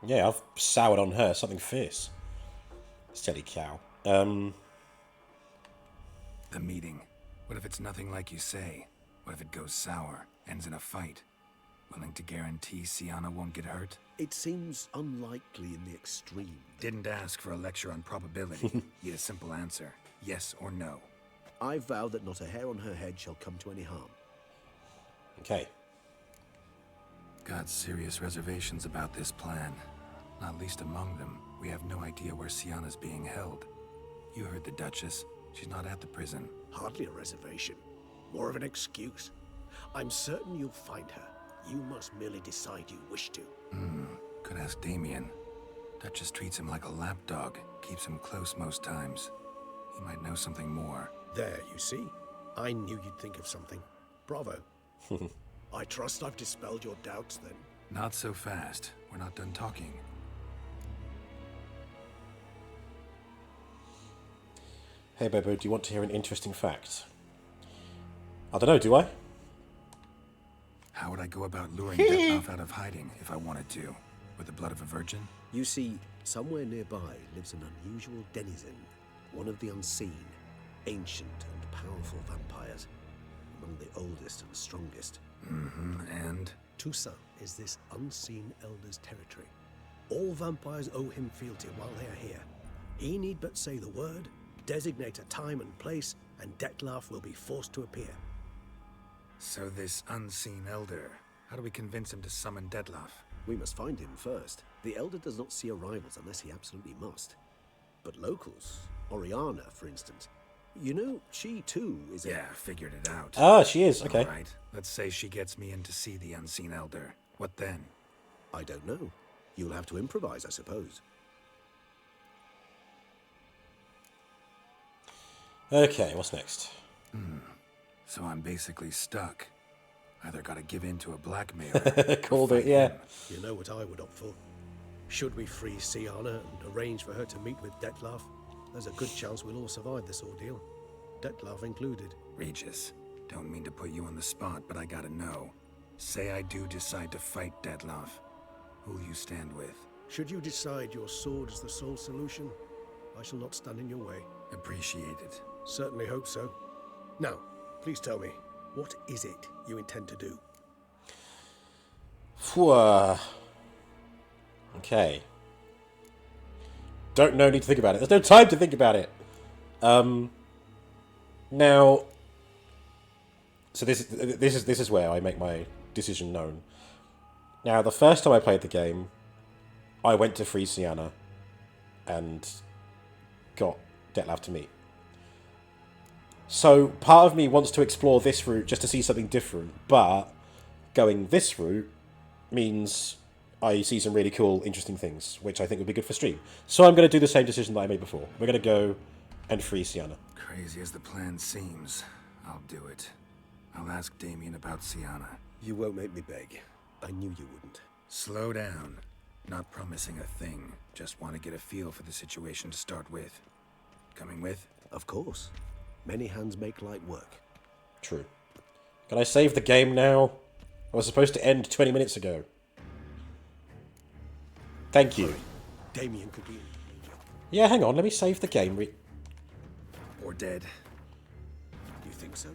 A: Yeah, I've soured on her. Something fierce. Silly cow.
F: The meeting. What if it's nothing like you say? What if it goes sour, ends in a fight? Willing to guarantee Siana won't get hurt?
I: It seems unlikely in the extreme.
F: Didn't ask for a lecture on probability. Need a simple answer. Yes or no.
I: I vow that not a hair on her head shall come to any harm.
A: Okay.
F: Got serious reservations about this plan. Not least among them, we have no idea where Siana's being held. You heard the Duchess. She's not at the prison.
I: Hardly a reservation. More of an excuse. I'm certain you'll find her. You must merely decide you wish to.
F: Could ask Damien. Duchess treats him like a lapdog. Keeps him close most times. He might know something more.
I: There, you see? I knew you'd think of something. Bravo. I trust I've dispelled your doubts, then.
F: Not so fast. We're not done talking.
A: Hey, Bobo, do you want to hear an interesting fact? I don't know, do I?
F: How would I go about luring Dettlaff out of hiding if I wanted to? With the blood of a virgin?
I: You see, somewhere nearby lives an unusual denizen. One of the unseen, ancient and powerful vampires. Among the oldest and strongest.
F: And?
I: Toussaint is this unseen elder's territory. All vampires owe him fealty while they are here. He need but say the word, designate a time and place, and Dettlaff will be forced to appear.
F: So this unseen elder, how do we convince him to summon Dettlaff?
I: We must find him first. The elder does not see arrivals unless he absolutely must. but locals. Oriana, for instance. You know, she too is a...
F: Yeah, figured it out.
A: Ah, she is. Okay.
F: All right. Let's say she gets me in to see the unseen elder. What then?
I: I don't know. You'll have to improvise, I suppose.
A: Okay, what's next?
F: So I'm basically stuck. Either gotta give in to a blackmailer.
A: Called it, yeah.
I: You know what I would opt for? Should we free Siana and arrange for her to meet with Dettlaff, there's a good chance we'll all survive this ordeal. Dettlaff included.
F: Regis, don't mean to put you on the spot, but I gotta know. Say I do decide to fight Dettlaff. Who'll you stand with?
I: Should you decide your sword is the sole solution, I shall not stand in your way.
F: Appreciate it.
I: Certainly hope so. Now, please tell me, what is it you intend to do?
A: Okay. Don't know. Need to think about it. There's no time to think about it. Now. So this is where I make my decision known. Now, the first time I played the game, I went to free Siana and got Dettlaff to meet. So part of me wants to explore this route just to see something different, but going this route means I see some really cool, interesting things, which I think would be good for stream. So I'm going to do the same decision that I made before. We're going to go and free Siana.
F: Crazy as the plan seems, I'll do it. I'll ask Damien about Siana.
I: You won't make me beg. I knew you wouldn't.
F: Slow down. Not promising a thing. Just want to get a feel for the situation to start with. Coming with?
I: Of course. Many hands make light work.
A: True. Can I save the game now? I was supposed to end 20 minutes ago. Thank you.
I: Damien could be...
A: Yeah, hang on. Let me save the game.
F: Or dead.
I: You think so?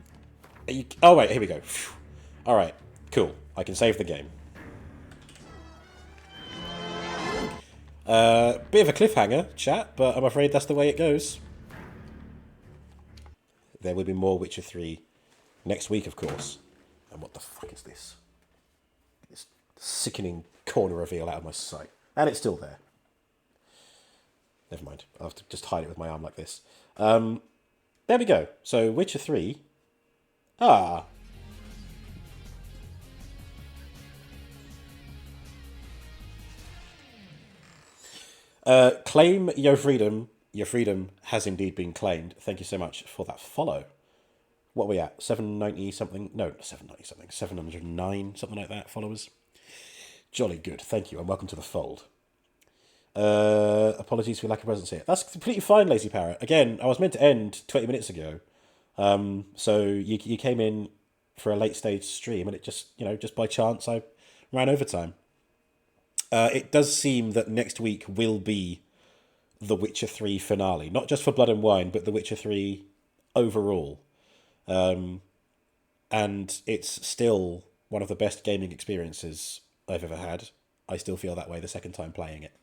A: Oh, wait. Here we go. Alright. Cool. I can save the game. Bit of a cliffhanger, chat, but I'm afraid that's the way it goes. There will be more Witcher 3 next week, of course. And what the fuck is this? This sickening corner reveal out of my sight. And it's still there. Never mind. I'll have to just hide it with my arm like this. There we go. So, Witcher 3. Ah. Claim your freedom. Your freedom has indeed been claimed. Thank you so much for that follow. What are we at? 790 something? No, 790 something. 709, something like that, followers. Jolly good. Thank you, and welcome to the fold. Apologies for your lack of presence here. That's completely fine, Lazy Parrot. Again, I was meant to end 20 minutes ago. So you came in for a late stage stream, and it just, just by chance, I ran overtime. It does seem that next week will be the Witcher 3 finale. Not just for Blood and Wine, but the Witcher 3 overall. And it's still one of the best gaming experiences I've ever had. I still feel that way the second time playing it.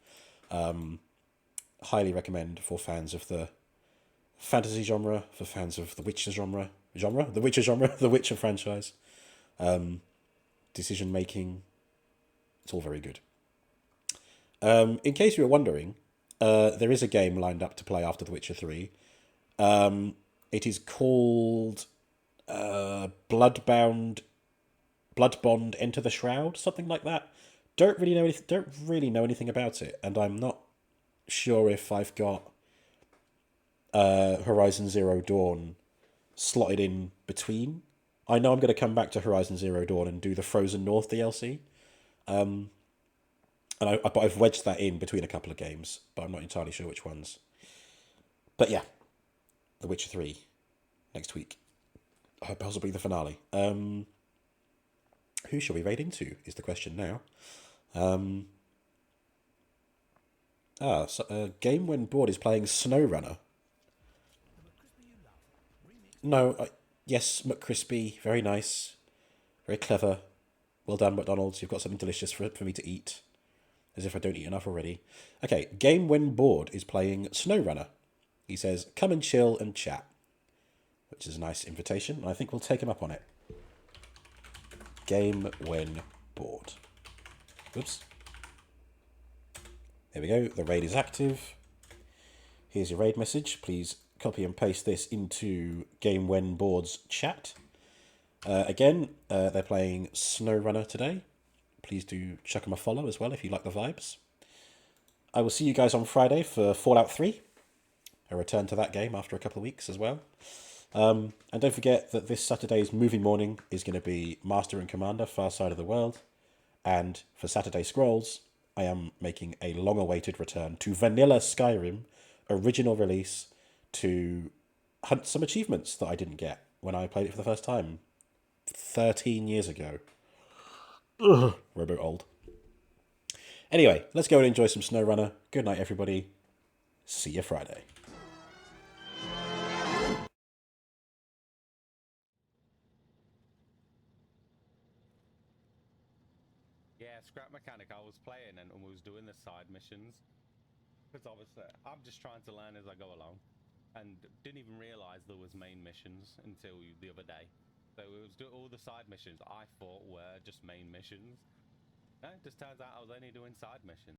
A: Highly recommend for fans of the fantasy genre, for fans of the Witcher genre? The Witcher genre? The Witcher franchise. Decision making. It's all very good. In case you were wondering, there is a game lined up to play after The Witcher 3. It is called Bloodbond Enter the Shroud, something like that. Don't really know anything about it, and I'm not sure if I've got Horizon Zero Dawn slotted in between. I know I'm going to come back to Horizon Zero Dawn and do the Frozen North DLC. But I've wedged that in between a couple of games, but I'm not entirely sure which ones. But yeah, The Witcher 3 next week. Possibly the finale. Who shall we raid into is the question now. Game When Bored is playing SnowRunner. No, yes, McCrispy, very nice, very clever. Well done, McDonald's. You've got something delicious for me to eat. As if I don't eat enough already. Okay, Game When Bored is playing SnowRunner. He says, come and chill and chat. Which is a nice invitation, and I think we'll take him up on it. Game When Bored. Oops. There we go, the raid is active. Here's your raid message. Please copy and paste this into Game When Board's chat. Again, they're playing SnowRunner today. Please do chuck them a follow as well if you like the vibes. I will see you guys on Friday for Fallout 3. A return to that game after a couple of weeks as well. And don't forget that this Saturday's movie morning is going to be Master and Commander Far Side of the World. And for Saturday Scrolls, I am making a long-awaited return to Vanilla Skyrim, original release, to hunt some achievements that I didn't get when I played it for the first time 13 years ago. Ugh, Robo old. Anyway, let's go and enjoy some SnowRunner. Good night, everybody. See you Friday.
O: Yeah, Scrap Mechanic, I was playing and was doing the side missions. Because obviously, I'm just trying to learn as I go along. And didn't even realise there was main missions until the other day. So it was all the side missions I thought were just main missions. No, it just turns out I was only doing side missions.